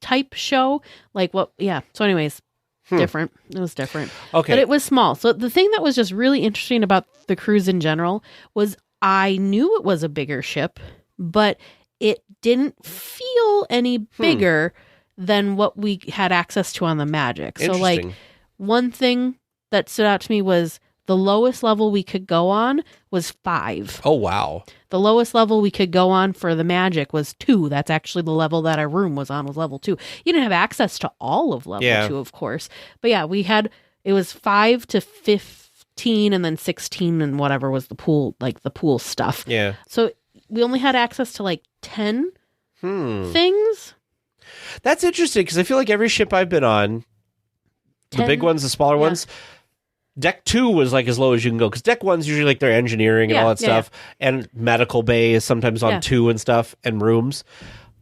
[SPEAKER 2] type show. Like what, So anyways, different. It was different.
[SPEAKER 1] Okay.
[SPEAKER 2] But it was small. So the thing that was just really interesting about the cruise in general was I knew it was a bigger ship, but it didn't feel any bigger than what we had access to on the Magic. So like one thing that stood out to me was the lowest level we could go on was 5.
[SPEAKER 1] Oh, wow.
[SPEAKER 2] The lowest level we could go on for the Magic was 2. That's actually the level that our room was on, was level 2. You didn't have access to all of level 2, of course. But yeah, it was 5 to 15 and then 16 and whatever was the pool, like the pool stuff.
[SPEAKER 1] Yeah.
[SPEAKER 2] So we only had access to like 10 things.
[SPEAKER 1] That's interesting because I feel like every ship I've been on, the big ones, the smaller ones, Deck 2 was like as low as you can go because Deck 1's usually like their engineering and all that stuff, and medical bay is sometimes on 2 and stuff, and rooms.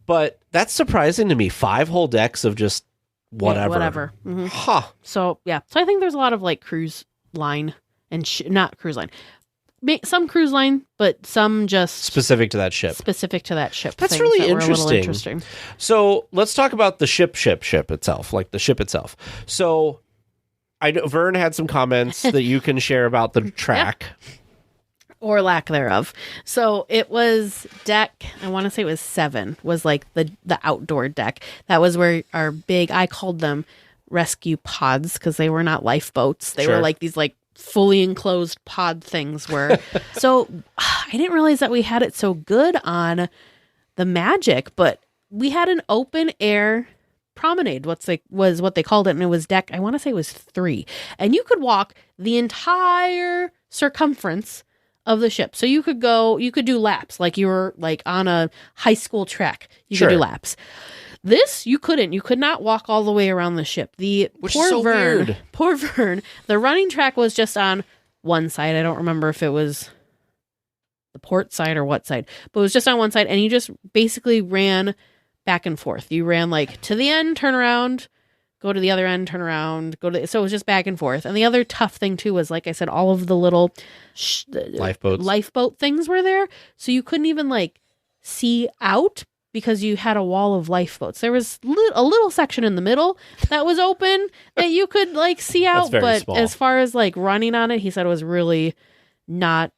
[SPEAKER 1] But that's surprising to me. 5 whole decks of just whatever.
[SPEAKER 2] Whatever. Mm-hmm.
[SPEAKER 1] Huh.
[SPEAKER 2] So yeah, so I think there's a lot of like cruise line and not cruise line, some cruise line, but some just
[SPEAKER 1] specific to that ship.
[SPEAKER 2] That's
[SPEAKER 1] really
[SPEAKER 2] that were a little interesting.
[SPEAKER 1] So let's talk about the ship itself, like the ship itself. So I know Vern had some comments that you can share about the track.
[SPEAKER 2] Or lack thereof. So it was deck, I want to say it was 7, was like the outdoor deck. That was where our big, I called them rescue pods because they were not lifeboats. They were like these like fully enclosed pod things were. So I didn't realize that we had it so good on the Magic, but we had an open air promenade, was what they called it, and it was deck, I want to say it was 3. And you could walk the entire circumference of the ship. So you could do laps like you were like on a high school track. You could do laps. This you couldn't. You could not walk all the way around the ship. Which is so weird. Poor Vern. The running track was just on one side. I don't remember if it was the port side or what side, but it was just on one side, and you just basically ran back and forth. You ran like to the end, turn around, go to the other end, turn around, so it was just back and forth. And the other tough thing too was, like I said, all of the little lifeboat things were there, so you couldn't even like see out because you had a wall of lifeboats. There was a little section in the middle that was open that you could like see out. But
[SPEAKER 1] small.
[SPEAKER 2] As far as like running on it, he said it was really not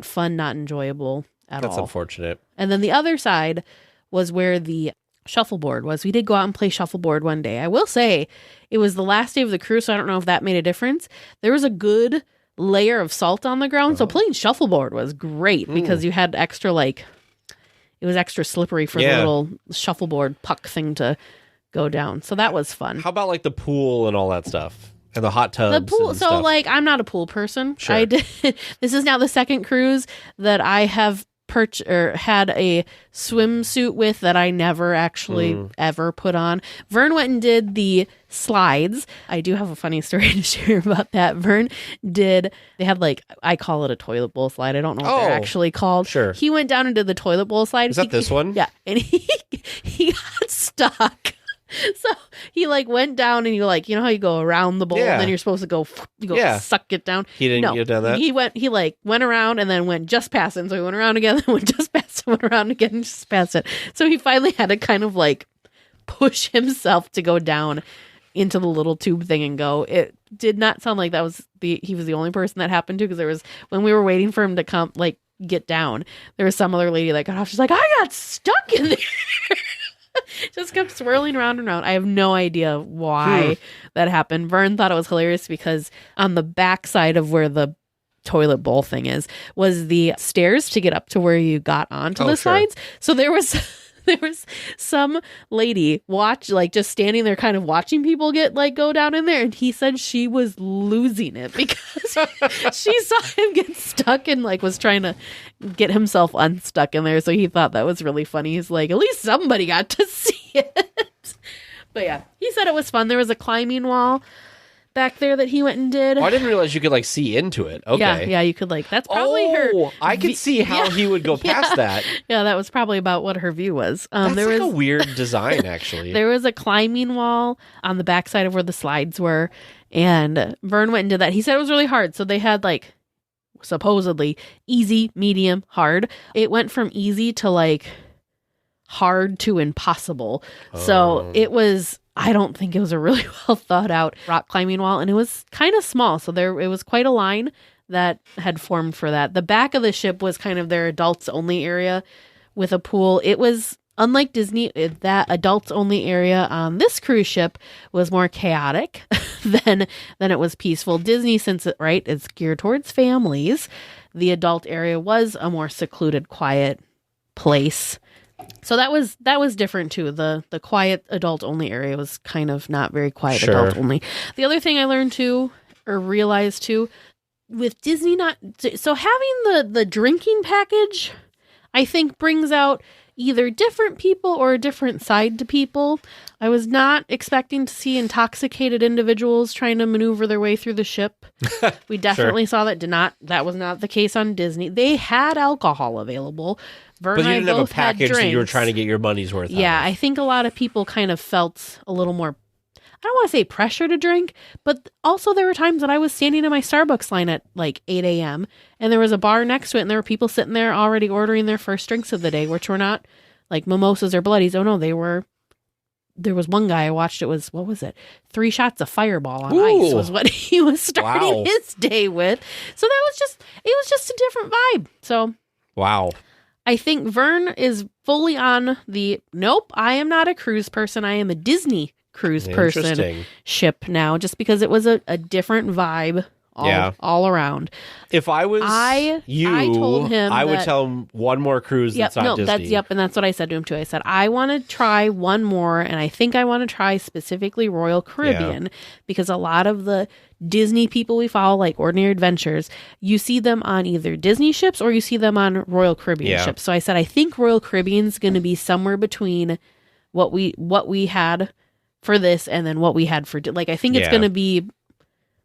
[SPEAKER 2] fun, not enjoyable at all.
[SPEAKER 1] That's unfortunate.
[SPEAKER 2] And then the other side was where the shuffleboard was. We did go out and play shuffleboard one day. I will say it was the last day of the cruise, so I don't know if that made a difference. There was a good layer of salt on the ground, so playing shuffleboard was great because you had extra like it was extra slippery for the little shuffleboard puck thing to go down. So that was fun.
[SPEAKER 1] How about like the pool and all that stuff? And the hot tubs?
[SPEAKER 2] The pool.
[SPEAKER 1] and
[SPEAKER 2] So
[SPEAKER 1] stuff?
[SPEAKER 2] like I'm not a pool person.
[SPEAKER 1] Sure.
[SPEAKER 2] I did this is now the second cruise that I have had a swimsuit with that I never actually ever put on. Vern went and did the slides. I do have a funny story to share about that. They had like, I call it a toilet bowl slide. I don't know what they're actually called.
[SPEAKER 1] Sure.
[SPEAKER 2] He went down and did the toilet bowl slide.
[SPEAKER 1] Is that this one?
[SPEAKER 2] Yeah. And he got stuck. So he like went down and you like, you know how you go around the bowl and then you're supposed to go suck it down.
[SPEAKER 1] He didn't get down that?
[SPEAKER 2] He went around and then went just past it. So he went around again, then went just past it, went around again and just past it. So he finally had to kind of like push himself to go down into the little tube thing and go. It did not sound like he was the only person that happened to, because there was, when we were waiting for him to come like get down, there was some other lady that got off. She's like, I got stuck in there. Just kept swirling around and around. I have no idea why that happened. Vern thought it was hilarious because on the back side of where the toilet bowl thing was the stairs to get up to where you got onto the slides. So there was some lady just standing there kind of watching people go down in there, and he said she was losing it because she saw him get stuck and like was trying to get himself unstuck in there. So he thought that was really funny. He's like, at least somebody got to see it. But yeah, he said it was fun. There was a climbing wall back there that he went and did.
[SPEAKER 1] Oh, I didn't realize you could like see into it. Okay.
[SPEAKER 2] Yeah, you could like, that's probably her.
[SPEAKER 1] I could see how he would go past that.
[SPEAKER 2] Yeah, that was probably about what her view was.
[SPEAKER 1] That's
[SPEAKER 2] there
[SPEAKER 1] like
[SPEAKER 2] was
[SPEAKER 1] a weird design, actually.
[SPEAKER 2] There was a climbing wall on the backside of where the slides were, and Vern went and did that. He said it was really hard. So they had like supposedly easy, medium, hard. It went from easy to like hard to impossible. So it was, I don't think it was a really well thought out rock climbing wall, and it was kind of small. So it was quite a line that had formed for that. The back of the ship was kind of their adults only area with a pool. It was unlike Disney, that adults only area on this cruise ship was more chaotic than it was peaceful. Disney, since it's geared towards families, the adult area was a more secluded, quiet place. So that was different too. The quiet adult only area was kind of not very quiet adult only. The other thing I learned too, or realized too, with Disney so having the drinking package, I think brings out either different people or a different side to people. I was not expecting to see intoxicated individuals trying to maneuver their way through the ship. We definitely saw that. That was not the case on Disney. They had alcohol available. Vern
[SPEAKER 1] but you
[SPEAKER 2] and
[SPEAKER 1] didn't
[SPEAKER 2] I
[SPEAKER 1] have a
[SPEAKER 2] both had
[SPEAKER 1] package that
[SPEAKER 2] drinks.
[SPEAKER 1] you were trying to get your money's worth out of.
[SPEAKER 2] I think a lot of people kind of felt a little more, I don't want to say pressure to drink, but also there were times that I was standing in my Starbucks line at like 8 a.m. and there was a bar next to it, and there were people sitting there already ordering their first drinks of the day, which were not like mimosas or bloodies. Oh no, there was one guy I watched, what was it? 3 shots of Fireball on ice was what he was starting his day with. So it was just a different vibe. So
[SPEAKER 1] wow.
[SPEAKER 2] I think Vern is fully on nope, I am not a cruise person. I am a Disney cruise person ship now, just because it was a different vibe all around.
[SPEAKER 1] If I was
[SPEAKER 2] I told him
[SPEAKER 1] I would tell him one more cruise that's not Disney.
[SPEAKER 2] And that's what I said to him too. I said, I want to try one more, and I think I want to try specifically Royal Caribbean, because a lot of the Disney people we follow, like Ordinary Adventures, you see them on either Disney ships or you see them on Royal Caribbean ships. So I said, I think Royal Caribbean's going to be somewhere between what we had for this and then what we had for, like, I think it's going to be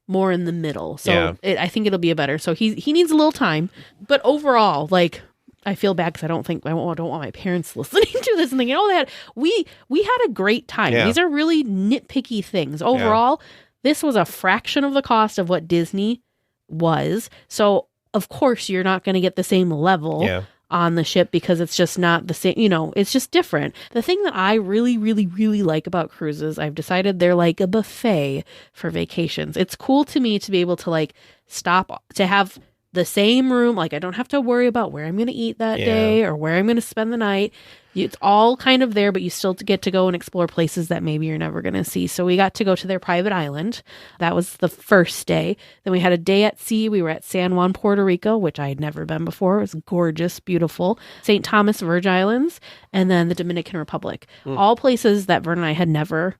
[SPEAKER 2] more in the middle. So I think it'll be a better. So he needs a little time, but overall, like, I feel bad because I don't want my parents listening to this and thinking, we had a great time. Yeah. These are really nitpicky things. Overall, this was a fraction of the cost of what Disney was. So of course you're not going to get the same level on the ship because it's just not the same, it's just different. The thing that I really, really, really like about cruises, I've decided they're like a buffet for vacations. It's cool to me to be able to like stop, to have the same room. Like I don't have to worry about where I'm going to eat that day or where I'm going to spend the night. It's all kind of there, but you still get to go and explore places that maybe you're never going to see. So we got to go to their private island. That was the first day. Then we had a day at sea. We were at San Juan, Puerto Rico, which I had never been before. It was gorgeous, beautiful. St. Thomas, Virgin Islands, and then the Dominican Republic. All places that Vern and I had never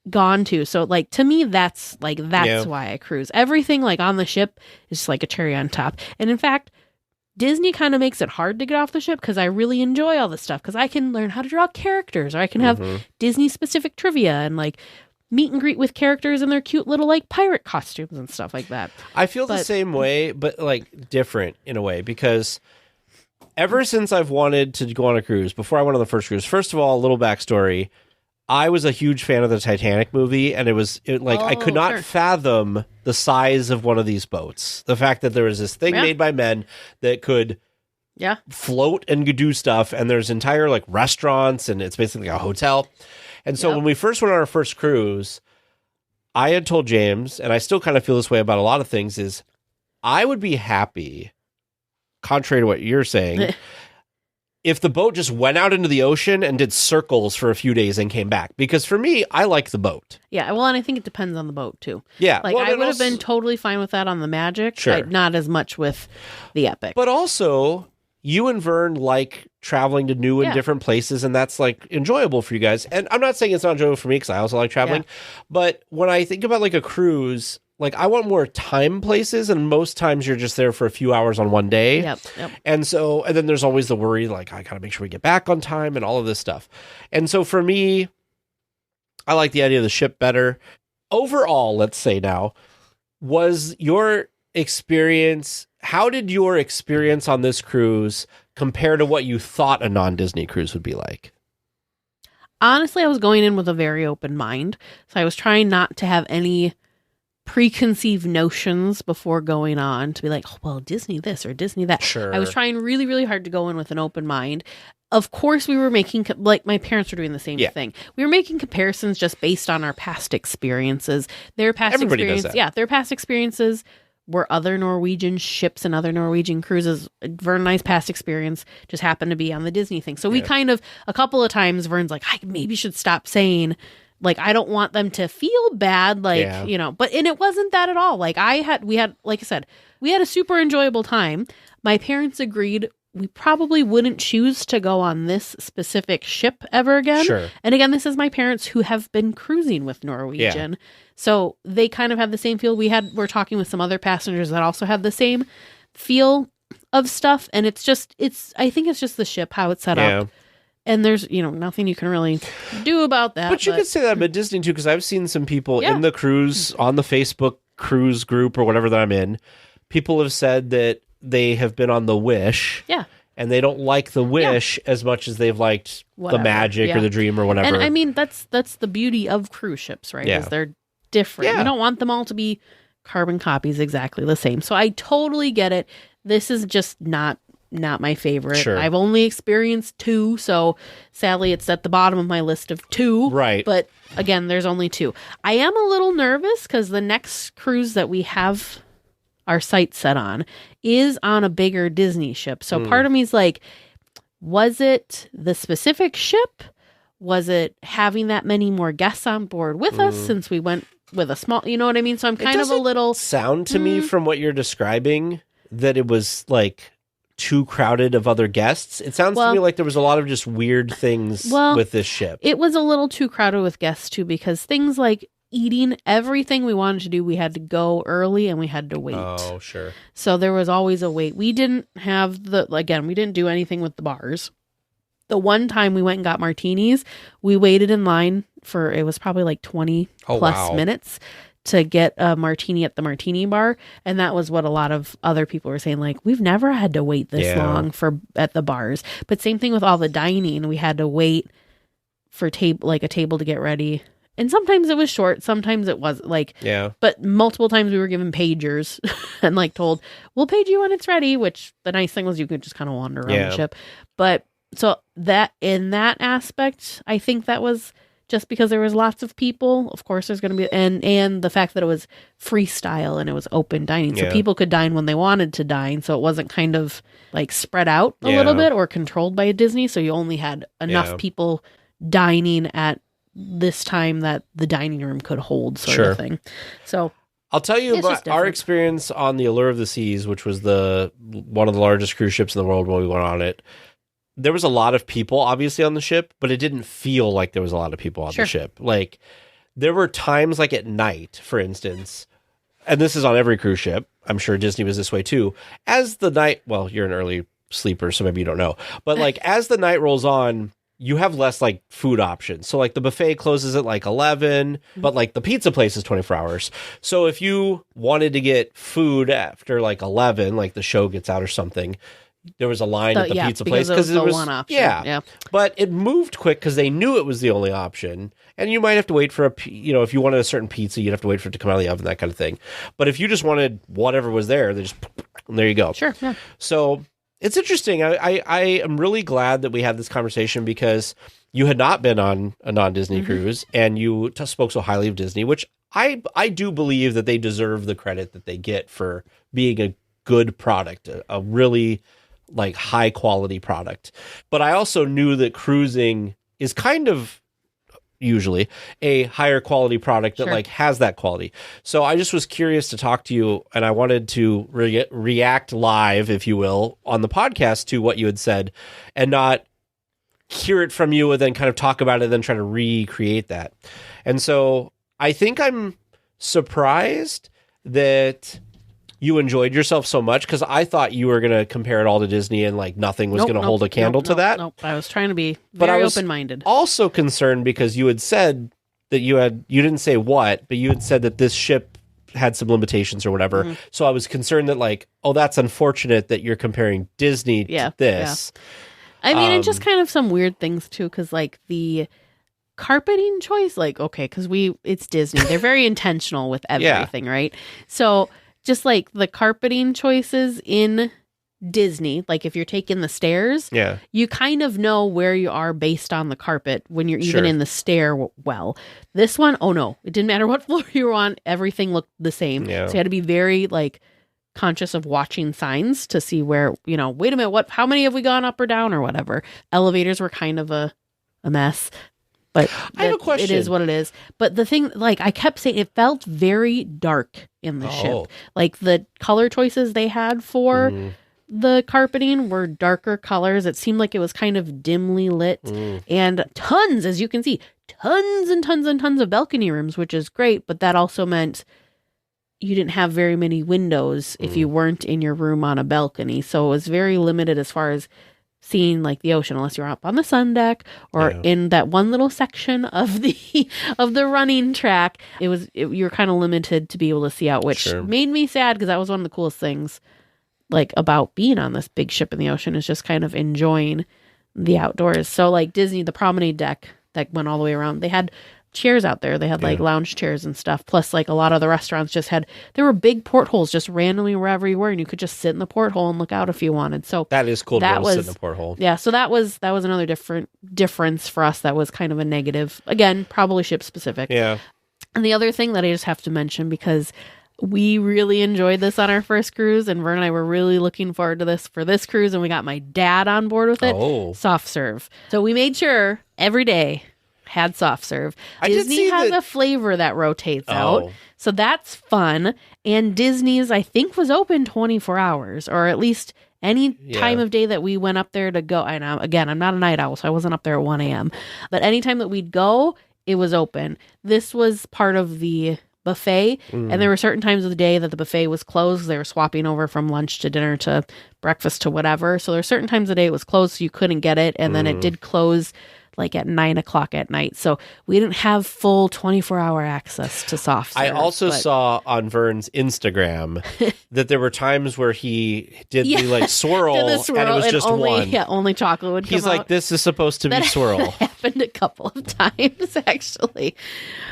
[SPEAKER 2] gone to. So like to me, that's why I cruise. Everything like on the ship is just like a cherry on top. And in fact, Disney kind of makes it hard to get off the ship because I really enjoy all this stuff because I can learn how to draw characters, or I can have Disney specific trivia and like meet and greet with characters in their cute little like pirate costumes and stuff like that.
[SPEAKER 1] I feel the same way, but like different in a way, because ever since I've wanted to go on a cruise, before I went on the first cruise, first of all, a little backstory. I was a huge fan of the Titanic movie, and I could not fathom the size of one of these boats. The fact that there was this thing made by men that could float and do stuff, and there's entire like restaurants, and it's basically a hotel. And so when we first went on our first cruise, I had told James, and I still kind of feel this way about a lot of things, is I would be happy, contrary to what you're saying, if the boat just went out into the ocean and did circles for a few days and came back. Because for me, I like the boat.
[SPEAKER 2] Yeah, well, and I think it depends on the boat, too.
[SPEAKER 1] Yeah.
[SPEAKER 2] Like, I would have been totally fine with that on the Magic.
[SPEAKER 1] Sure.
[SPEAKER 2] Not as much with the Epic.
[SPEAKER 1] But also, you and Vern like traveling to new and different places, and that's, like, enjoyable for you guys. And I'm not saying it's not enjoyable for me, because I also like traveling. Yeah. But when I think about, like, a cruise, like, I want more time places, and most times you're just there for a few hours on one day.
[SPEAKER 2] Yep.
[SPEAKER 1] And then there's always the worry, like, I gotta make sure we get back on time and all of this stuff. And so for me, I like the idea of the ship better. Overall, let's say now, was your experience, how did your experience on this cruise compare to what you thought a non-Disney cruise would be like?
[SPEAKER 2] Honestly, I was going in with a very open mind. So I was trying not to have any preconceived notions before going on to be like, oh, well, Disney this or Disney that.
[SPEAKER 1] Sure.
[SPEAKER 2] I was trying really, really hard to go in with an open mind. Of course, we were making, like, my parents were doing the same thing. We were making comparisons just based on our past experiences. Their past experiences were other Norwegian ships and other Norwegian cruises. Vern and I's past experience just happened to be on the Disney thing. So we kind of, a couple of times, Vern's like, I maybe should stop saying, like, I don't want them to feel bad, but, and it wasn't that at all. Like, we had a super enjoyable time. My parents agreed we probably wouldn't choose to go on this specific ship ever again.
[SPEAKER 1] Sure.
[SPEAKER 2] And again, this is my parents who have been cruising with Norwegian. Yeah. So they kind of have the same feel. We're talking with some other passengers that also have the same feel of stuff. And I think it's just the ship, how it's set up. And there's, nothing you can really do about that.
[SPEAKER 1] But you could say that about Disney, too, because I've seen some people in the cruise, on the Facebook cruise group or whatever that I'm in, people have said that they have been on the Wish.
[SPEAKER 2] Yeah.
[SPEAKER 1] And they don't like the Wish as much as they've liked the Magic or the Dream or whatever.
[SPEAKER 2] And I mean, that's the beauty of cruise ships, right?
[SPEAKER 1] Yeah.
[SPEAKER 2] Is they're different. You don't want them all to be carbon copies exactly the same. So I totally get it. This is just not my favorite.
[SPEAKER 1] Sure.
[SPEAKER 2] I've only experienced 2, so sadly it's at the bottom of my list of 2.
[SPEAKER 1] Right.
[SPEAKER 2] But again, there's only 2. I am a little nervous because the next cruise that we have our sights set on is on a bigger Disney ship. So part of me is like, was it the specific ship? Was it having that many more guests on board with us since we went with a small, you know what I mean? So I'm kind of a little...
[SPEAKER 1] sound to me from what you're describing that it was like too crowded of other guests. It sounds to me like there was a lot of just weird things with this ship.
[SPEAKER 2] It was a little too crowded with guests too, because things like eating, everything we wanted to do, we had to go early and we had to wait.
[SPEAKER 1] Oh, sure.
[SPEAKER 2] So there was always a wait. We didn't have we didn't do anything with the bars. The one time we went and got martinis, we waited in line for, it was probably like 20 plus minutes to get a martini at the martini bar. And that was what a lot of other people were saying, like, we've never had to wait this long at the bars. But same thing with all the dining. We had to wait for a table to get ready And sometimes it was short, sometimes it wasn't. Like,
[SPEAKER 1] Yeah.
[SPEAKER 2] but multiple times we were given pagers and like told, we'll page you when it's ready, which the nice thing was you could just kind of wander around the ship. But so that in that aspect, I think that was just because there was lots of people. Of course, there's going to be, and the fact that it was freestyle and it was open dining. So people could dine when they wanted to dine. So it wasn't kind of like spread out a little bit or controlled by Disney. So you only had enough people dining at this time that the dining room could hold, sort of thing. So
[SPEAKER 1] I'll tell you about our experience on the Allure of the Seas, which was one of the largest cruise ships in the world when we went on it. There was a lot of people, obviously, on the ship, but it didn't feel like there was a lot of people on the ship. Like, there were times, like at night, for instance, and this is on every cruise ship. I'm sure Disney was this way too. As the night, well, you're an early sleeper, so maybe you don't know, but like as the night rolls on, you have less like food options. So like the buffet closes at like 11, but like the pizza place is 24 hours. So if you wanted to get food after like 11, like the show gets out or something, there was a line at the pizza place because it was
[SPEAKER 2] one option.
[SPEAKER 1] Yeah. But it moved quick because they knew it was the only option. And you might have to wait for if you wanted a certain pizza, you'd have to wait for it to come out of the oven, that kind of thing. But if you just wanted whatever was there, they just, and there you go.
[SPEAKER 2] Sure. Yeah.
[SPEAKER 1] So it's interesting. I am really glad that we had this conversation because you had not been on a non-Disney cruise and you spoke so highly of Disney, which I do believe that they deserve the credit that they get for being a good product, a really like high quality product. But I also knew that cruising is kind of usually a higher quality product that like has that quality. So I just was curious to talk to you, and I wanted to react live, if you will, on the podcast to what you had said and not hear it from you and then kind of talk about it and then try to recreate that. And so I think I'm surprised that you enjoyed yourself so much, because I thought you were going to compare it all to Disney and like nothing was going to hold a candle to that.
[SPEAKER 2] Nope. I was trying to be very open-minded.
[SPEAKER 1] Also concerned because you had said that you didn't say what, but you had said that this ship had some limitations or whatever. So I was concerned that like, oh, that's unfortunate that you're comparing Disney to this.
[SPEAKER 2] I mean, and just kind of some weird things too, because like the carpeting choice, like, okay, because it's Disney. They're very intentional with everything, right? So just like the carpeting choices in Disney, like if you're taking the stairs, you kind of know where you are based on the carpet when you're even in the stairwell. This one, oh no, it didn't matter what floor you were on, everything looked the same. So you had to be very like conscious of watching signs to see where, wait a minute, how many have we gone up or down or whatever. Elevators were kind of a mess. But
[SPEAKER 1] I have a question.
[SPEAKER 2] It is what it is. But the thing, like I kept saying, it felt very dark in the ship. Like the color choices they had for the carpeting were darker colors. It seemed like it was kind of dimly lit. And tons, as you can see, tons and tons and tons of balcony rooms, which is great. But that also meant you didn't have very many windows if you weren't in your room on a balcony. So it was very limited as far as seeing like the ocean, unless you're up on the sun deck or in that one little section of the running track. You're kind of limited to be able to see out, which made me sad because that was one of the coolest things like about being on this big ship in the ocean, is just kind of enjoying the outdoors. So like Disney, the promenade deck that went all the way around, they had chairs out there. They had like lounge chairs and stuff. Plus like a lot of the restaurants there were big portholes just randomly wherever you were, and you could just sit in the porthole and look out if you wanted. So
[SPEAKER 1] that is cool to be able to sit in the porthole. Yeah.
[SPEAKER 2] So that was another difference for us. That was kind of a negative. Again, probably ship specific.
[SPEAKER 1] Yeah.
[SPEAKER 2] And the other thing that I just have to mention, because we really enjoyed this on our first cruise, and Vern and I were really looking forward to this for this cruise, and we got my dad on board with it. Soft serve. So we made sure every day had soft serve. Disney has a flavor that rotates out. So that's fun. And Disney's, I think, was open 24 hours, or at least any time of day that we went up there to go. And again, I'm not a night owl, so I wasn't up there at 1 a.m. But anytime that we'd go, it was open. This was part of the buffet, and there were certain times of the day that the buffet was closed. They were swapping over from lunch to dinner to breakfast to whatever. So there were certain times of the day it was closed, so you couldn't get it. And then it did close like at 9:00 at night. So we didn't have full 24-hour access to soft serve.
[SPEAKER 1] I also saw on Vern's Instagram that there were times where he did the like swirl, and it was just
[SPEAKER 2] only,
[SPEAKER 1] one.
[SPEAKER 2] Yeah, only chocolate would come
[SPEAKER 1] He's like,
[SPEAKER 2] out.
[SPEAKER 1] this is supposed to be swirl.
[SPEAKER 2] That happened a couple of times, actually.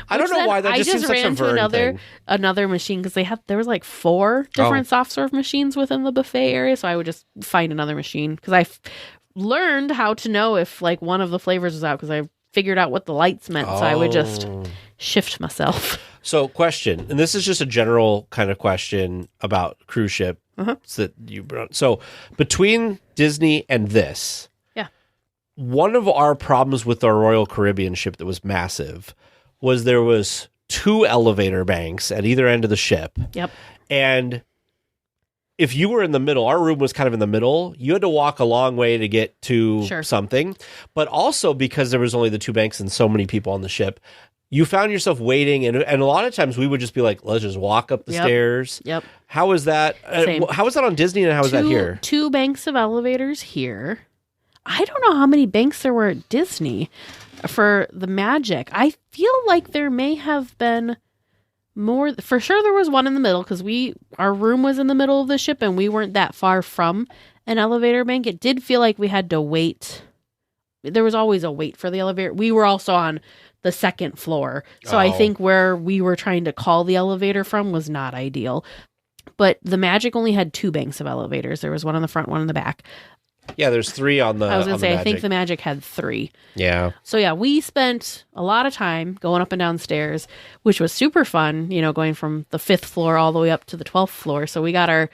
[SPEAKER 1] I don't know why. That just seems like some Vern thing.
[SPEAKER 2] Another machine, because there was like 4 different soft serve machines within the buffet area, so I would just find another machine, because I learned how to know if like one of the flavors was out, because I figured out what the lights meant, so I would just shift myself.
[SPEAKER 1] So, question, and this is just a general kind of question about cruise ship that you brought. So, between Disney and this, one of our problems with our Royal Caribbean ship that was massive was there was 2 elevator banks at either end of the ship.
[SPEAKER 2] Yep.
[SPEAKER 1] And if you were in the middle, our room was kind of in the middle, you had to walk a long way to get to something. But also because there was only the 2 banks and so many people on the ship, you found yourself waiting. And a lot of times we would just be like, let's just walk up the stairs.
[SPEAKER 2] Yep.
[SPEAKER 1] How is that? How is that on Disney and how is that here?
[SPEAKER 2] 2 banks of elevators here. I don't know how many banks there were at Disney for the Magic. I feel like there may have been more. For sure there was one in the middle, because our room was in the middle of the ship and we weren't that far from an elevator bank. It did feel like we had to wait. There was always a wait for the elevator. We were also on the 2nd floor. So I think where we were trying to call the elevator from was not ideal. But the Magic only had 2 banks of elevators. There was one in the front, one in the back.
[SPEAKER 1] Yeah, there's 3 on the.
[SPEAKER 2] I was going to say,
[SPEAKER 1] Magic.
[SPEAKER 2] I think the Magic had 3.
[SPEAKER 1] Yeah.
[SPEAKER 2] So yeah, we spent a lot of time going up and down stairs, which was super fun. Going from the 5th floor all the way up to the 12th floor. So we got our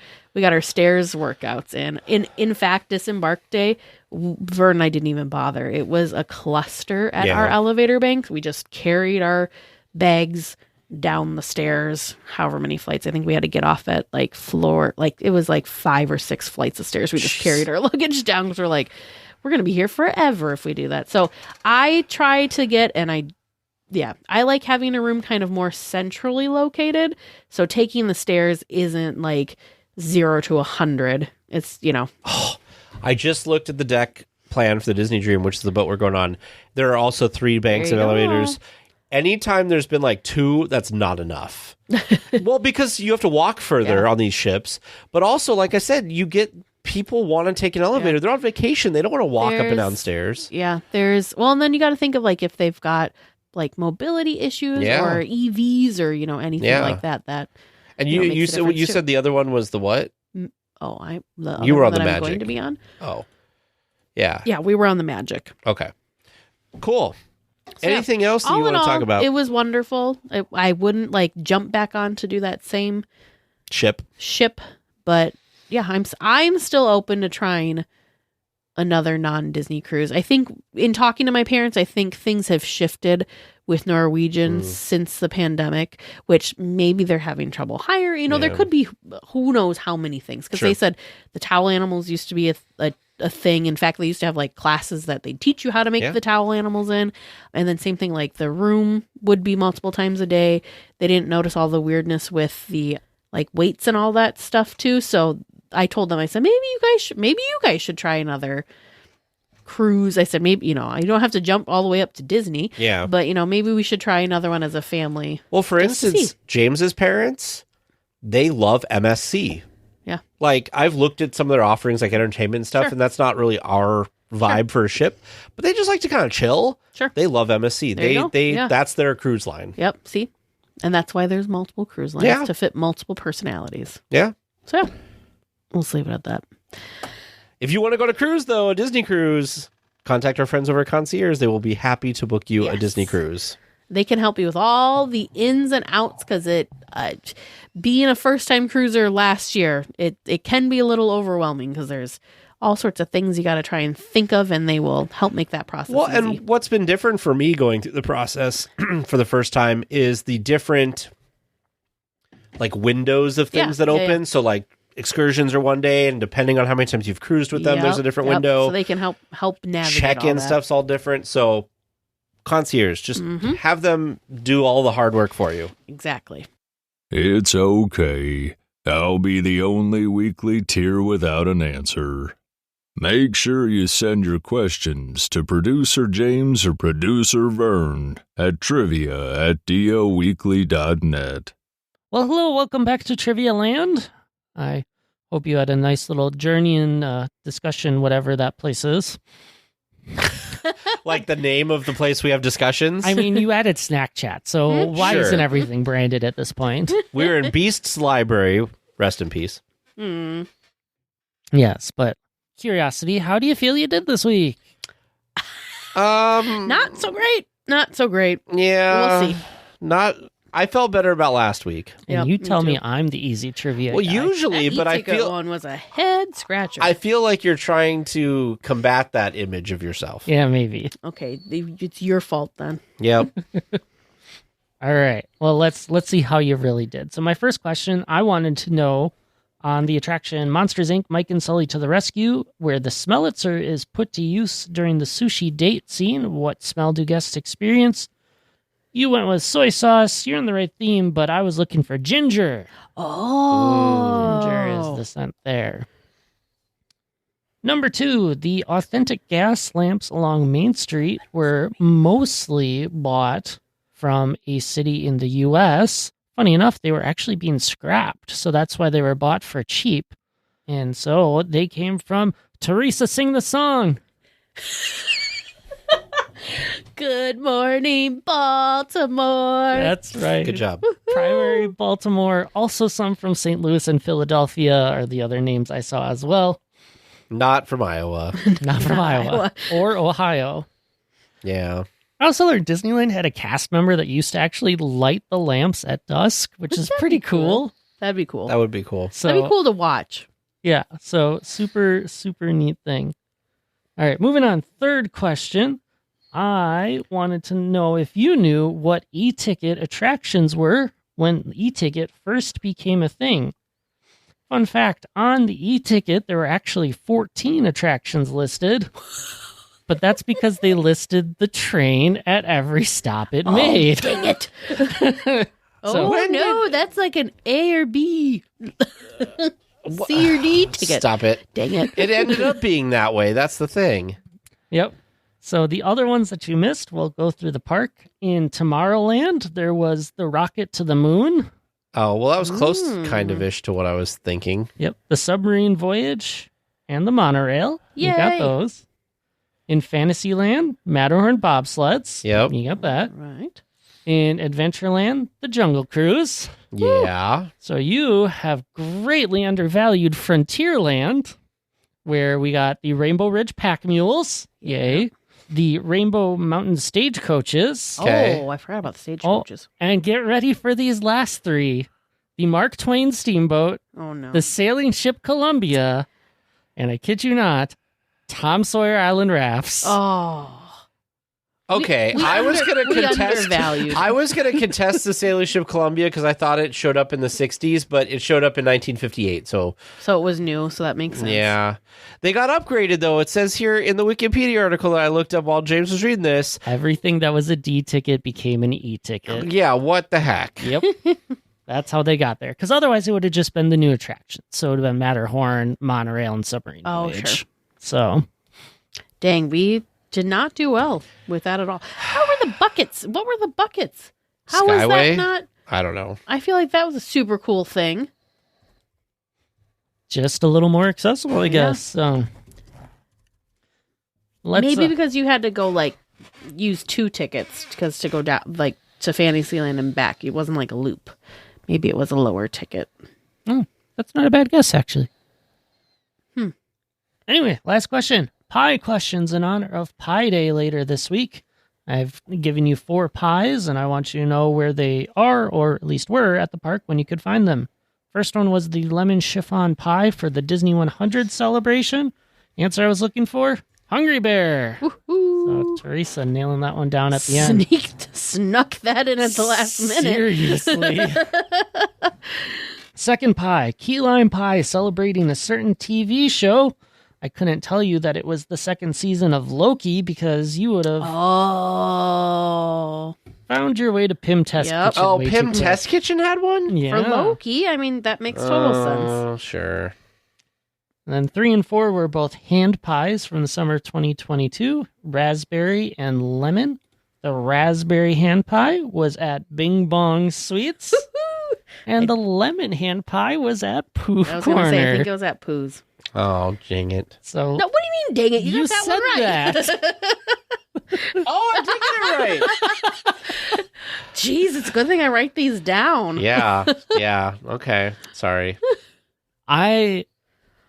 [SPEAKER 2] stairs workouts in. In fact, disembark day, Vern and I didn't even bother. It was a cluster at our elevator banks. We just carried our bags down the stairs, however many flights. I think we had to get off at like floor, like it was like 5 or 6 flights of stairs. We just carried our luggage down, because we're like, we're going to be here forever if we do that. So I try to get, I like having a room kind of more centrally located. So taking the stairs isn't like 0 to 100. It's,
[SPEAKER 1] I just looked at the deck plan for the Disney Dream, which is the boat we're going on. There are also 3 banks and elevators. Anytime there's been like 2, that's not enough. Well, because you have to walk further on these ships. But also, like I said, you get people want to take an elevator. They're on vacation. They don't want to walk up and down stairs.
[SPEAKER 2] Yeah, and then you got to think of like if they've got like mobility issues or EVs or, anything like that.
[SPEAKER 1] And you said the other one was the what?
[SPEAKER 2] You
[SPEAKER 1] were on the Magic.
[SPEAKER 2] I'm going to be on.
[SPEAKER 1] Oh, yeah.
[SPEAKER 2] Yeah, we were on the Magic.
[SPEAKER 1] Okay, cool. So anything else that you want to talk about?
[SPEAKER 2] It was wonderful. I wouldn't like jump back on to do that same
[SPEAKER 1] ship,
[SPEAKER 2] but yeah, I'm still open to trying another non-Disney cruise. I think in talking to my parents, I think things have shifted with Norwegian since the pandemic, which maybe they're having trouble hiring. There could be who knows how many things, because they said the towel animals used to be a thing. In fact, they used to have like classes that they teach you how to make the towel animals in. And then same thing, like the room would be multiple times a day. They didn't notice all the weirdness with the like weights and all that stuff too. So I told them, I said, maybe you guys should try another cruise. I said, maybe, you don't have to jump all the way up to Disney.
[SPEAKER 1] Yeah.
[SPEAKER 2] But, maybe we should try another one as a family.
[SPEAKER 1] Well, for instance, James's parents, they love MSC.
[SPEAKER 2] Yeah.
[SPEAKER 1] Like, I've looked at some of their offerings, like entertainment and stuff, and that's not really our vibe for a ship, but they just like to kind of chill.
[SPEAKER 2] Sure.
[SPEAKER 1] They love MSC. They that's their cruise line.
[SPEAKER 2] Yep. See? And that's why there's multiple cruise lines to fit multiple personalities.
[SPEAKER 1] Yeah.
[SPEAKER 2] So, yeah. We'll leave it at that.
[SPEAKER 1] If you want to go to cruise, though, a Disney cruise, contact our friends over at Concierge. They will be happy to book you a Disney cruise.
[SPEAKER 2] They can help you with all the ins and outs, because being a first-time cruiser last year, it can be a little overwhelming, because there's all sorts of things you got to try and think of, and they will help make that process easy.
[SPEAKER 1] And what's been different for me going through the process for the first time is the different like windows of things that open. Yeah. So like excursions are one day, and depending on how many times you've cruised with them, there's a different window.
[SPEAKER 2] So they can help navigate.
[SPEAKER 1] Check-in stuff's all different. So Concierge, just have them do all the hard work for you.
[SPEAKER 2] Exactly.
[SPEAKER 3] It's okay. I'll be the only weekly tier without an answer. Make sure you send your questions to Producer James or Producer Vern at trivia@DLWeekly.net.
[SPEAKER 5] Well, hello, welcome back to Trivia Land. I hope you had a nice little journey and discussion, whatever that place is.
[SPEAKER 1] Like the name of the place we have discussions?
[SPEAKER 5] I mean, you added SnackChat, so why
[SPEAKER 1] Sure.
[SPEAKER 5] isn't everything branded at this point?
[SPEAKER 1] We're in Beast's library. Rest in peace.
[SPEAKER 5] Yes, but curiosity, how do you feel you did this week?
[SPEAKER 2] Not so great. Not so great.
[SPEAKER 1] Yeah.
[SPEAKER 2] We'll see.
[SPEAKER 1] I felt better about last week.
[SPEAKER 5] And
[SPEAKER 2] Yep,
[SPEAKER 5] you
[SPEAKER 2] me
[SPEAKER 5] tell
[SPEAKER 2] too.
[SPEAKER 5] me I'm the easy trivia
[SPEAKER 1] Well,
[SPEAKER 5] guy.
[SPEAKER 1] usually,
[SPEAKER 2] That
[SPEAKER 1] but I
[SPEAKER 2] e-ticket
[SPEAKER 1] feel
[SPEAKER 2] one was a head scratcher.
[SPEAKER 1] I feel like you're trying to combat that image of yourself.
[SPEAKER 5] Yeah, maybe.
[SPEAKER 2] Okay, it's your fault then.
[SPEAKER 1] Yep.
[SPEAKER 5] All right. Well, let's see how you really did. So my first question, I wanted to know on the attraction Monsters, Inc. Mike and Sully to the Rescue, where the Smellitzer is put to use during the sushi date scene. What smell do guests experience? You went with soy sauce. You're in the right theme, but I was looking for ginger.
[SPEAKER 2] Oh.
[SPEAKER 5] Ginger is the scent there. Number 2, the authentic gas lamps along Main Street were mostly bought from a city in the U.S. Funny enough, they were actually being scrapped, so that's why they were bought for cheap. And so they came from Teresa Sing the Song.
[SPEAKER 2] Good morning, Baltimore.
[SPEAKER 5] That's right.
[SPEAKER 1] Good job.
[SPEAKER 5] Primary Baltimore. Also some from St. Louis and Philadelphia are the other names I saw as well.
[SPEAKER 1] Not from Iowa.
[SPEAKER 5] Not from Iowa or Ohio.
[SPEAKER 1] Yeah.
[SPEAKER 5] I also learned Disneyland had a cast member that used to actually light the lamps at dusk, which is pretty cool.
[SPEAKER 2] That'd be cool.
[SPEAKER 1] That would be cool.
[SPEAKER 5] So,
[SPEAKER 2] That'd be cool to watch.
[SPEAKER 5] Yeah, so super, super neat thing. All right, moving on. Third question. I wanted to know if you knew what e-ticket attractions were when e-ticket first became a thing. Fun fact, on the e-ticket, there were actually 14 attractions listed. But that's because they listed the train at every stop it made.
[SPEAKER 2] Dang it.
[SPEAKER 5] So-
[SPEAKER 2] Oh, no, that's like an A or B. C or D ticket.
[SPEAKER 1] Stop it.
[SPEAKER 2] Dang it.
[SPEAKER 1] It ended up being that way. That's the thing.
[SPEAKER 5] Yep. So the other ones that you missed, we'll go through the park. In Tomorrowland, there was the rocket to the moon.
[SPEAKER 1] Oh, well, that was close kind of ish to what I was thinking.
[SPEAKER 5] Yep. The submarine voyage and the monorail. You got
[SPEAKER 2] Yay.
[SPEAKER 5] those. In Fantasyland, Matterhorn bobsleds.
[SPEAKER 1] Yep.
[SPEAKER 5] You got that.
[SPEAKER 2] Right.
[SPEAKER 5] In Adventureland, the Jungle Cruise.
[SPEAKER 1] Yeah.
[SPEAKER 5] So you have greatly undervalued Frontierland, where we got the Rainbow Ridge Pack Mules. Yay. The Rainbow Mountain Stagecoaches.
[SPEAKER 1] Okay.
[SPEAKER 2] Oh, I forgot about the stagecoaches.
[SPEAKER 5] And get ready for these last 3. The Mark Twain Steamboat,
[SPEAKER 2] Oh, no.
[SPEAKER 5] the Sailing Ship Columbia, and I kid you not, Tom Sawyer Island Rafts.
[SPEAKER 2] Oh.
[SPEAKER 1] Okay, I was going to
[SPEAKER 2] we
[SPEAKER 1] contest.
[SPEAKER 2] undervalued.
[SPEAKER 1] I was going to contest the Sailing Ship Columbia because I thought it showed up in the 60s, but it showed up in 1958. So,
[SPEAKER 2] So it was new, so that makes sense.
[SPEAKER 1] yeah. They got upgraded, though. It says here in the Wikipedia article that I looked up while James was reading this.
[SPEAKER 5] Everything that was a D ticket became an E ticket.
[SPEAKER 1] Yeah, what the heck?
[SPEAKER 5] Yep. That's how they got there. Because otherwise it would have just been the new attractions. So it would have been Matterhorn, Monorail, and Submarine
[SPEAKER 2] Oh,
[SPEAKER 5] Voyage.
[SPEAKER 2] sure.
[SPEAKER 5] So,
[SPEAKER 2] Dang, we did not do well with that at all. How were the buckets? What were the buckets? How was
[SPEAKER 1] Skyway?
[SPEAKER 2] that not?
[SPEAKER 1] I don't know.
[SPEAKER 2] I feel like that was a super cool thing.
[SPEAKER 5] just a little more accessible, I guess. So, let's,
[SPEAKER 2] Maybe because you had to go like use 2 tickets because to go down like to Fantasyland and back, it wasn't like a loop. Maybe it was a lower ticket.
[SPEAKER 5] oh, that's not a bad guess, actually. Anyway, last question. Pie questions in honor of Pie Day later this week. I've given you 4 pies, and I want you to know where they are, or at least were, at the park when you could find them. First one was the lemon chiffon pie for the Disney 100 celebration. Answer I was looking for, Hungry Bear. So Teresa nailing that one down at the end.
[SPEAKER 2] Snuck that in at the last minute.
[SPEAKER 5] Seriously. Second pie, key lime pie celebrating a certain TV show. I couldn't tell you that it was the 2nd season of Loki because you would have
[SPEAKER 2] Oh.
[SPEAKER 5] found your way to Pim Test
[SPEAKER 2] Yep.
[SPEAKER 5] Kitchen.
[SPEAKER 1] Oh,
[SPEAKER 5] way
[SPEAKER 1] Pim
[SPEAKER 5] too quick.
[SPEAKER 1] Test Kitchen had one?
[SPEAKER 5] Yeah.
[SPEAKER 2] For Loki, I mean, that makes total sense.
[SPEAKER 1] Oh, sure.
[SPEAKER 5] And then 3 and 4 were both hand pies from the summer 2022, raspberry and lemon. The raspberry hand pie was at Bing Bong Sweets. And the lemon hand pie was at Pooh
[SPEAKER 2] I was
[SPEAKER 5] Corner.
[SPEAKER 2] going to say, I think it was at Pooh's.
[SPEAKER 1] Oh, dang it.
[SPEAKER 5] So
[SPEAKER 2] No, what do you mean, dang it? You got that
[SPEAKER 5] said
[SPEAKER 2] one right.
[SPEAKER 5] that.
[SPEAKER 1] Oh, I'm taking it right.
[SPEAKER 2] Jeez, it's a good thing I write these down.
[SPEAKER 1] Yeah. Okay. Sorry.
[SPEAKER 5] I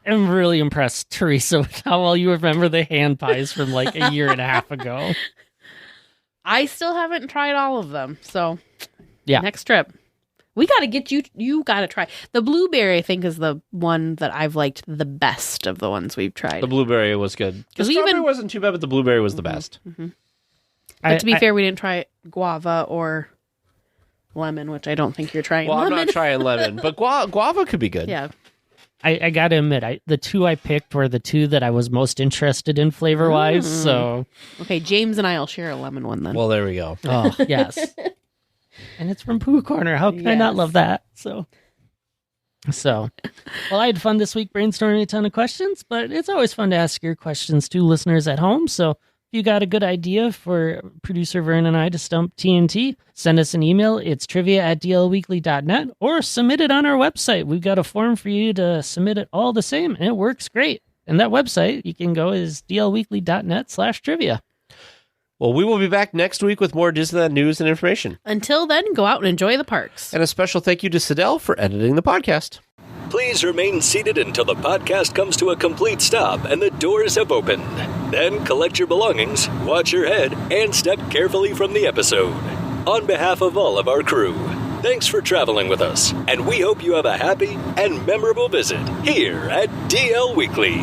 [SPEAKER 5] am really impressed, Teresa, with how well you remember the hand pies from like a year and a half ago.
[SPEAKER 2] I still haven't tried all of them, so
[SPEAKER 5] Yeah.
[SPEAKER 2] next trip. We got to get you got to try. The blueberry, I think, is the one that I've liked the best of the ones we've tried.
[SPEAKER 1] The blueberry was good. The strawberry wasn't too bad, but the blueberry was the best.
[SPEAKER 2] But to be fair, we didn't try guava or lemon, which I don't think you're trying.
[SPEAKER 1] Well,
[SPEAKER 2] lemon.
[SPEAKER 1] I'm not trying lemon, but guava could be good.
[SPEAKER 2] Yeah.
[SPEAKER 5] I got to admit, the two I picked were the two that I was most interested in flavor-wise, so...
[SPEAKER 2] Okay, James and I will share a lemon one then.
[SPEAKER 1] Well, there we go.
[SPEAKER 5] Oh, yes. And it's from Pooh Corner. How can I not love that? So, well, I had fun this week brainstorming a ton of questions, but it's always fun to ask your questions to listeners at home. So if you got a good idea for producer Vern and I to stump TNT, send us an email. It's trivia@dlweekly.net or submit it on our website. We've got a form for you to submit it all the same, and it works great. And that website you can go is dlweekly.net/trivia.
[SPEAKER 1] Well, we will be back next week with more Disneyland news and information.
[SPEAKER 2] Until then, go out and enjoy the parks.
[SPEAKER 1] And a special thank you to Sidel for editing the podcast.
[SPEAKER 3] Please remain seated until the podcast comes to a complete stop and the doors have opened. Then collect your belongings, watch your head, and step carefully from the episode. On behalf of all of our crew, thanks for traveling with us, and we hope you have a happy and memorable visit here at DL Weekly.